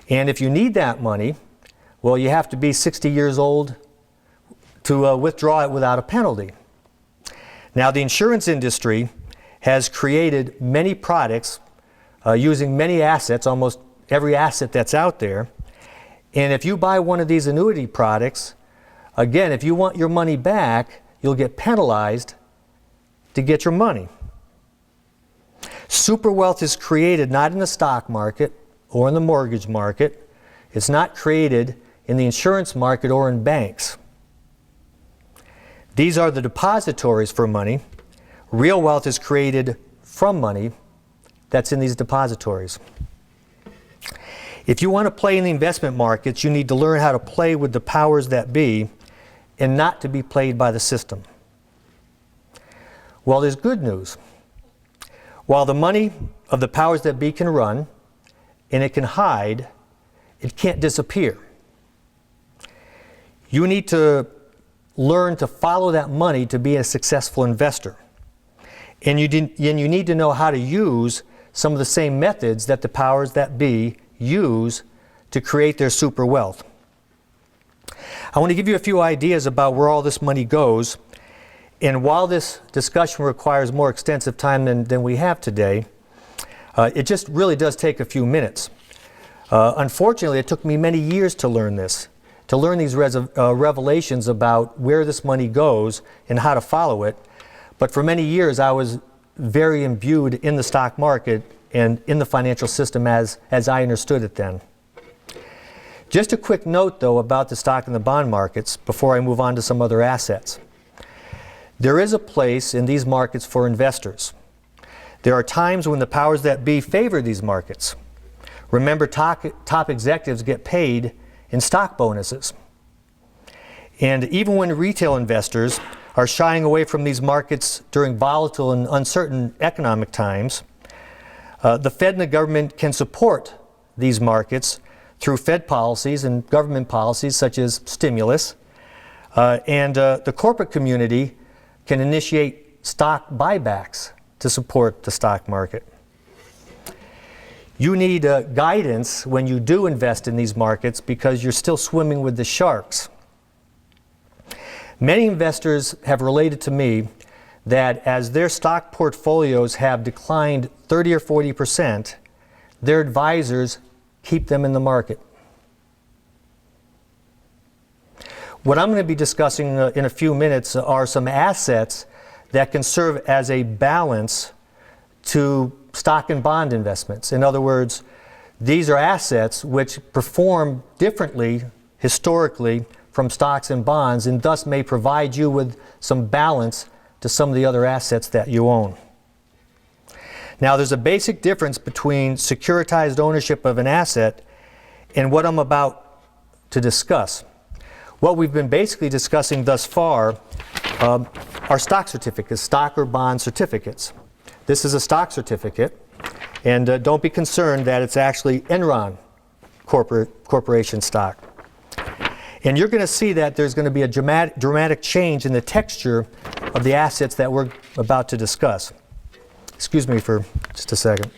And if you need that money, well, you have to be 60 years old to withdraw it without a penalty. Now, the insurance industry has created many products using many assets, almost every asset that's out there. And if you buy one of these annuity products, again, if you want your money back, you'll get penalized to get your money. Super wealth is created not in the stock market or in the mortgage market. It's not created in the insurance market or in banks. These are the depositories for money. Real wealth is created from money that's in these depositories. If you want to play in the investment markets, you need to learn how to play with the powers that be and not to be played by the system. Well, there's good news. While the money of the powers that be can run and it can hide, it can't disappear. You need to learn to follow that money to be a successful investor. And you need to know how to use some of the same methods that the powers that be use to create their super wealth. I want to give you a few ideas about where all this money goes. And while this discussion requires more extensive time than we have today, it just really does take a few minutes. Unfortunately, it took me many years to learn this, to learn these revelations about where this money goes and how to follow it. But for many years, I was very imbued in the stock market and in the financial system as I understood it then. Just a quick note, though, about the stock and the bond markets before I move on to some other assets. There is a place in these markets for investors. There are times when the powers that be favor these markets. Remember, top executives get paid in stock bonuses. And even when retail investors are shying away from these markets during volatile and uncertain economic times, the Fed and the government can support these markets through Fed policies and government policies such as stimulus. And the corporate community can initiate stock buybacks to support the stock market. You need guidance when you do invest in these markets because you're still swimming with the sharks. Many investors have related to me that as their stock portfolios have declined 30 or 40%, their advisors keep them in the market. What I'm going to be discussing in a few minutes are some assets that can serve as a balance to stock and bond investments. In other words, these are assets which perform differently historically from stocks and bonds and thus may provide you with some balance to some of the other assets that you own. Now, there's a basic difference between securitized ownership of an asset and what I'm about to discuss. What we've been basically discussing thus far are stock certificates, stock or bond certificates. this is a stock certificate, and don't be concerned that it's actually Enron Corporation stock. And you're going to see that there's going to be a dramatic change in the texture of the assets that we're about to discuss. Excuse me for just a second.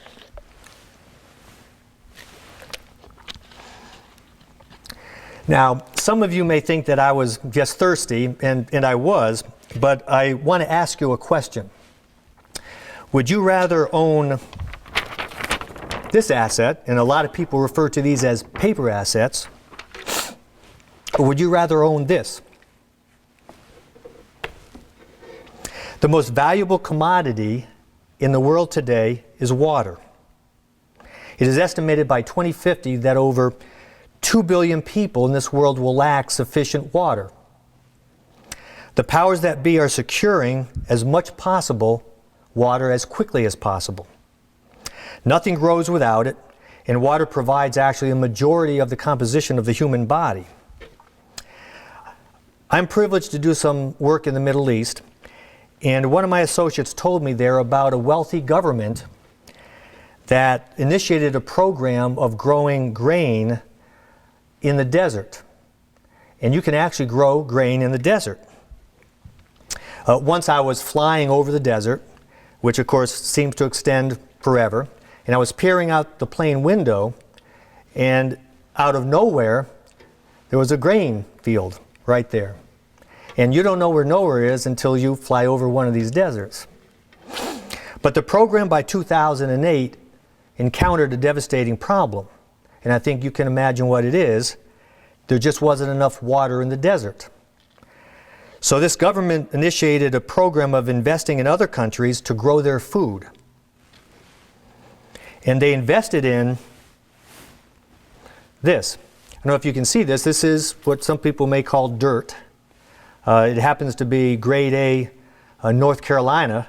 Now, some of you may think that I was just thirsty, and I was, but I want to ask you a question. Would you rather own this asset, and a lot of people refer to these as paper assets, or would you rather own this? The most valuable commodity in the world today is water. It is estimated by 2050 that over 2 billion people in this world will lack sufficient water. The powers that be are securing as much possible water as quickly as possible. Nothing grows without it, and water provides actually a majority of the composition of the human body. I'm privileged to do some work in the Middle East, and one of my associates told me there about a wealthy government that initiated a program of growing grain in the desert. And you can actually grow grain in the desert. Once I was flying over the desert, which of course seems to extend forever, and I was peering out the plane window, and out of nowhere there was a grain field right there. And you don't know where nowhere is until you fly over one of these deserts. But the program by 2008 encountered a devastating problem. And I think you can imagine what it is. There just wasn't enough water in the desert. So this government initiated a program of investing in other countries to grow their food. And they invested in this. I don't know if you can see this. This is what some people may call dirt. It happens to be grade A North Carolina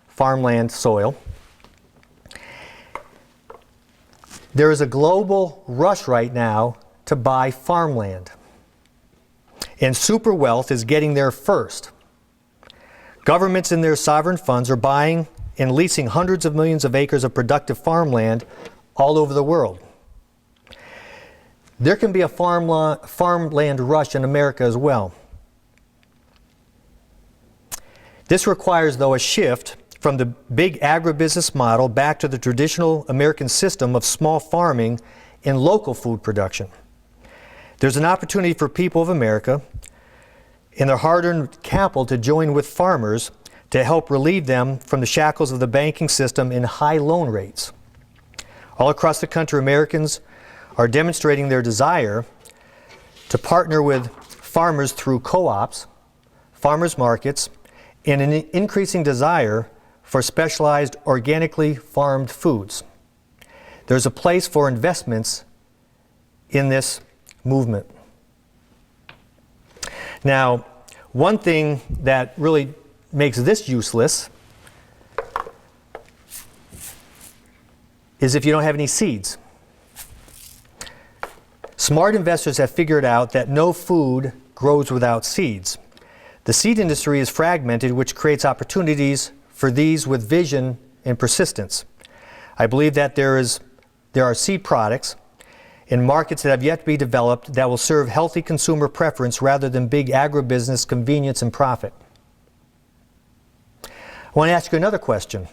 farmland soil. There is a global rush right now to buy farmland. And super wealth is getting there first. Governments in their sovereign funds are buying and leasing hundreds of millions of acres of productive farmland all over the world. There can be a farmland rush in America as well. This requires, though, a shift from the big agribusiness model back to the traditional American system of small farming and local food production. There's an opportunity for people of America and their hard-earned capital to join with farmers to help relieve them from the shackles of the banking system and high loan rates. All across the country, Americans are demonstrating their desire to partner with farmers through co-ops, farmers markets, and an increasing desire for specialized organically farmed foods. There's a place for investments in this movement. Now, one thing that really makes this useless is if you don't have any seeds. Smart investors have figured out that no food grows without seeds. The seed industry is fragmented, which creates opportunities for these with vision and persistence. I believe that there are seed products in markets that have yet to be developed that will serve healthy consumer preference rather than big agribusiness convenience and profit. I want to ask you another question.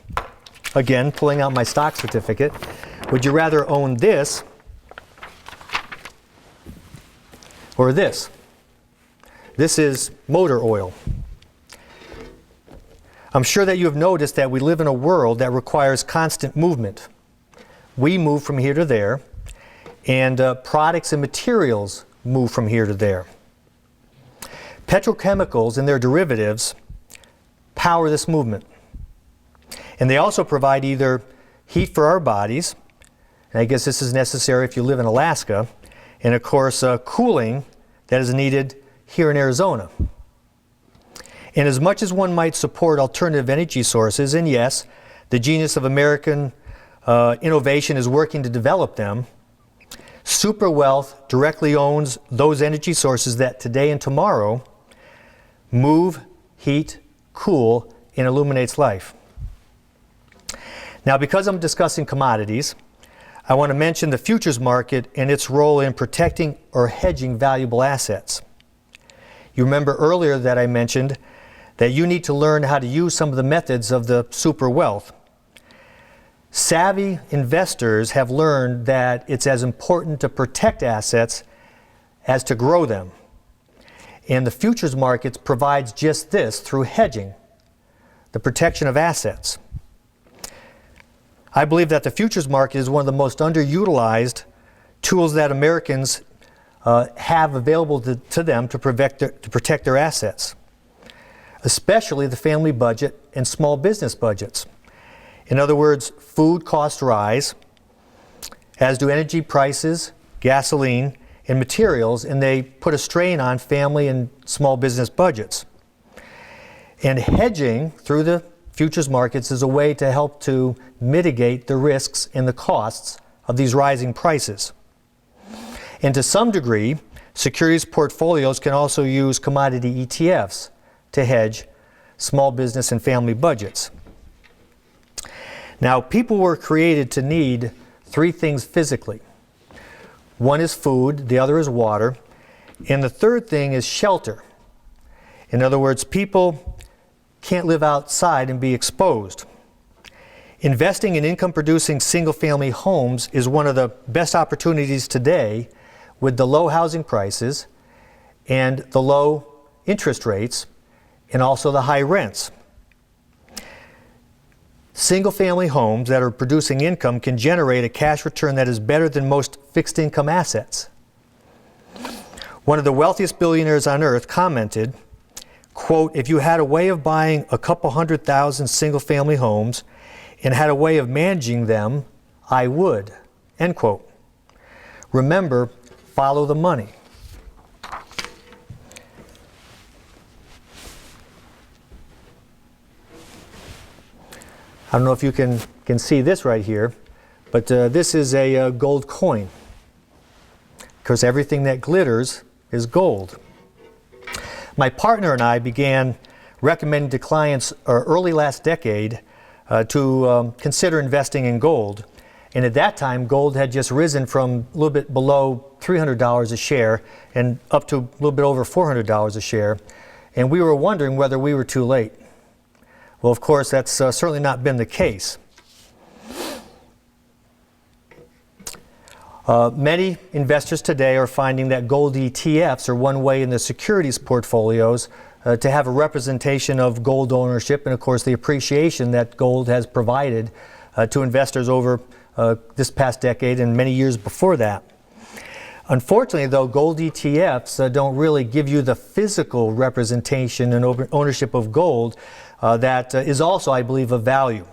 Again, pulling out my stock certificate. Would you rather own this or this? This is motor oil. I'm sure that you have noticed that we live in a world that requires constant movement. We move from here to there, and products and materials move from here to there. Petrochemicals and their derivatives power this movement. And they also provide either heat for our bodies, and I guess this is necessary if you live in Alaska, and of course cooling that is needed here in Arizona. And as much as one might support alternative energy sources, and yes, the genius of American innovation is working to develop them, super wealth directly owns those energy sources that today and tomorrow move, heat, cool, and illuminates life. Now, because I'm discussing commodities, I want to mention the futures market and its role in protecting or hedging valuable assets. You remember earlier that I mentioned that you need to learn how to use some of the methods of the super wealth. Savvy investors have learned that it's as important to protect assets as to grow them. And the futures markets provides just this through hedging, the protection of assets. I believe that the futures market is one of the most underutilized tools that Americans have available to them to protect their assets, especially the family budget and small business budgets. In other words, food costs rise, as do energy prices, gasoline, and materials, and they put a strain on family and small business budgets. And hedging through the futures markets is a way to help to mitigate the risks and the costs of these rising prices. And to some degree, securities portfolios can also use commodity ETFs to hedge small business and family budgets. Now, people were created to need three things physically. One is food, the other is water, and the third thing is shelter. In other words, people can't live outside and be exposed. Investing in income-producing single-family homes is one of the best opportunities today with the low housing prices and the low interest rates and also the high rents. Single-family homes that are producing income can generate a cash return that is better than most fixed-income assets. One of the wealthiest billionaires on earth commented, quote, "If you had a way of buying a couple 100,000 single-family homes and had a way of managing them, I would," end quote. Remember, follow the money. I don't know if you can see this right here, but this is a gold coin, because everything that glitters is gold. My partner and I began recommending to clients early last decade to consider investing in gold. And at that time, gold had just risen from a little bit below $300 a share and up to a little bit over $400 a share. And we were wondering whether we were too late. Well, of course, that's certainly not been the case. Many investors today are finding that gold ETFs are one way in the securities portfolios to have a representation of gold ownership and, of course, the appreciation that gold has provided to investors over this past decade and many years before that. Unfortunately, though, gold ETFs don't really give you the physical representation and ownership of gold that is also, I believe, of value.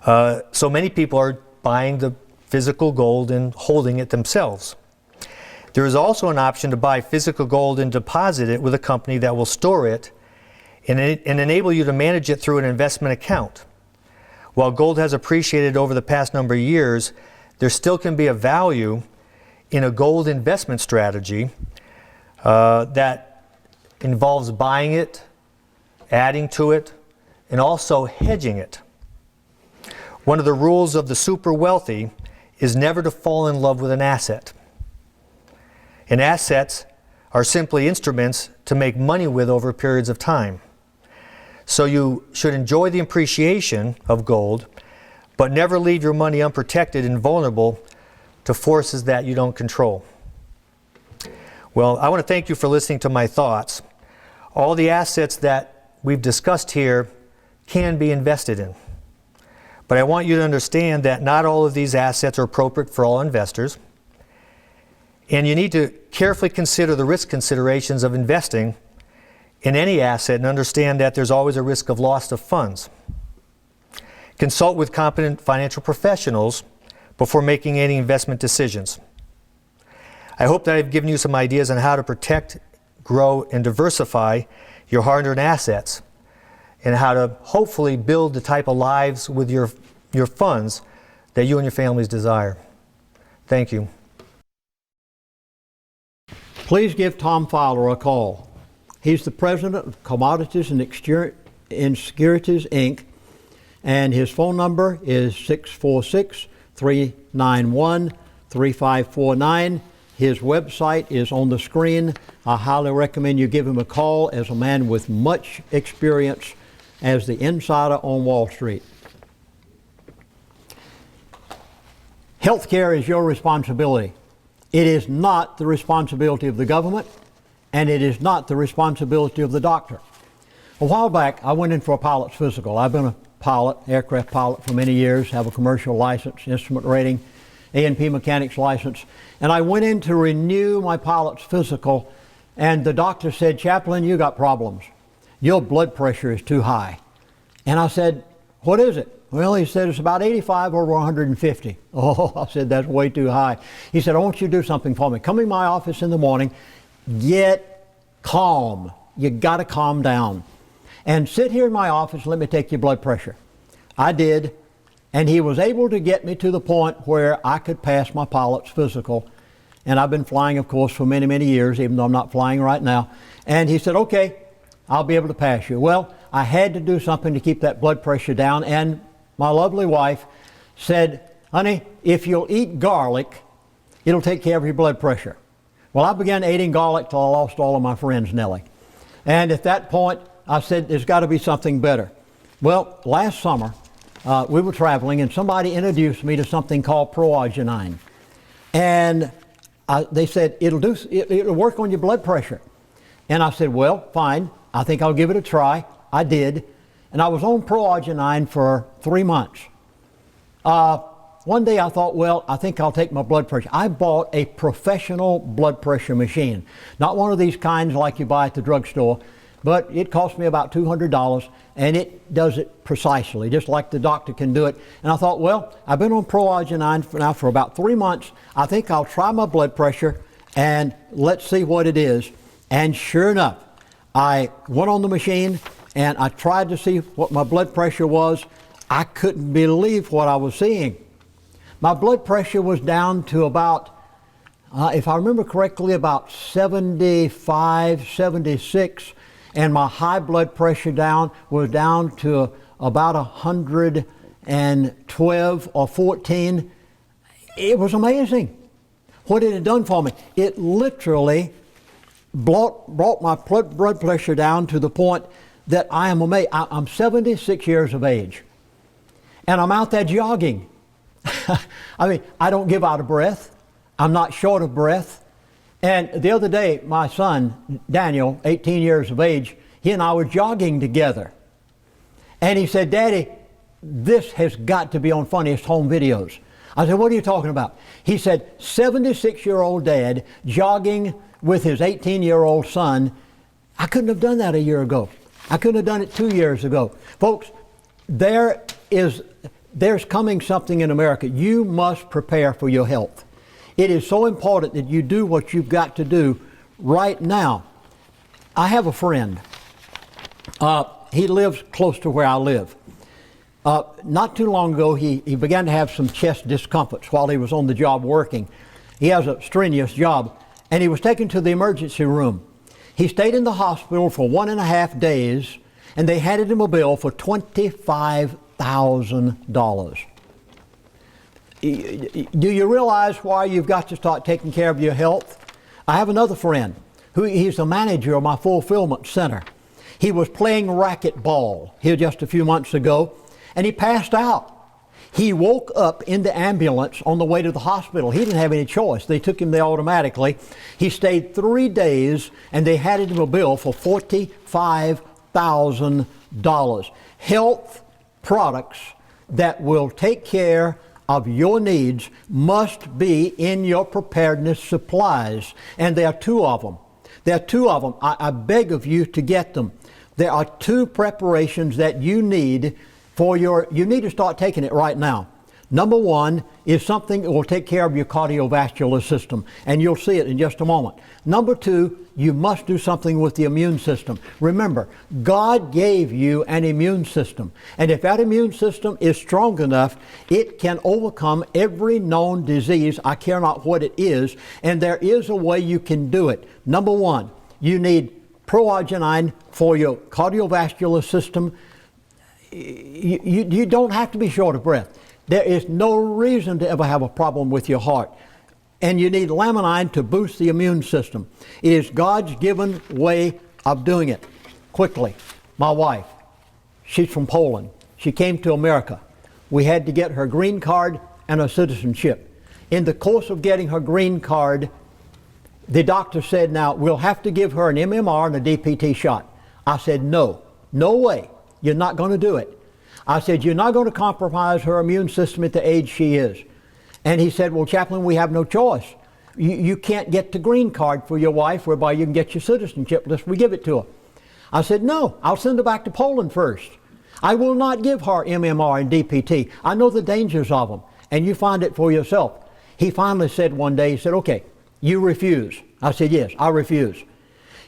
So many people are buying the physical gold and holding it themselves. There is also an option to buy physical gold and deposit it with a company that will store it and enable you to manage it through an investment account. While gold has appreciated over the past number of years, there still can be a value in a gold investment strategy that involves buying it, adding to it, and also hedging it. One of the rules of the super wealthy is never to fall in love with an asset. And assets are simply instruments to make money with over periods of time. So you should enjoy the appreciation of gold, but never leave your money unprotected and vulnerable to forces that you don't control. Well, I want to thank you for listening to my thoughts. All the assets that we've discussed here can be invested in. But I want you to understand that not all of these assets are appropriate for all investors. And you need to carefully consider the risk considerations of investing in any asset and understand that there's always a risk of loss of funds. Consult with competent financial professionals before making any investment decisions. I hope that I've given you some ideas on how to protect, grow, and diversify your hard-earned assets, and how to hopefully build the type of lives with your funds that you and your families desire. Thank you. Please give Tom Fowler a call. He's the president of Commodities and Securities, Inc. and his phone number is 646-391-3549. His website is on the screen. I highly recommend you give him a call as a man with much experience as the insider on Wall Street. Healthcare is your responsibility. It is not the responsibility of the government, and it is not the responsibility of the doctor. A while back, I went in for a pilot's physical. I've been a pilot, aircraft pilot for many years, have a commercial license, instrument rating, A&P mechanics license, and I went in to renew my pilot's physical, and the doctor said, "Chaplain, you got problems. Your blood pressure is too high." And I said, "What is it?" Well, he said, "It's about 85 over 150. Oh, I said, "That's way too high." He said, "I want you to do something for me. Come in my office in the morning, get calm. You got to calm down. And sit here in my office, let me take your blood pressure." I did, and he was able to get me to the point where I could pass my pilot's physical. And I've been flying, of course, for many, many years, even though I'm not flying right now. And he said, "Okay, I'll be able to pass you." Well, I had to do something to keep that blood pressure down, and my lovely wife said, "Honey, if you'll eat garlic, it'll take care of your blood pressure." Well, I began eating garlic till I lost all of my friends, Nellie. And at that point, I said, there's got to be something better. Well, last summer, we were traveling, and somebody introduced me to something called proarginine. And they said, it'll work on your blood pressure. And I said, well, fine. I think I'll give it a try. I did. And I was on proarginine for 3 months. One day I thought, well, I think I'll take my blood pressure. I bought a professional blood pressure machine. Not one of these kinds like you buy at the drugstore, but it cost me about $200, and it does it precisely, just like the doctor can do it. And I thought, well, I've been on proarginine now for about 3 months. I think I'll try my blood pressure, and let's see what it is. And sure enough, I went on the machine, and I tried to see what my blood pressure was. I couldn't believe what I was seeing. My blood pressure was down to about, if I remember correctly, about 75, 76, and my high blood pressure was down to about 112 or 14. It was amazing what it had done for me. It literally brought my blood pressure down to the point that I am amazed. I'm 76 years of age, and I'm out there jogging. I mean, I don't give out of breath. I'm not short of breath. And the other day, my son, Daniel, 18 years of age, he and I were jogging together. And he said, "Daddy, this has got to be on Funniest Home Videos." I said, "What are you talking about?" He said, 76-year-old dad jogging with his 18-year-old son. I couldn't have done that a year ago. I couldn't have done it 2 years ago. Folks, there's coming something in America. You must prepare for your health. It is so important that you do what you've got to do right now. I have a friend. He lives close to where I live. Not too long ago, he began to have some chest discomforts while he was on the job working. He has a strenuous job, and he was taken to the emergency room. He stayed in the hospital for 1.5 days, and they handed him a bill for $25,000. Do you realize why you've got to start taking care of your health? I have another friend he's the manager of my fulfillment center. He was playing racquetball here just a few months ago, and he passed out. He woke up in the ambulance on the way to the hospital. He didn't have any choice. They took him there automatically. He stayed 3 days, and they handed him a bill for $45,000. Health products that will take care of your needs must be in your preparedness supplies. And there are 2 of them. There are 2 of them. I beg of you to get them. There are 2 preparations that you need you need to start taking it right now. Number 1 is something that will take care of your cardiovascular system, and you'll see it in just a moment. Number 2, you must do something with the immune system. Remember, God gave you an immune system, and if that immune system is strong enough, it can overcome every known disease, I care not what it is, and there is a way you can do it. Number 1, you need proarginine for your cardiovascular system. you don't have to be short of breath. There is no reason to ever have a problem with your heart. And you need laminine to boost the immune system. It is God's given way of doing it quickly. My wife, she's from Poland. She came to America. We had to get her green card and her citizenship. In the course of getting her green card, the doctor said, now, we'll have to give her an MMR and a DPT shot. I said, no way. You're not going to do it. I said, you're not going to compromise her immune system at the age she is. And he said, well, Chaplain, we have no choice. You can't get the green card for your wife whereby you can get your citizenship unless we give it to her. I said, no, I'll send her back to Poland first. I will not give her MMR and DPT. I know the dangers of them, and you find it for yourself. He finally said one day, he said, okay, you refuse. I said, yes, I refuse.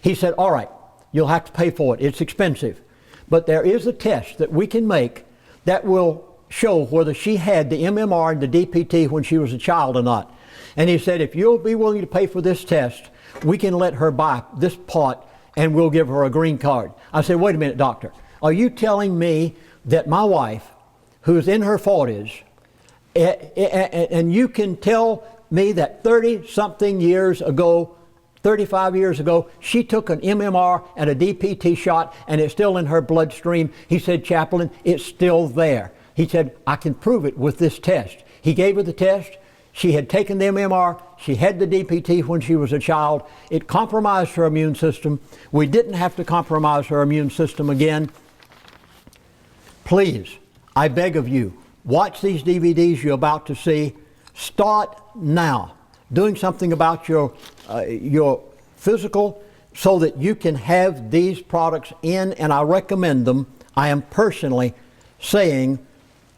He said, all right, you'll have to pay for it. It's expensive. But there is a test that we can make that will show whether she had the MMR and the DPT when she was a child or not. And he said, if you'll be willing to pay for this test, we can let her buy this part and we'll give her a green card. I said, wait a minute, doctor. Are you telling me that my wife, who's in her 40s, and you can tell me that 30-something years ago, 35 years ago, she took an MMR and a DPT shot and it's still in her bloodstream? He said, Chaplain, it's still there. He said, I can prove it with this test. He gave her the test. She had taken the MMR. She had the DPT when she was a child. It compromised her immune system. We didn't have to compromise her immune system again. Please, I beg of you, watch these DVDs you're about to see. Start now doing something about your physical so that you can have these products in, and I recommend them. I am personally saying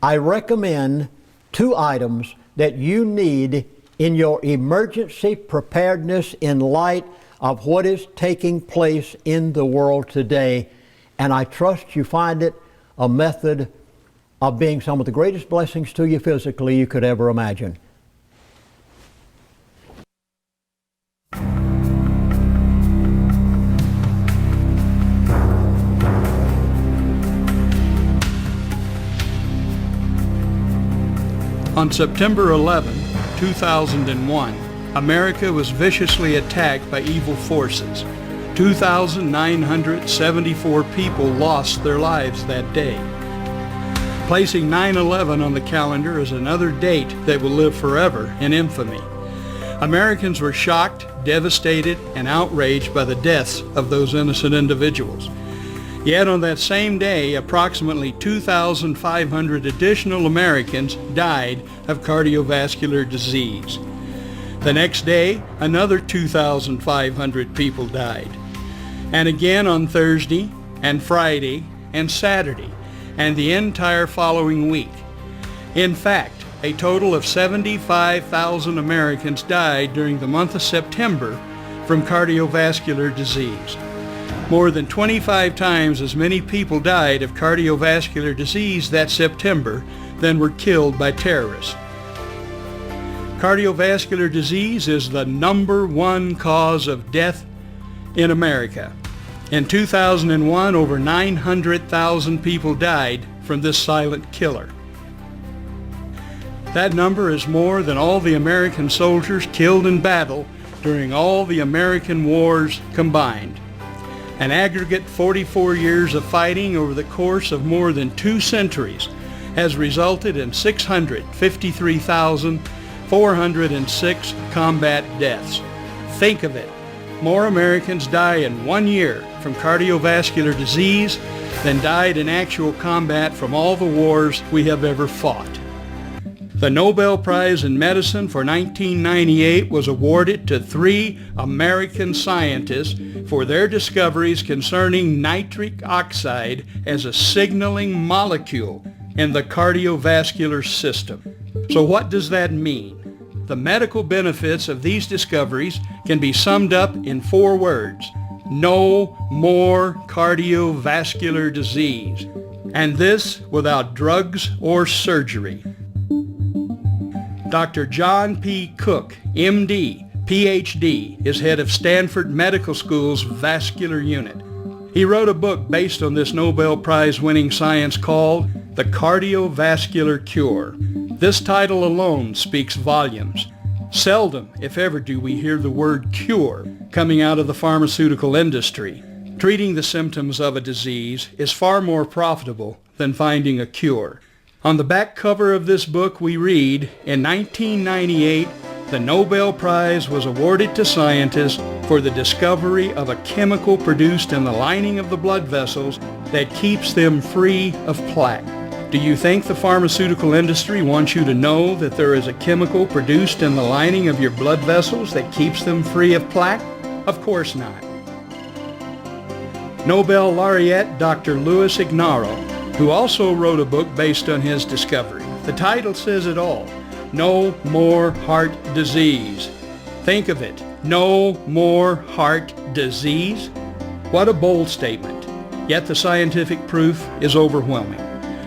I recommend 2 items that you need in your emergency preparedness in light of what is taking place in the world today. And I trust you find it a method of being some of the greatest blessings to you physically you could ever imagine. On September 11, 2001, America was viciously attacked by evil forces. 2,974 people lost their lives that day. Placing 9/11 on the calendar is another date that will live forever in infamy. Americans were shocked, devastated, and outraged by the deaths of those innocent individuals. Yet on that same day, approximately 2,500 additional Americans died of cardiovascular disease. The next day, another 2,500 people died. And again on Thursday and Friday and Saturday and the entire following week. In fact, a total of 75,000 Americans died during the month of September from cardiovascular disease. More than 25 times as many people died of cardiovascular disease that September than were killed by terrorists. Cardiovascular disease is the #1 cause of death in America. In 2001, over 900,000 people died from this silent killer. That number is more than all the American soldiers killed in battle during all the American wars combined. An aggregate 44 years of fighting over the course of more than 2 centuries has resulted in 653,406 combat deaths. Think of it. More Americans die in 1 year from cardiovascular disease than died in actual combat from all the wars we have ever fought. The Nobel Prize in Medicine for 1998 was awarded to 3 American scientists for their discoveries concerning nitric oxide as a signaling molecule in the cardiovascular system. So what does that mean? The medical benefits of these discoveries can be summed up in 4 words. No more cardiovascular disease. And this without drugs or surgery. Dr. John P. Cook, MD, PhD, is head of Stanford Medical School's vascular unit. He wrote a book based on this Nobel Prize-winning science called The Cardiovascular Cure. This title alone speaks volumes. Seldom, if ever, do we hear the word cure coming out of the pharmaceutical industry. Treating the symptoms of a disease is far more profitable than finding a cure. On the back cover of this book we read, in 1998, the Nobel Prize was awarded to scientists for the discovery of a chemical produced in the lining of the blood vessels that keeps them free of plaque. Do you think the pharmaceutical industry wants you to know that there is a chemical produced in the lining of your blood vessels that keeps them free of plaque? Of course not. Nobel laureate Dr. Louis Ignarro, who also wrote a book based on his discovery. The title says it all. No more heart disease. Think of it. No more heart disease? What a bold statement. Yet the scientific proof is overwhelming.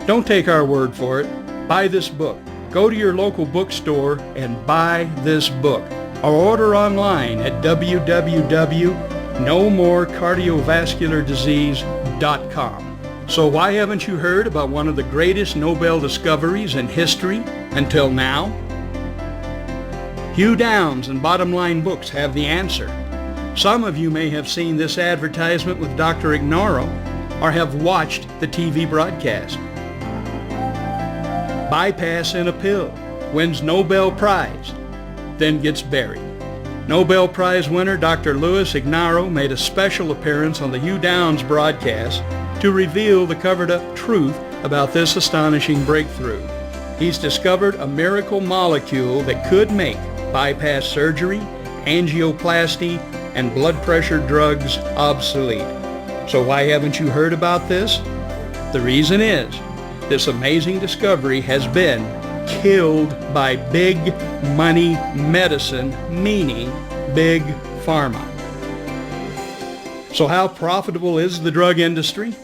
Don't take our word for it. Buy this book. Go to your local bookstore and buy this book. Or order online at www.nomorecardiovasculardisease.com. So why haven't you heard about one of the greatest Nobel discoveries in history until now? Hugh Downs and Bottom Line Books have the answer. Some of you may have seen this advertisement with Dr. Ignarro or have watched the TV broadcast. Bypass in a pill, wins Nobel Prize, then gets buried. Nobel Prize winner Dr. Louis Ignarro made a special appearance on the Hugh Downs broadcast to reveal the covered-up truth about this astonishing breakthrough. He's discovered a miracle molecule that could make bypass surgery, angioplasty, and blood pressure drugs obsolete. So why haven't you heard about this? The reason is, this amazing discovery has been killed by big money medicine, meaning big pharma. So how profitable is the drug industry?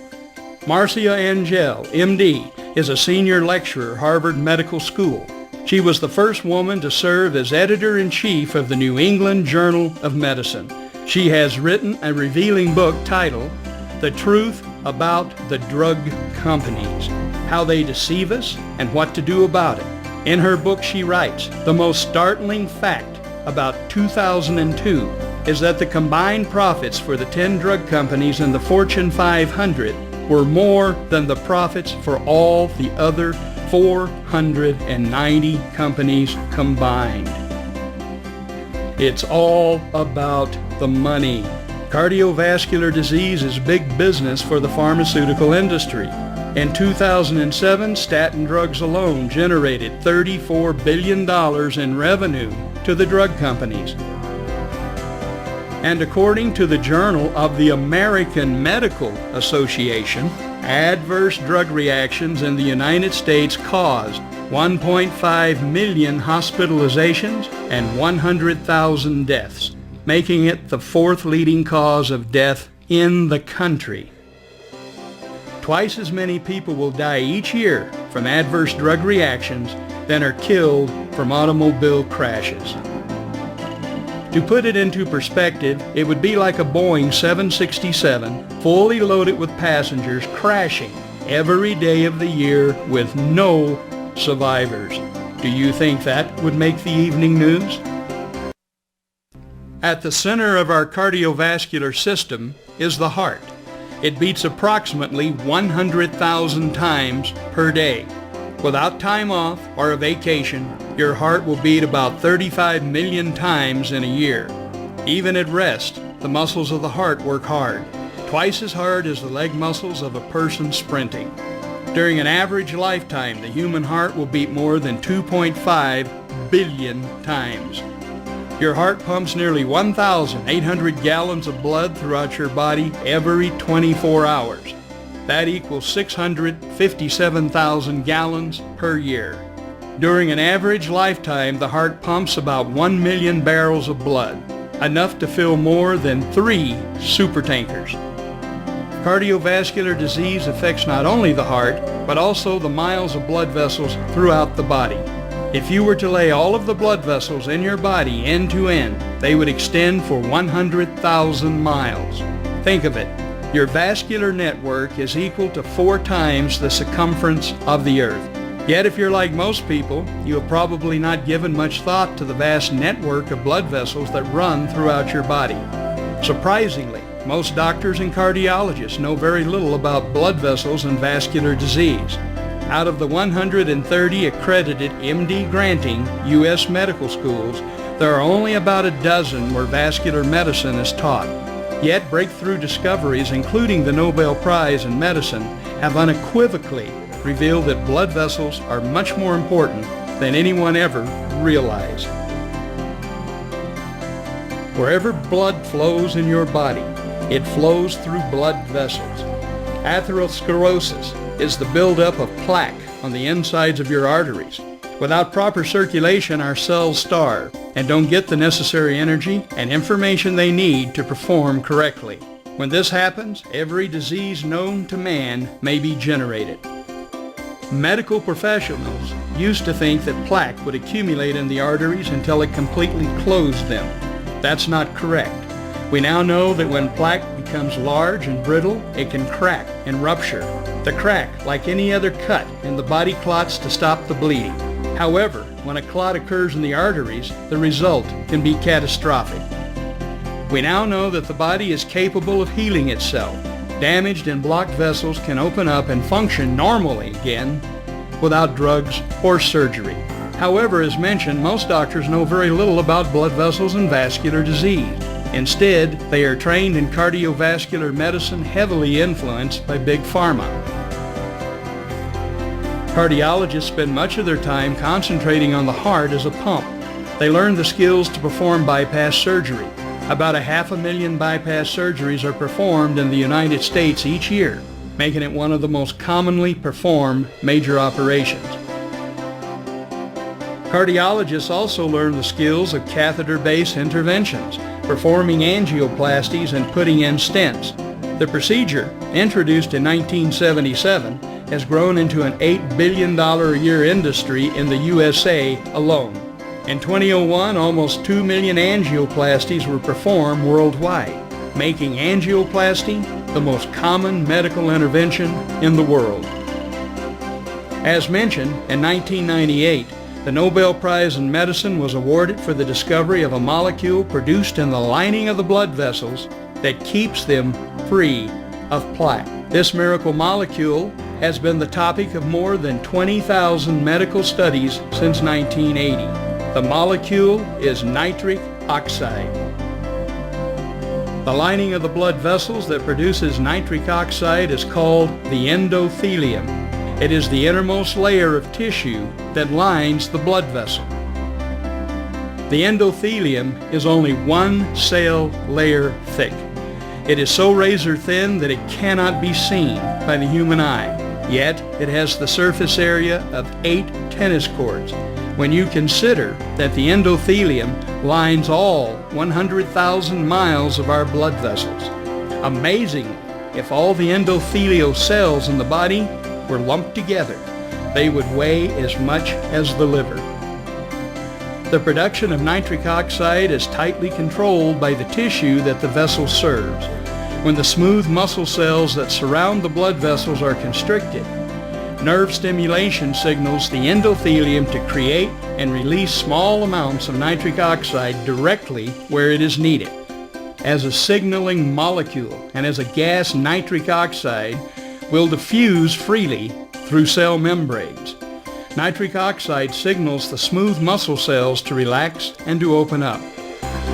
Marcia Angel, MD, is a senior lecturer at Harvard Medical School. She was the first woman to serve as editor-in-chief of the New England Journal of Medicine. She has written a revealing book titled The Truth About the Drug Companies, How They Deceive Us and What to Do About It. In her book she writes, the most startling fact about 2002 is that the combined profits for the 10 drug companies in the Fortune 500 were more than the profits for all the other 490 companies combined. It's all about the money. Cardiovascular disease is big business for the pharmaceutical industry. In 2007, statin drugs alone generated $34 billion in revenue to the drug companies. And according to the Journal of the American Medical Association, adverse drug reactions in the United States caused 1.5 million hospitalizations and 100,000 deaths, making it the fourth leading cause of death in the country. Twice as many people will die each year from adverse drug reactions than are killed from automobile crashes. To put it into perspective, it would be like a Boeing 767 fully loaded with passengers crashing every day of the year with no survivors. Do you think that would make the evening news? At the center of our cardiovascular system is the heart. It beats approximately 100,000 times per day. Without time off or a vacation, your heart will beat about 35 million times in a year. Even at rest, the muscles of the heart work hard, twice as hard as the leg muscles of a person sprinting. During an average lifetime, the human heart will beat more than 2.5 billion times. Your heart pumps nearly 1,800 gallons of blood throughout your body every 24 hours. That equals 657,000 gallons per year. During an average lifetime, the heart pumps about 1 million barrels of blood, enough to fill more than 3 supertankers. Cardiovascular disease affects not only the heart, but also the miles of blood vessels throughout the body. If you were to lay all of the blood vessels in your body end to end, they would extend for 100,000 miles. Think of it. Your vascular network is equal to 4 times the circumference of the earth. Yet if you're like most people, you have probably not given much thought to the vast network of blood vessels that run throughout your body. Surprisingly, most doctors and cardiologists know very little about blood vessels and vascular disease. Out of the 130 accredited MD granting U.S. medical schools, there are only about a dozen where vascular medicine is taught. Yet breakthrough discoveries, including the Nobel Prize in Medicine, have unequivocally revealed that blood vessels are much more important than anyone ever realized. Wherever blood flows in your body, it flows through blood vessels. Atherosclerosis is the buildup of plaque on the insides of your arteries. Without proper circulation, our cells starve and don't get the necessary energy and information they need to perform correctly. When this happens, every disease known to man may be generated. Medical professionals used to think that plaque would accumulate in the arteries until it completely closed them. That's not correct. We now know that when plaque becomes large and brittle, it can crack and rupture. The crack, like any other cut in the body, clots to stop the bleeding. However, when a clot occurs in the arteries, the result can be catastrophic. We now know that the body is capable of healing itself. Damaged and blocked vessels can open up and function normally again without drugs or surgery. However, as mentioned, most doctors know very little about blood vessels and vascular disease. Instead, they are trained in cardiovascular medicine, heavily influenced by Big Pharma. Cardiologists spend much of their time concentrating on the heart as a pump. They learn the skills to perform bypass surgery. About 500,000 bypass surgeries are performed in the United States each year, making it one of the most commonly performed major operations. Cardiologists also learn the skills of catheter-based interventions, performing angioplasties and putting in stents. The procedure, introduced in 1977, has grown into an $8 billion a year industry in the USA alone. In 2001, almost 2 million angioplasties were performed worldwide, making angioplasty the most common medical intervention in the world. As mentioned, in 1998, the Nobel Prize in Medicine was awarded for the discovery of a molecule produced in the lining of the blood vessels that keeps them free of plaque. This miracle molecule has been the topic of more than 20,000 medical studies since 1980. The molecule is nitric oxide. The lining of the blood vessels that produces nitric oxide is called the endothelium. It is the innermost layer of tissue that lines the blood vessel. The endothelium is only 1 cell layer thick. It is so razor thin that it cannot be seen by the human eye. Yet it has the surface area of 8 tennis courts. When you consider that the endothelium lines all 100,000 miles of our blood vessels. Amazingly, if all the endothelial cells in the body were lumped together, they would weigh as much as the liver. The production of nitric oxide is tightly controlled by the tissue that the vessel serves. When the smooth muscle cells that surround the blood vessels are constricted, nerve stimulation signals the endothelium to create and release small amounts of nitric oxide directly where it is needed. As a signaling molecule and as a gas, nitric oxide will diffuse freely through cell membranes. Nitric oxide signals the smooth muscle cells to relax and to open up.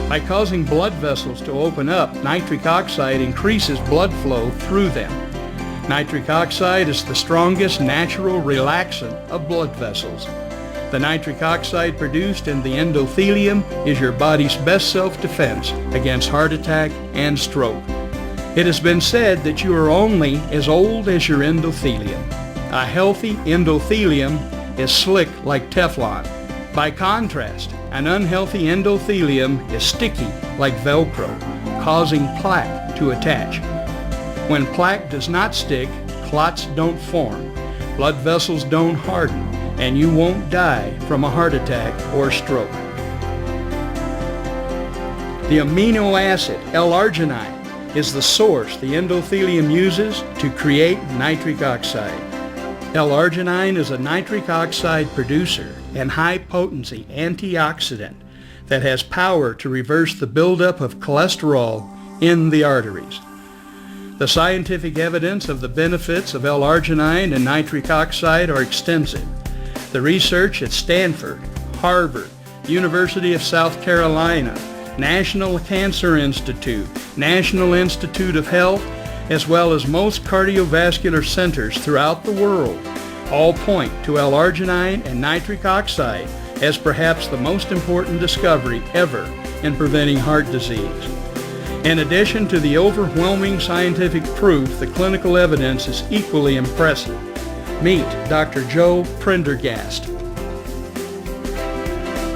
By causing blood vessels to open up, nitric oxide increases blood flow through them. Nitric oxide is the strongest natural relaxant of blood vessels. The nitric oxide produced in the endothelium is your body's best self-defense against heart attack and stroke. It has been said that you are only as old as your endothelium. A healthy endothelium is slick like Teflon. By contrast, an unhealthy endothelium is sticky like Velcro, causing plaque to attach. When plaque does not stick, clots don't form, blood vessels don't harden, and you won't die from a heart attack or stroke. The amino acid L-arginine is the source the endothelium uses to create nitric oxide. L-arginine is a nitric oxide producer and high-potency antioxidant that has power to reverse the buildup of cholesterol in the arteries. The scientific evidence of the benefits of L-arginine and nitric oxide are extensive. The research at Stanford, Harvard, University of South Carolina, National Cancer Institute, National Institute of Health, as well as most cardiovascular centers throughout the world, all point to L-arginine and nitric oxide as perhaps the most important discovery ever in preventing heart disease. In addition to the overwhelming scientific proof, the clinical evidence is equally impressive. Meet Dr. Joe Prendergast.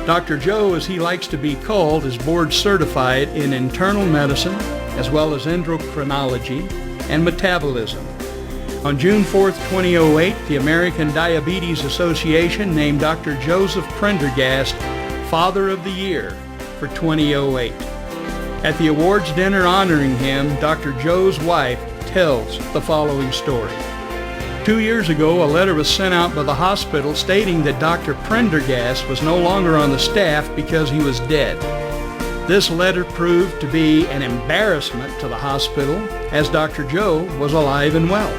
Dr. Joe, as he likes to be called, is board certified in internal medicine as well as endocrinology and metabolism. On June 4, 2008, the American Diabetes Association named Dr. Joseph Prendergast Father of the Year for 2008. At the awards dinner honoring him, Dr. Joe's wife tells the following story. 2 years ago, a letter was sent out by the hospital stating that Dr. Prendergast was no longer on the staff because he was dead. This letter proved to be an embarrassment to the hospital, as Dr. Joe was alive and well.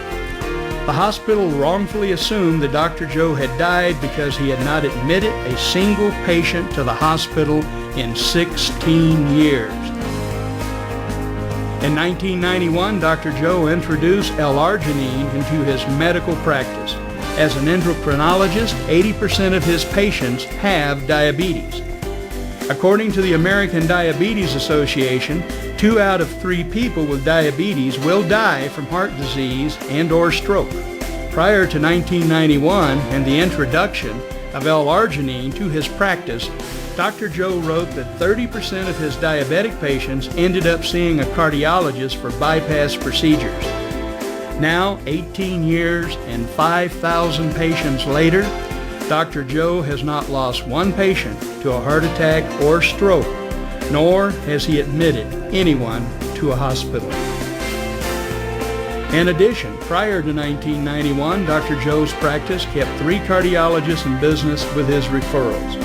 The hospital wrongfully assumed that Dr. Joe had died because he had not admitted a single patient to the hospital in 16 years. In 1991, Dr. Joe introduced L-arginine into his medical practice. As an endocrinologist, 80% of his patients have diabetes. According to the American Diabetes Association, 2 out of 3 people with diabetes will die from heart disease and/or stroke. Prior to 1991 and the introduction of L-arginine to his practice, Dr. Joe wrote that 30% of his diabetic patients ended up seeing a cardiologist for bypass procedures. Now, 18 years and 5,000 patients later, Dr. Joe has not lost one patient to a heart attack or stroke, nor has he admitted anyone to a hospital. In addition, prior to 1991, Dr. Joe's practice kept 3 cardiologists in business with his referrals.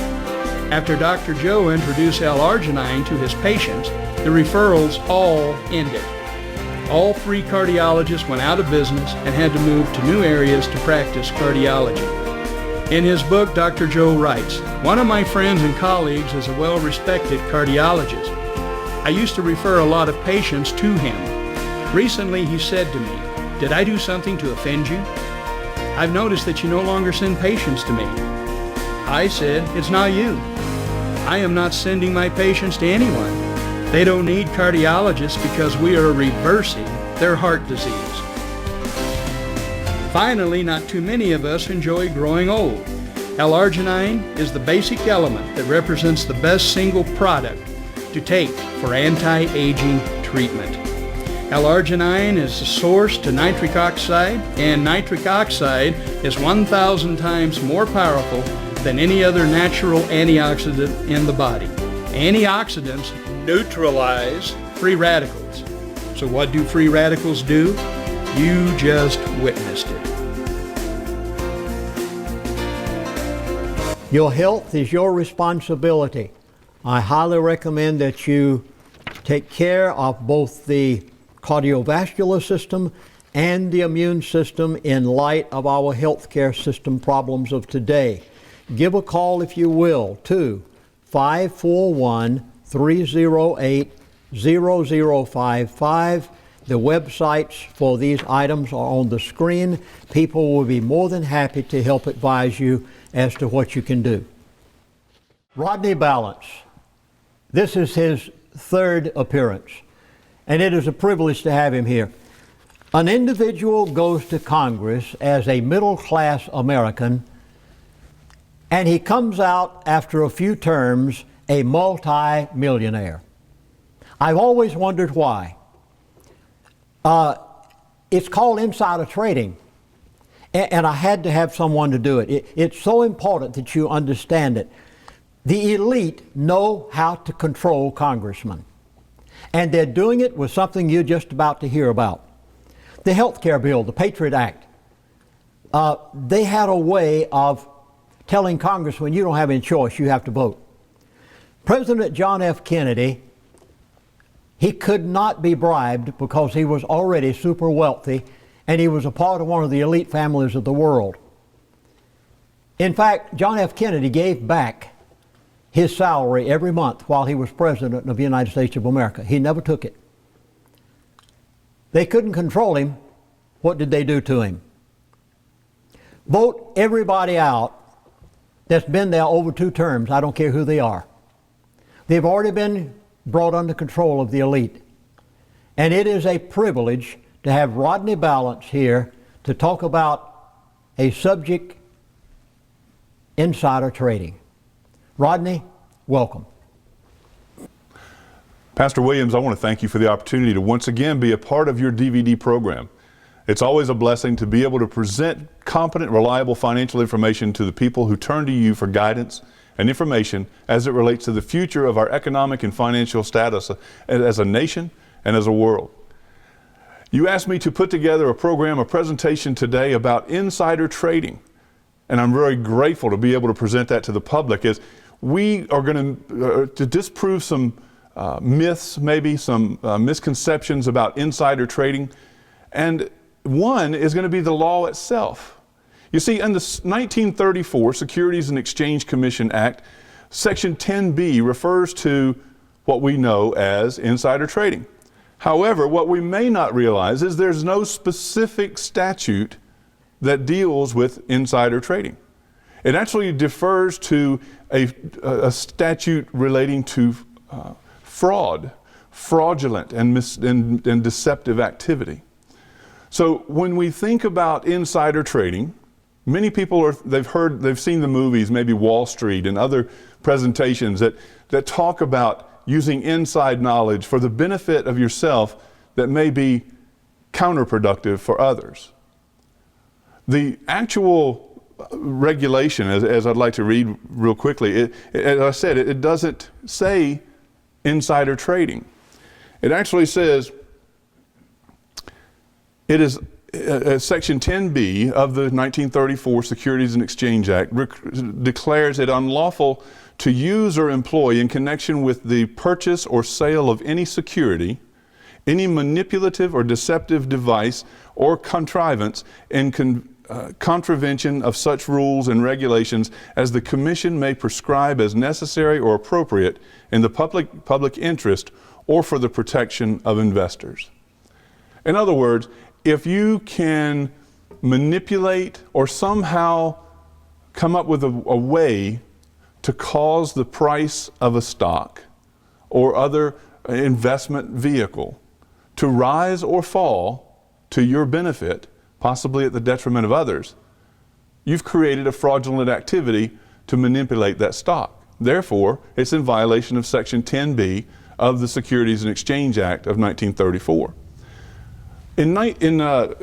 After Dr. Joe introduced L-arginine to his patients, the referrals all ended. All 3 cardiologists went out of business and had to move to new areas to practice cardiology. In his book, Dr. Joe writes, "One of my friends and colleagues is a well-respected cardiologist. I used to refer a lot of patients to him. Recently he said to me, 'Did I do something to offend you? I've noticed that you no longer send patients to me.' I said, 'It's not you. I am not sending my patients to anyone. They don't need cardiologists because we are reversing their heart disease.' Finally, not too many of us enjoy growing old. L-arginine is the basic element that represents the best single product to take for anti-aging treatment. L-arginine is the source to nitric oxide, and nitric oxide is 1,000 times more powerful than any other natural antioxidant in the body. Antioxidants neutralize free radicals. So what do free radicals do? You just witnessed it. Your health is your responsibility. I highly recommend that you take care of both the cardiovascular system and the immune system in light of our healthcare system problems of today. Give a call, if you will, to 541-308-0055. The websites for these items are on the screen. People will be more than happy to help advise you as to what you can do. Rodney Balance. This is his 3rd appearance, and it is a privilege to have him here. An individual goes to Congress as a middle-class American, and he comes out after a few terms a multi-millionaire. I've always wondered why. It's called insider trading, and I had to have someone to do it. It's so important that you understand it. The elite know how to control congressmen. And they're doing it with something you're just about to hear about. The health care bill, the Patriot Act. They had a way of telling Congress when you don't have any choice, you have to vote. President John F. Kennedy, he could not be bribed because he was already super wealthy and he was a part of one of the elite families of the world. In fact, John F. Kennedy gave back his salary every month while he was President of the United States of America. He never took it. They couldn't control him. What did they do to him? Vote everybody out that's been there over 2 terms. I don't care who they are. They've already been brought under control of the elite. And it is a privilege to have Rodney Balance here to talk about a subject, insider trading. Rodney, welcome. Pastor Williams, I want to thank you for the opportunity to once again be a part of your DVD program. It's always a blessing to be able to present competent, reliable financial information to the people who turn to you for guidance and information as it relates to the future of our economic and financial status as a nation and as a world. You asked me to put together a program, a presentation today about insider trading, and I'm very grateful to be able to present that to the public as we are going to disprove some myths, maybe some misconceptions about insider trading, and one is going to be the law itself. You see, in the 1934 Securities and Exchange Commission Act, Section 10B refers to what we know as insider trading. However, what we may not realize is there's no specific statute that deals with insider trading. It actually defers to a statute relating to fraudulent and deceptive activity. So when we think about insider trading, many people they've seen the movies, maybe Wall Street and other presentations that talk about using inside knowledge for the benefit of yourself that may be counterproductive for others. The actual regulation, as I'd like to read real quickly, as I said, it doesn't say insider trading. It actually says, it is Section 10B of the 1934 Securities and Exchange Act declares it unlawful to use or employ in connection with the purchase or sale of any security, any manipulative or deceptive device or contrivance in contravention of such rules and regulations as the Commission may prescribe as necessary or appropriate in the public interest or for the protection of investors. In other words, if you can manipulate or somehow come up with a way to cause the price of a stock or other investment vehicle to rise or fall to your benefit, possibly at the detriment of others, you've created a fraudulent activity to manipulate that stock. Therefore, it's in violation of Section 10B of the Securities and Exchange Act of 1934. In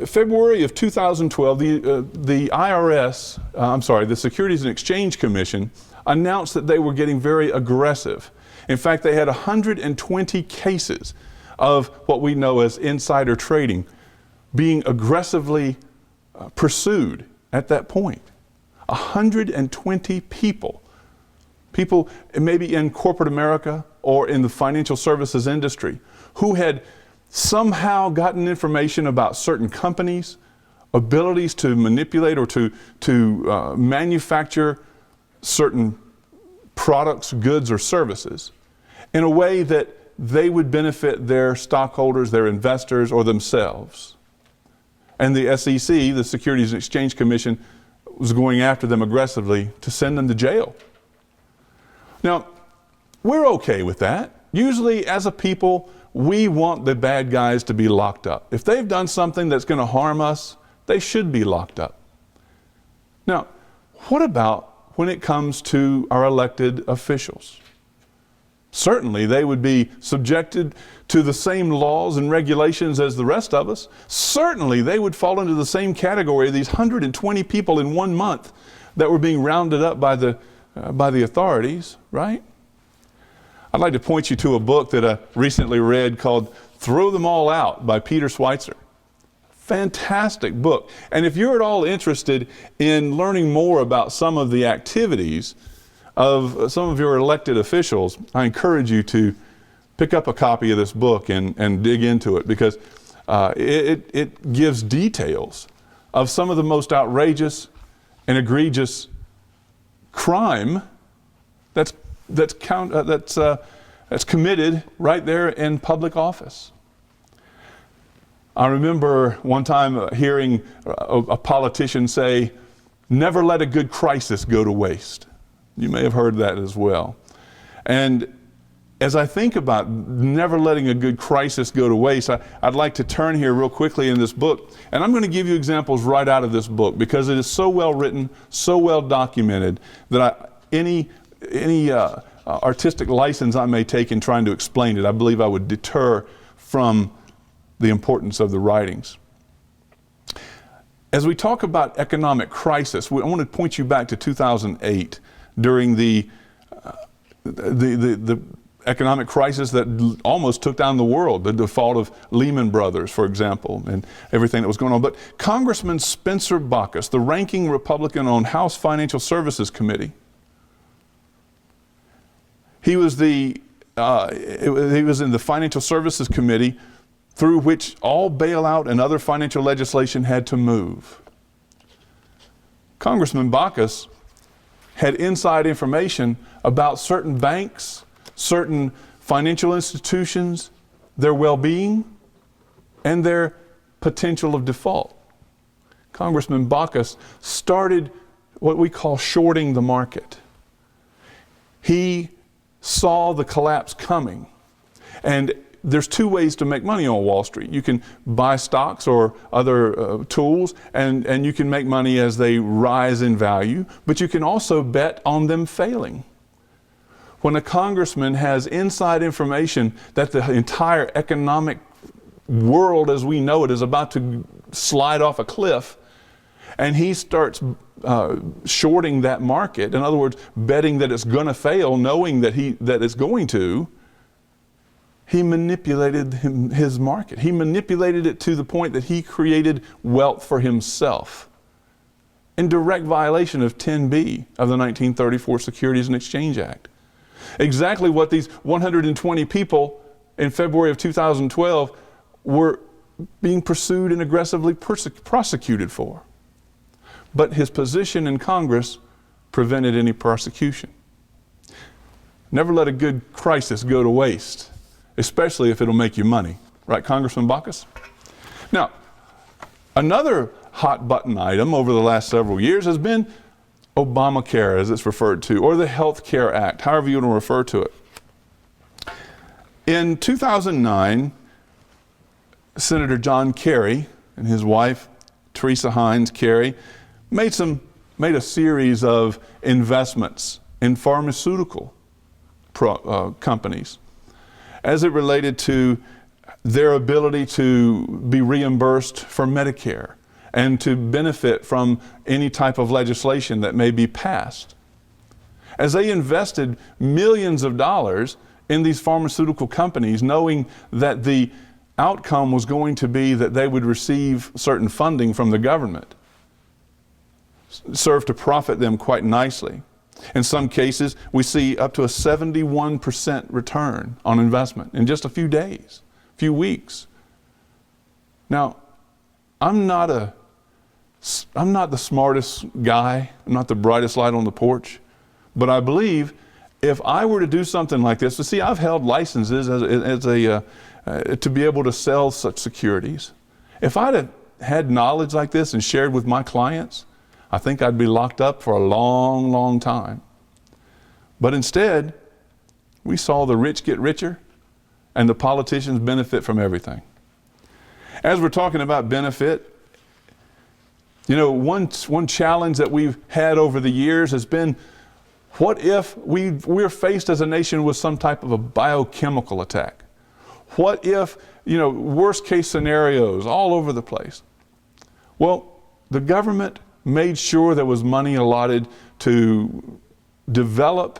February of 2012, the IRS, the Securities and Exchange Commission, announced that they were getting very aggressive. In fact, they had 120 cases of what we know as insider trading being aggressively pursued at that point. 120 people maybe in corporate America or in the financial services industry who had somehow gotten information about certain companies, abilities to manipulate or to manufacture certain products, goods, or services in a way that they would benefit their stockholders, their investors, or themselves. And the SEC, the Securities and Exchange Commission, was going after them aggressively to send them to jail. Now, we're okay with that. Usually, as a people, we want the bad guys to be locked up. If they've done something that's going to harm us, they should be locked up. Now, what about when it comes to our elected officials? Certainly, they would be subjected to the same laws and regulations as the rest of us. Certainly, they would fall into the same category of these 120 people in 1 month that were being rounded up by the authorities, right? I'd like to point you to a book that I recently read called Throw Them All Out by Peter Schweitzer. Fantastic book. And if you're at all interested in learning more about some of the activities of some of your elected officials, I encourage you to pick up a copy of this book and dig into it, because it gives details of some of the most outrageous and egregious crime that's committed right there in public office. I remember one time hearing a politician say, "Never let a good crisis go to waste." You may have heard that as well. And as I think about never letting a good crisis go to waste, I'd like to turn here real quickly in this book, and I'm going to give you examples right out of this book, because it is so well written, so well documented, that any artistic license I may take in trying to explain it, I believe I would deter from the importance of the writings. As we talk about economic crisis, I want to point you back to 2008 during the economic crisis that almost took down the world, the default of Lehman Brothers, for example, and everything that was going on. But Congressman Spencer Baucus, the ranking Republican on House Financial Services Committee, he was in the Financial Services Committee, through which all bailout and other financial legislation had to move. Congressman Baucus had inside information about certain banks, certain financial institutions, their well-being, and their potential of default. Congressman Baucus started what we call shorting the market. He saw the collapse coming. And there's two ways to make money on Wall Street. You can buy stocks or other tools, and you can make money as they rise in value, but you can also bet on them failing. When a congressman has inside information that the entire economic world as we know it is about to slide off a cliff, and he starts shorting that market, in other words, betting that it's going to fail, knowing that it's going to, he manipulated his market. He manipulated it to the point that he created wealth for himself in direct violation of 10B of the 1934 Securities and Exchange Act. Exactly what these 120 people in February of 2012 were being pursued and aggressively prosecuted for. But his position in Congress prevented any prosecution. Never let a good crisis go to waste, especially if it'll make you money. Right, Congressman Baucus? Now, another hot button item over the last several years has been Obamacare, as it's referred to, or the Health Care Act, however you want to refer to it. In 2009, Senator John Kerry and his wife, Teresa Hines Kerry, made a series of investments in pharmaceutical companies as it related to their ability to be reimbursed for Medicare and to benefit from any type of legislation that may be passed. As they invested millions of dollars in these pharmaceutical companies, knowing that the outcome was going to be that they would receive certain funding from the government, served to profit them quite nicely. In some cases, we see up to a 71% return on investment in just a few days, few weeks. Now, I'm not the smartest guy, I'm not the brightest light on the porch, but I believe if I were to do something like this, see, I've held licenses to be able to sell such securities. If I'd have had knowledge like this and shared with my clients, I think I'd be locked up for a long, long time. But instead, we saw the rich get richer and the politicians benefit from everything. As we're talking about benefit, you know, one challenge that we've had over the years has been, what if we're faced as a nation with some type of a biochemical attack? What if, worst case scenarios all over the place? Well, the government made sure there was money allotted to develop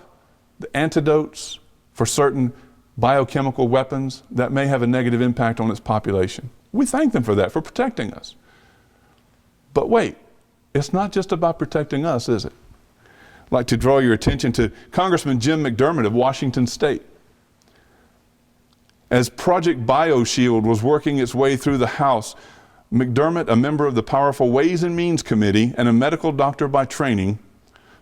the antidotes for certain biochemical weapons that may have a negative impact on its population. We thank them for that, for protecting us. But wait, it's not just about protecting us, is it? I'd like to draw your attention to Congressman Jim McDermott of Washington State. As Project BioShield was working its way through the House, McDermott, a member of the powerful Ways and Means Committee and a medical doctor by training,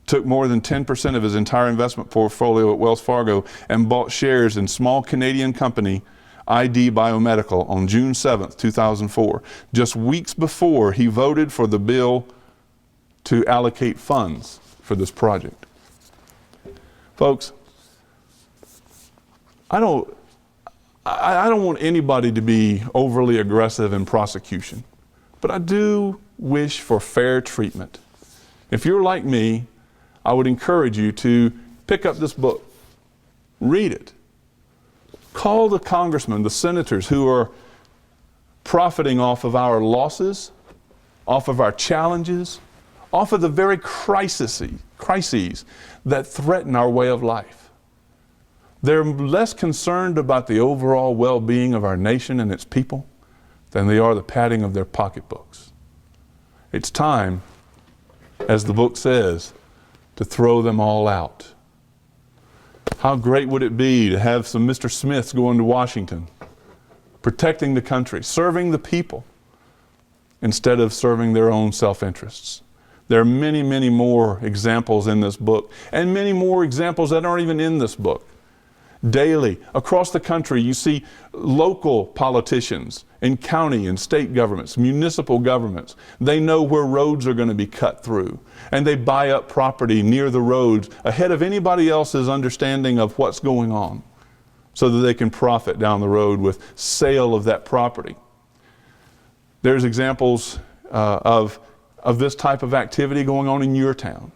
took more than 10% of his entire investment portfolio at Wells Fargo and bought shares in small Canadian company ID Biomedical on June 7th, 2004, just weeks before he voted for the bill to allocate funds for this project. Folks, I don't want anybody to be overly aggressive in prosecution, but I do wish for fair treatment. If you're like me, I would encourage you to pick up this book, read it. Call the congressmen, the senators who are profiting off of our losses, off of our challenges, off of the very crises that threaten our way of life. They're less concerned about the overall well-being of our nation and its people than they are the padding of their pocketbooks. It's time, as the book says, to throw them all out. How great would it be to have some Mr. Smiths going to Washington, protecting the country, serving the people, instead of serving their own self-interests. There are many, many more examples in this book, and many more examples that aren't even in this book. Daily, across the country, you see local politicians in county and state governments, municipal governments. They know where roads are going to be cut through, and they buy up property near the roads ahead of anybody else's understanding of what's going on, so that they can profit down the road with sale of that property. There's examples of this type of activity going on in your town.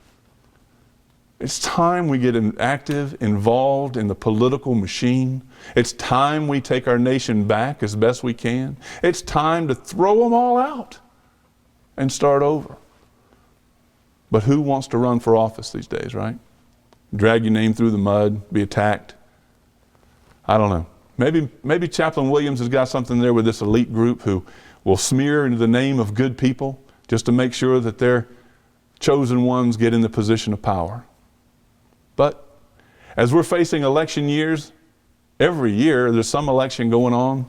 It's time we get active, involved in the political machine. It's time we take our nation back as best we can. It's time to throw them all out and start over. But who wants to run for office these days, right? Drag your name through the mud, be attacked. I don't know. Maybe Chaplain Williams has got something there with this elite group who will smear into the name of good people just to make sure that their chosen ones get in the position of power. But as we're facing election years, every year there's some election going on,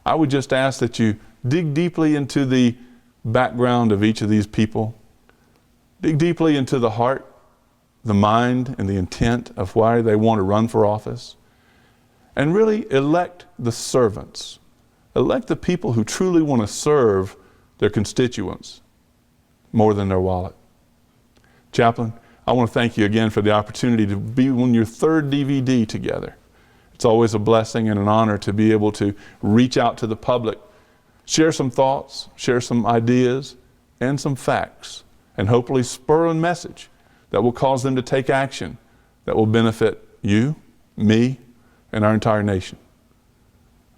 I would just ask that you dig deeply into the background of each of these people. Dig deeply into the heart, the mind, and the intent of why they want to run for office. And really elect the servants. Elect the people who truly want to serve their constituents more than their wallet. Chaplain, I want to thank you again for the opportunity to be on your third DVD together. It's always a blessing and an honor to be able to reach out to the public, share some thoughts, share some ideas, and some facts, and hopefully spur a message that will cause them to take action that will benefit you, me, and our entire nation.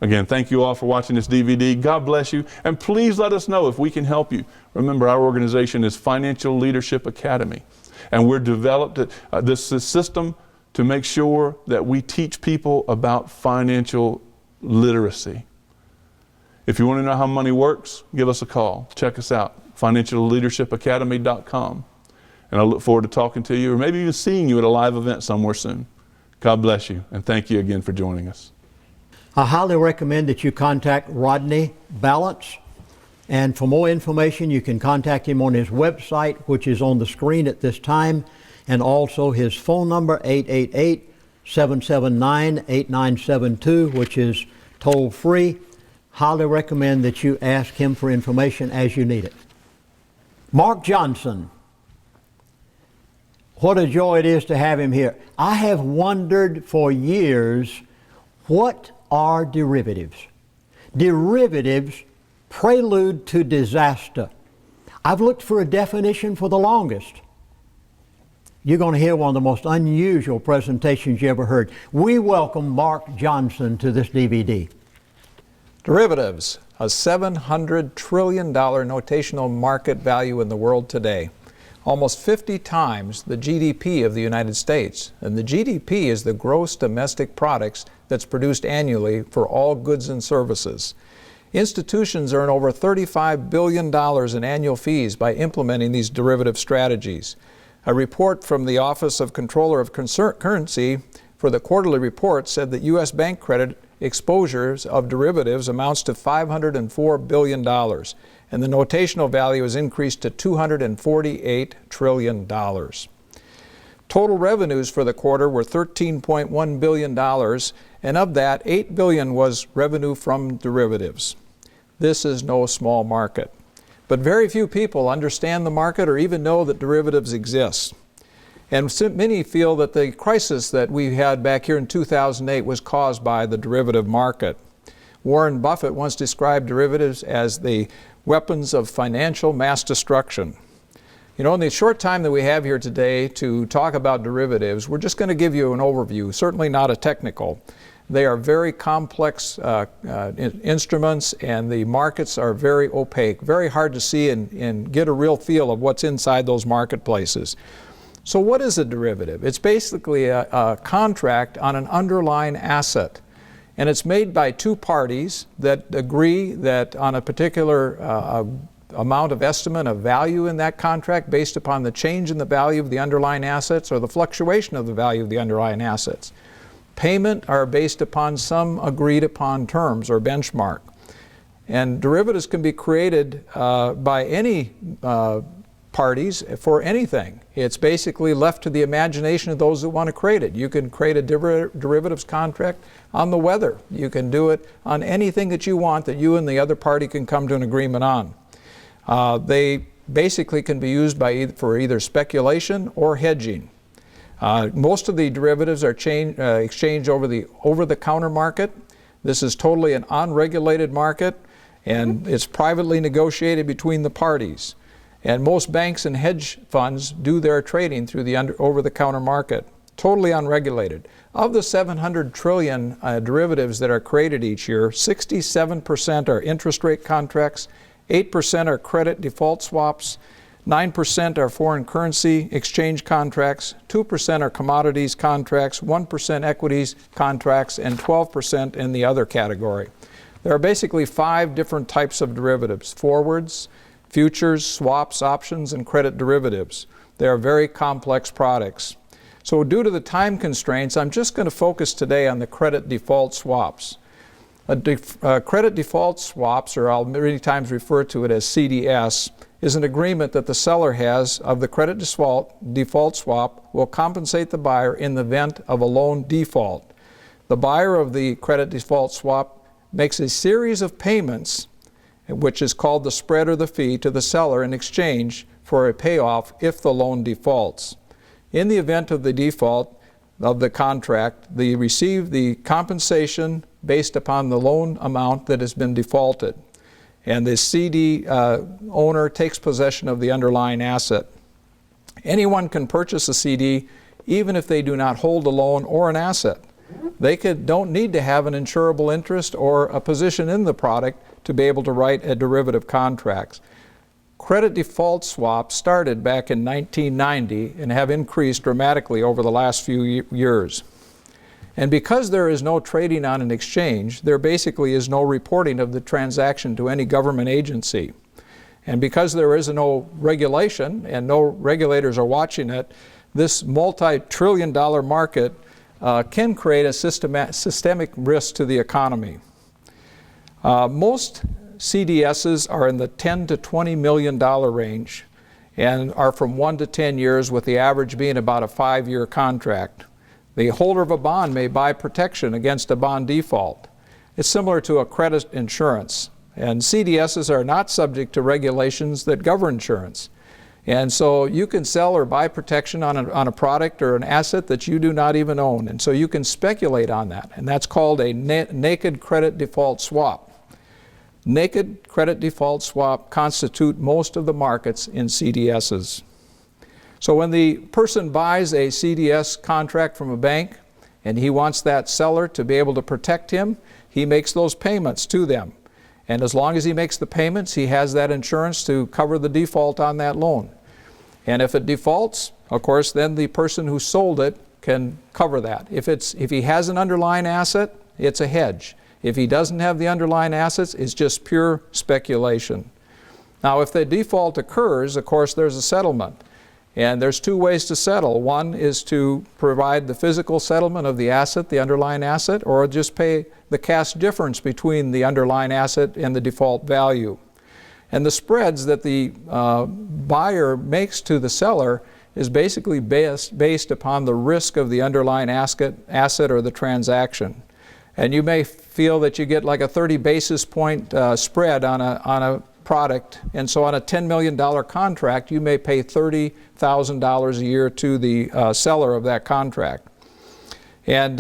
Again, thank you all for watching this DVD. God bless you, and please let us know if we can help you. Remember, our organization is Financial Leadership Academy. And we're developed this system to make sure that we teach people about financial literacy. If you want to know how money works, give us a call. Check us out, financialleadershipacademy.com. And I look forward to talking to you, or maybe even seeing you at a live event somewhere soon. God bless you, and thank you again for joining us. I highly recommend that you contact Rodney Balance. And for more information, you can contact him on his website, which is on the screen at this time, and also his phone number, 888-779-8972, which is toll-free. Highly recommend that you ask him for information as you need it. Mark Johnson. What a joy it is to have him here. I have wondered for years, what are derivatives? Derivatives prelude to disaster. I've looked for a definition for the longest. You're going to hear one of the most unusual presentations you ever heard. We welcome Mark Johnson to this DVD. Derivatives, a $700 trillion notational market value in the world today. almost 50 times the GDP of the United States. And the GDP is the gross domestic products that's produced annually for all goods and services. Institutions earn over $35 billion in annual fees by implementing these derivative strategies. A report from the Office of Comptroller of Currency for the quarterly report said that U.S. bank credit exposures of derivatives amounts to $504 billion, and the notational value has increased to $248 trillion. Total revenues for the quarter were $13.1 billion, and of that, $8 billion was revenue from derivatives. This is no small market. But very few people understand the market or even know that derivatives exist. And many feel that the crisis that we had back here in 2008 was caused by the derivative market. Warren Buffett once described derivatives as the weapons of financial mass destruction. You know, in the short time that we have here today to talk about derivatives, we're just going to give you an overview, certainly not a technical. They are very complex instruments, and the markets are very opaque, very hard to see and get a real feel of what's inside those marketplaces. So what is a derivative? It's basically a contract on an underlying asset. And it's made by two parties that agree that on a particular amount of estimate of value in that contract based upon the change in the value of the underlying assets or the fluctuation of the value of the underlying assets. Payment are based upon some agreed upon terms or benchmark. And derivatives can be created by any parties for anything. It's basically left to the imagination of those that want to create it. You can create a derivatives contract on the weather. You can do it on anything that you want that you and the other party can come to an agreement on. They basically can be used for either speculation or hedging. Most of the derivatives are exchanged over the over-the-counter market. This is totally an unregulated market, and it's privately negotiated between the parties. And most banks and hedge funds do their trading through the over-the-counter market, totally unregulated. Of the 700 trillion derivatives that are created each year, 67% are interest rate contracts, 8% are credit default swaps, 9% are foreign currency exchange contracts, 2% are commodities contracts, 1% equities contracts, and 12% in the other category. There are basically 5 different types of derivatives: forwards, futures, swaps, options, and credit derivatives. They are very complex products. So due to the time constraints, I'm just going to focus today on the credit default swaps. Credit default swaps, or I'll many times refer to it as CDS, is an agreement that the seller has of the credit default swap will compensate the buyer in the event of a loan default. The buyer of the credit default swap makes a series of payments, which is called the spread or the fee, to the seller in exchange for a payoff if the loan defaults. In the event of the default of the contract, they receive the compensation based upon the loan amount that has been defaulted. And the CD owner takes possession of the underlying asset. Anyone can purchase a CD even if they do not hold a loan or an asset. They don't need to have an insurable interest or a position in the product to be able to write a derivative contract. Credit default swaps started back in 1990 and have increased dramatically over the last few years. And because there is no trading on an exchange, there basically is no reporting of the transaction to any government agency. And because there is no regulation and no regulators are watching it, this multi-trillion-dollar market can create a systemic risk to the economy. Most CDSs are in the $10 to $20 million range and are from 1 to 10 years, with the average being about a 5-year contract. The holder of a bond may buy protection against a bond default. It's similar to a credit insurance, and CDSs are not subject to regulations that govern insurance. And so you can sell or buy protection on a product or an asset that you do not even own, and so you can speculate on that, and that's called a naked credit default swap. Naked credit default swap constitute most of the markets in CDSs. So when the person buys a CDS contract from a bank and he wants that seller to be able to protect him, he makes those payments to them. And as long as he makes the payments, he has that insurance to cover the default on that loan. And if it defaults, of course, then the person who sold it can cover that. If he has an underlying asset, it's a hedge. If he doesn't have the underlying assets, it's just pure speculation. Now, if the default occurs, of course, there's a settlement. And there's two ways to settle. One is to provide the physical settlement of the asset, the underlying asset, or just pay the cash difference between the underlying asset and the default value. And the spreads that the buyer makes to the seller is basically based upon the risk of the underlying asset or the transaction. And you may feel that you get like a 30 basis point spread on a product, and so on a $10 million contract, you may pay $30,000 a year to the seller of that contract. And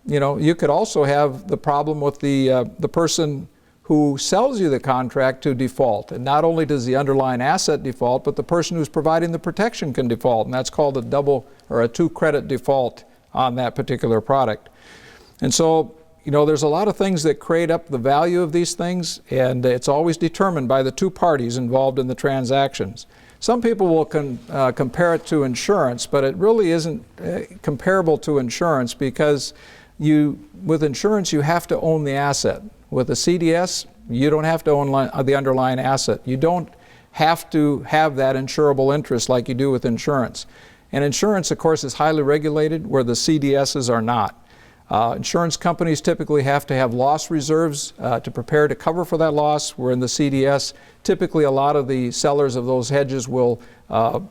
you could also have the problem with the person who sells you the contract to default. And not only does the underlying asset default, but the person who's providing the protection can default, and that's called a double or a two credit default on that particular product. And so there's a lot of things that create up the value of these things, and it's always determined by the two parties involved in the transactions. Some people will compare it to insurance, but it really isn't comparable to insurance because with insurance you have to own the asset. With a CDS, you don't have to own the underlying asset. You don't have to have that insurable interest like you do with insurance. And insurance, of course, is highly regulated where the CDSs are not. Insurance companies typically have to have loss reserves to prepare to cover for that loss, where in the CDS, typically a lot of the sellers of those hedges will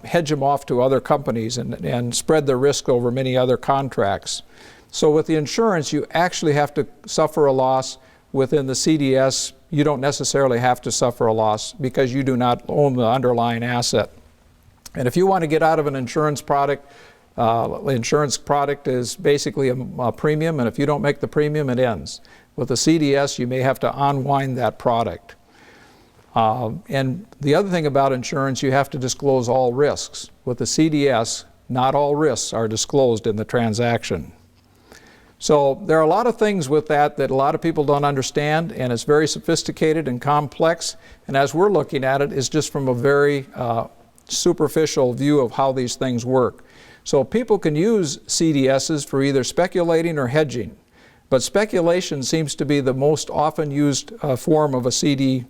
hedge them off to other companies and spread their risk over many other contracts. So with the insurance, you actually have to suffer a loss. Within the CDS, you don't necessarily have to suffer a loss because you do not own the underlying asset. And if you want to get out of an insurance product, the insurance product is basically a premium, and if you don't make the premium, it ends. With a CDS, you may have to unwind that product. And the other thing about insurance, you have to disclose all risks. With the CDS, not all risks are disclosed in the transaction. So there are a lot of things with that a lot of people don't understand, and it's very sophisticated and complex. And as we're looking at it, it's just from a very superficial view of how these things work. So people can use CDSs for either speculating or hedging, but speculation seems to be the most often used form of a CD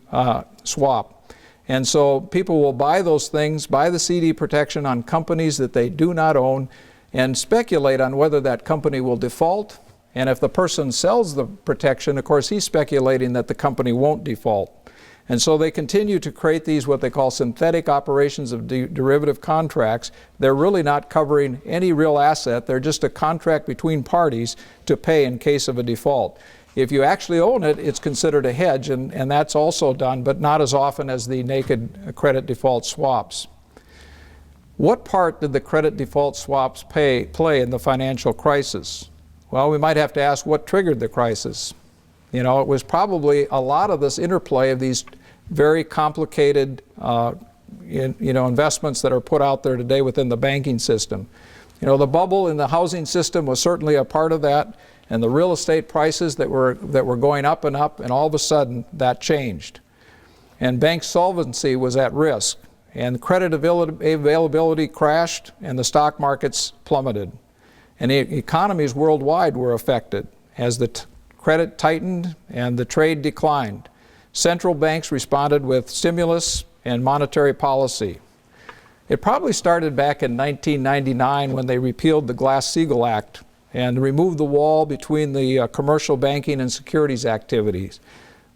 swap. And so people will buy those things, buy the CD protection on companies that they do not own, and speculate on whether that company will default. And if the person sells the protection, of course, he's speculating that the company won't default. And so they continue to create these what they call synthetic operations of derivative contracts. They're really not covering any real asset. They're just a contract between parties to pay in case of a default. If you actually own it, it's considered a hedge, and that's also done, but not as often as the naked credit default swaps. What part did the credit default swaps play in the financial crisis? Well, we might have to ask what triggered the crisis. It was probably a lot of this interplay of these very complicated investments that are put out there today within the banking system. The bubble in the housing system was certainly a part of that, and the real estate prices that were going up, and all of a sudden that changed. And bank solvency was at risk, and credit availability crashed, and the stock markets plummeted. And the economies worldwide were affected as the credit tightened and the trade declined. Central banks responded with stimulus and monetary policy. It probably started back in 1999 when they repealed the Glass-Steagall Act and removed the wall between the commercial banking and securities activities.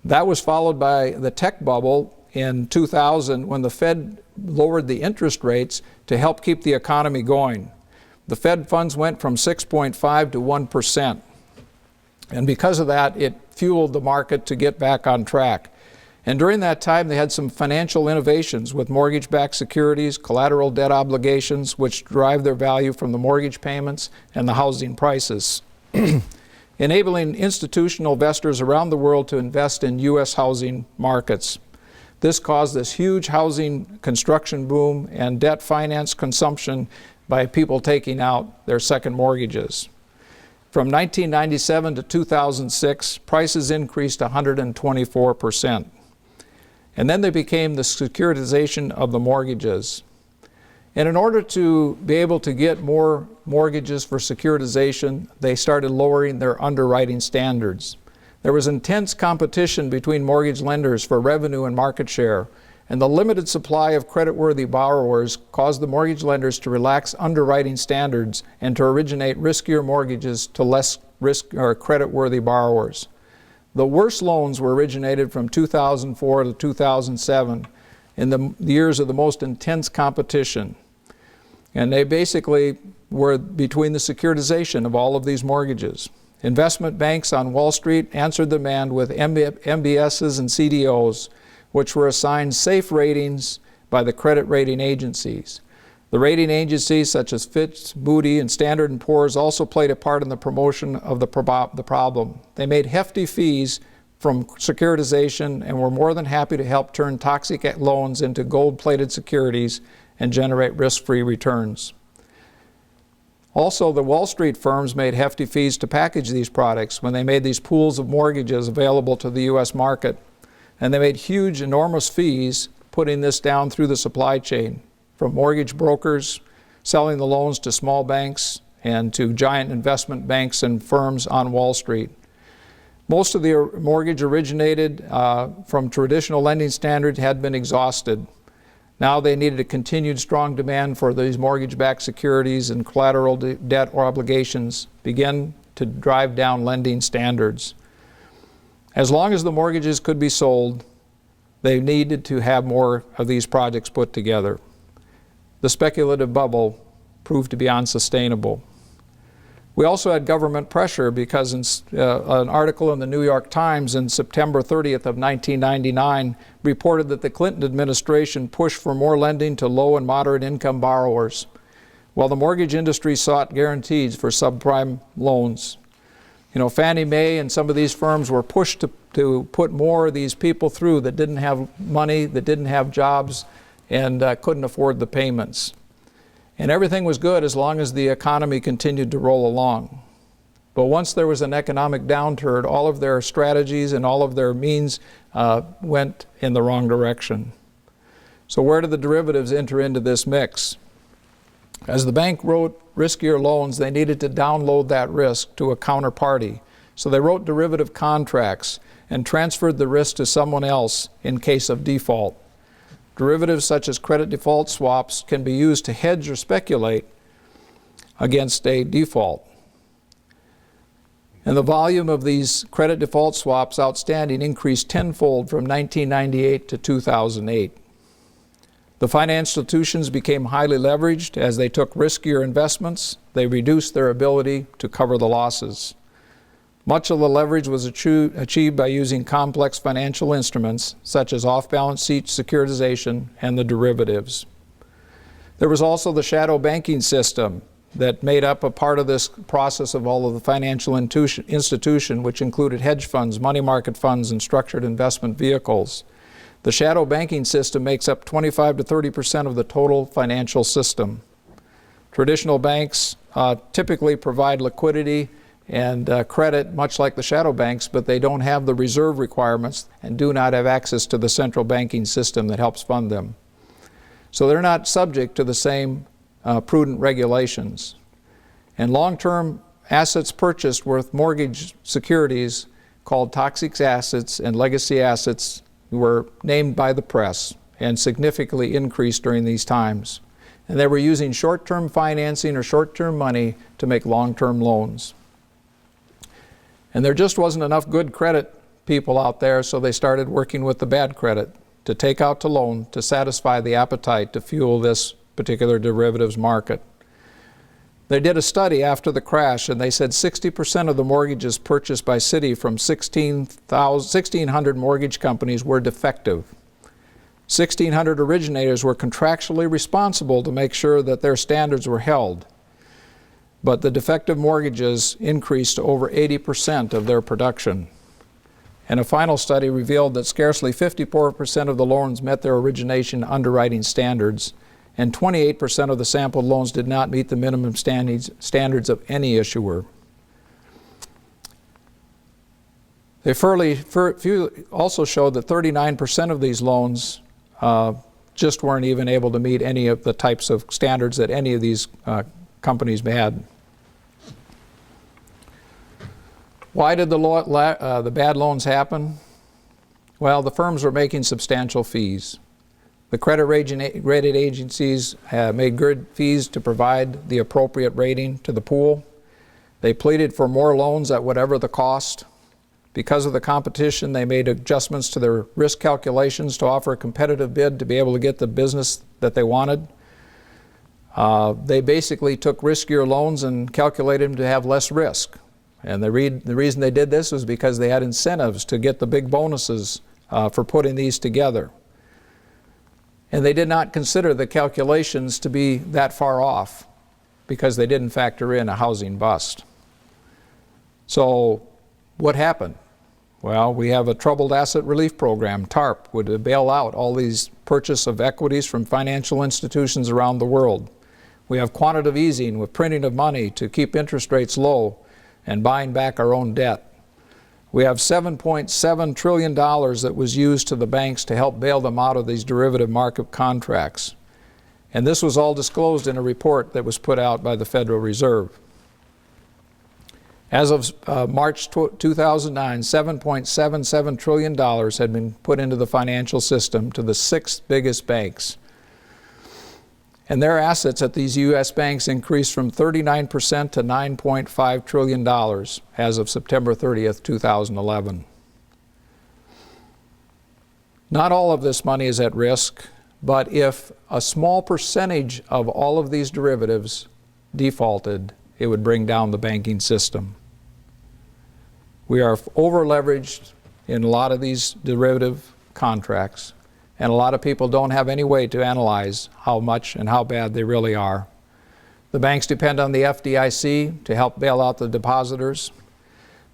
That was followed by the tech bubble in 2000 when the Fed lowered the interest rates to help keep the economy going. The Fed funds went from 6.5 to 1%. And because of that, it fueled the market to get back on track. And during that time, they had some financial innovations with mortgage-backed securities, collateral debt obligations, which drive their value from the mortgage payments and the housing prices, enabling institutional investors around the world to invest in U.S. housing markets. This caused this huge housing construction boom and debt finance consumption by people taking out their second mortgages. From 1997 to 2006, prices increased 124%. And then they became the securitization of the mortgages. And in order to be able to get more mortgages for securitization, they started lowering their underwriting standards. There was intense competition between mortgage lenders for revenue and market share, and the limited supply of creditworthy borrowers caused the mortgage lenders to relax underwriting standards and to originate riskier mortgages to less risk or creditworthy borrowers. The worst loans were originated from 2004 to 2007 in the years of the most intense competition. And they basically were between the securitization of all of these mortgages. Investment banks on Wall Street answered the demand with MBSs and CDOs, which were assigned safe ratings by the credit rating agencies. The rating agencies such as Fitch, Moody, and Standard & Poor's also played a part in the promotion of the problem. They made hefty fees from securitization and were more than happy to help turn toxic loans into gold-plated securities and generate risk-free returns. Also, the Wall Street firms made hefty fees to package these products when they made these pools of mortgages available to the U.S. market. And they made huge, enormous fees putting this down through the supply chain, from mortgage brokers selling the loans to small banks and to giant investment banks and firms on Wall Street. Most of the mortgage originated from traditional lending standards had been exhausted. Now they needed a continued strong demand for these mortgage-backed securities, and collateral debt or obligations began to drive down lending standards. As long as the mortgages could be sold, they needed to have more of these projects put together. The speculative bubble proved to be unsustainable. We also had government pressure because an article in the New York Times in September 30th of 1999 reported that the Clinton administration pushed for more lending to low and moderate income borrowers, while the mortgage industry sought guarantees for subprime loans. You know, Fannie Mae and some of these firms were pushed to put more of these people through that didn't have money, that didn't have jobs, and couldn't afford the payments. And everything was good as long as the economy continued to roll along. But once there was an economic downturn, all of their strategies and all of their means went in the wrong direction. So where did the derivatives enter into this mix? As the bank wrote riskier loans, they needed to download that risk to a counterparty. So they wrote derivative contracts and transferred the risk to someone else in case of default. Derivatives such as credit default swaps can be used to hedge or speculate against a default. And the volume of these credit default swaps outstanding increased tenfold from 1998 to 2008. The financial institutions became highly leveraged as they took riskier investments. They reduced their ability to cover the losses. Much of the leverage was achieved by using complex financial instruments such as off-balance sheet securitization and the derivatives. There was also the shadow banking system that made up a part of this process of all of the financial institution, which included hedge funds, money market funds, and structured investment vehicles. The shadow banking system makes up 25 to 30% of the total financial system. Traditional banks typically provide liquidity and credit much like the shadow banks, but they don't have the reserve requirements and do not have access to the central banking system that helps fund them. So they're not subject to the same prudent regulations. And long-term assets purchased with mortgage securities called toxic assets and legacy assets were named by the press and significantly increased during these times. And they were using short-term financing or short-term money to make long-term loans. And there just wasn't enough good credit people out there, so they started working with the bad credit to take out to loan to satisfy the appetite to fuel this particular derivatives market. They did a study after the crash, and they said 60% of the mortgages purchased by Citi from 1,600 mortgage companies were defective. 1,600 originators were contractually responsible to make sure that their standards were held. But the defective mortgages increased to over 80% of their production. And a final study revealed that scarcely 54% of the loans met their origination underwriting standards, and 28% of the sampled loans did not meet the minimum standards of any issuer. They also showed that 39% of these loans just weren't even able to meet any of the types of standards that any of these companies had. Why did the bad loans happen? Well, the firms were making substantial fees. The credit rating agencies made good fees to provide the appropriate rating to the pool. They pleaded for more loans at whatever the cost. Because of the competition, they made adjustments to their risk calculations to offer a competitive bid to be able to get the business that they wanted. They basically took riskier loans and calculated them to have less risk. And the reason they did this was because they had incentives to get the big bonuses for putting these together. And they did not consider the calculations to be that far off because they didn't factor in a housing bust. So what happened? Well, we have a Troubled Asset Relief Program, TARP, would bail out all these purchase of equities from financial institutions around the world. We have quantitative easing with printing of money to keep interest rates low and buying back our own debt. We have $7.7 trillion that was used to the banks to help bail them out of these derivative market contracts. And this was all disclosed in a report that was put out by the Federal Reserve. As of March 2009, $7.77 trillion had been put into the financial system to the 6 biggest banks. And their assets at these U.S. banks increased from 39% to $9.5 trillion as of September 30th, 2011. Not all of this money is at risk, but if a small percentage of all of these derivatives defaulted, it would bring down the banking system. We are over-leveraged in a lot of these derivative contracts, and a lot of people don't have any way to analyze how much and how bad they really are. The banks depend on the FDIC to help bail out the depositors.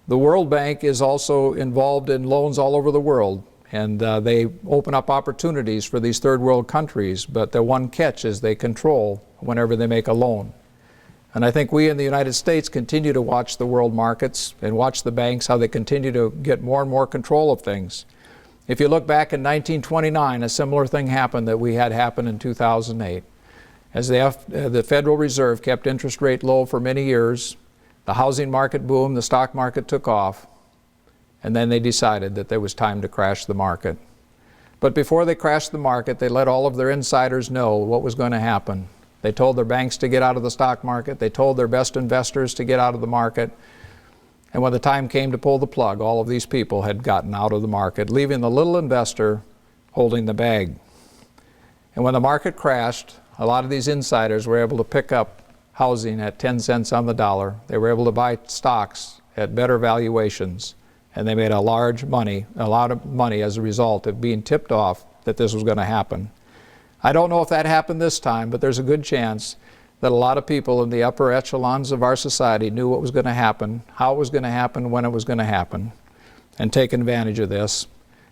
The World Bank is also involved in loans all over the world, and they open up opportunities for these third world countries, but the one catch is they control whenever they make a loan. And I think we in the United States continue to watch the world markets and watch the banks, how they continue to get more and more control of things. If you look back in 1929, a similar thing happened that we had happen in 2008. As the Federal Reserve kept interest rate low for many years, the housing market boomed, the stock market took off, and then they decided that there was time to crash the market. But before they crashed the market, they let all of their insiders know what was going to happen. They told their banks to get out of the stock market. They told their best investors to get out of the market. And when the time came to pull the plug, all of these people had gotten out of the market, leaving the little investor holding the bag. And when the market crashed, a lot of these insiders were able to pick up housing at 10 cents on the dollar. They were able to buy stocks at better valuations, and they made a lot of money as a result of being tipped off that this was going to happen. I don't know if that happened this time, but there's a good chance that a lot of people in the upper echelons of our society knew what was going to happen, how it was going to happen, when it was going to happen, and taken advantage of this.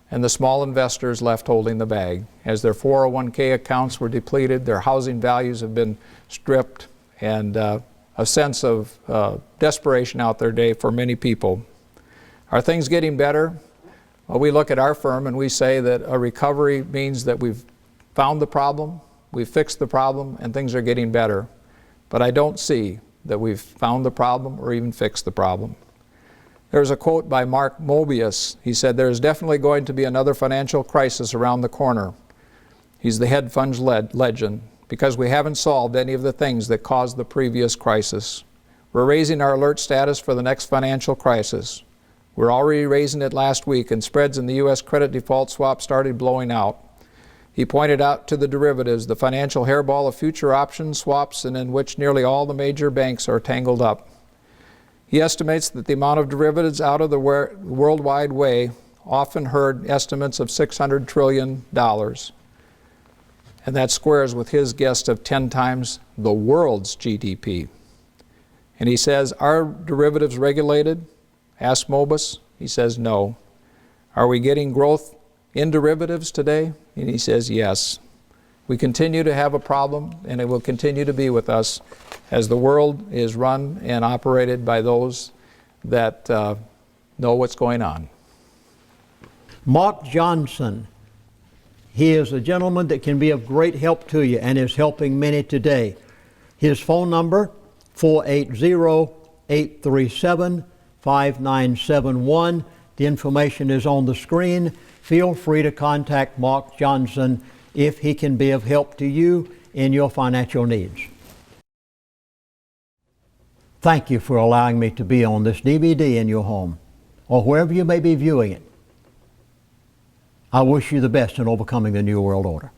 And the small investors left holding the bag. As their 401k accounts were depleted, their housing values have been stripped, and a sense of desperation out there today for many people. Are things getting better? Well, we look at our firm and we say that a recovery means that we've found the problem, we've fixed the problem, and things are getting better. But I don't see that we've found the problem or even fixed the problem. There's a quote by Mark Mobius. He said, "There is definitely going to be another financial crisis around the corner." He's the hedge fund legend, because we haven't solved any of the things that caused the previous crisis. We're raising our alert status for the next financial crisis. We're already raising it last week, and spreads in the U.S. credit default swap started blowing out. He pointed out to the derivatives, the financial hairball of future options, swaps, and in which nearly all the major banks are tangled up. He estimates that the amount of derivatives out of the worldwide way often heard estimates of $600 trillion. And that squares with his guess of 10 times the world's GDP. And he says, are derivatives regulated? Asked Mobius. He says, no. Are we getting growth in derivatives today? And he says, yes. We continue to have a problem, and it will continue to be with us as the world is run and operated by those that know what's going on. Mark Johnson, He is a gentleman that can be of great help to you and is helping many today. His phone number, 480-837-5971. The information is on the screen. Feel free to contact Mark Johnson if he can be of help to you in your financial needs. Thank you for allowing me to be on this DVD in your home or wherever you may be viewing it. I wish you the best in overcoming the New World Order.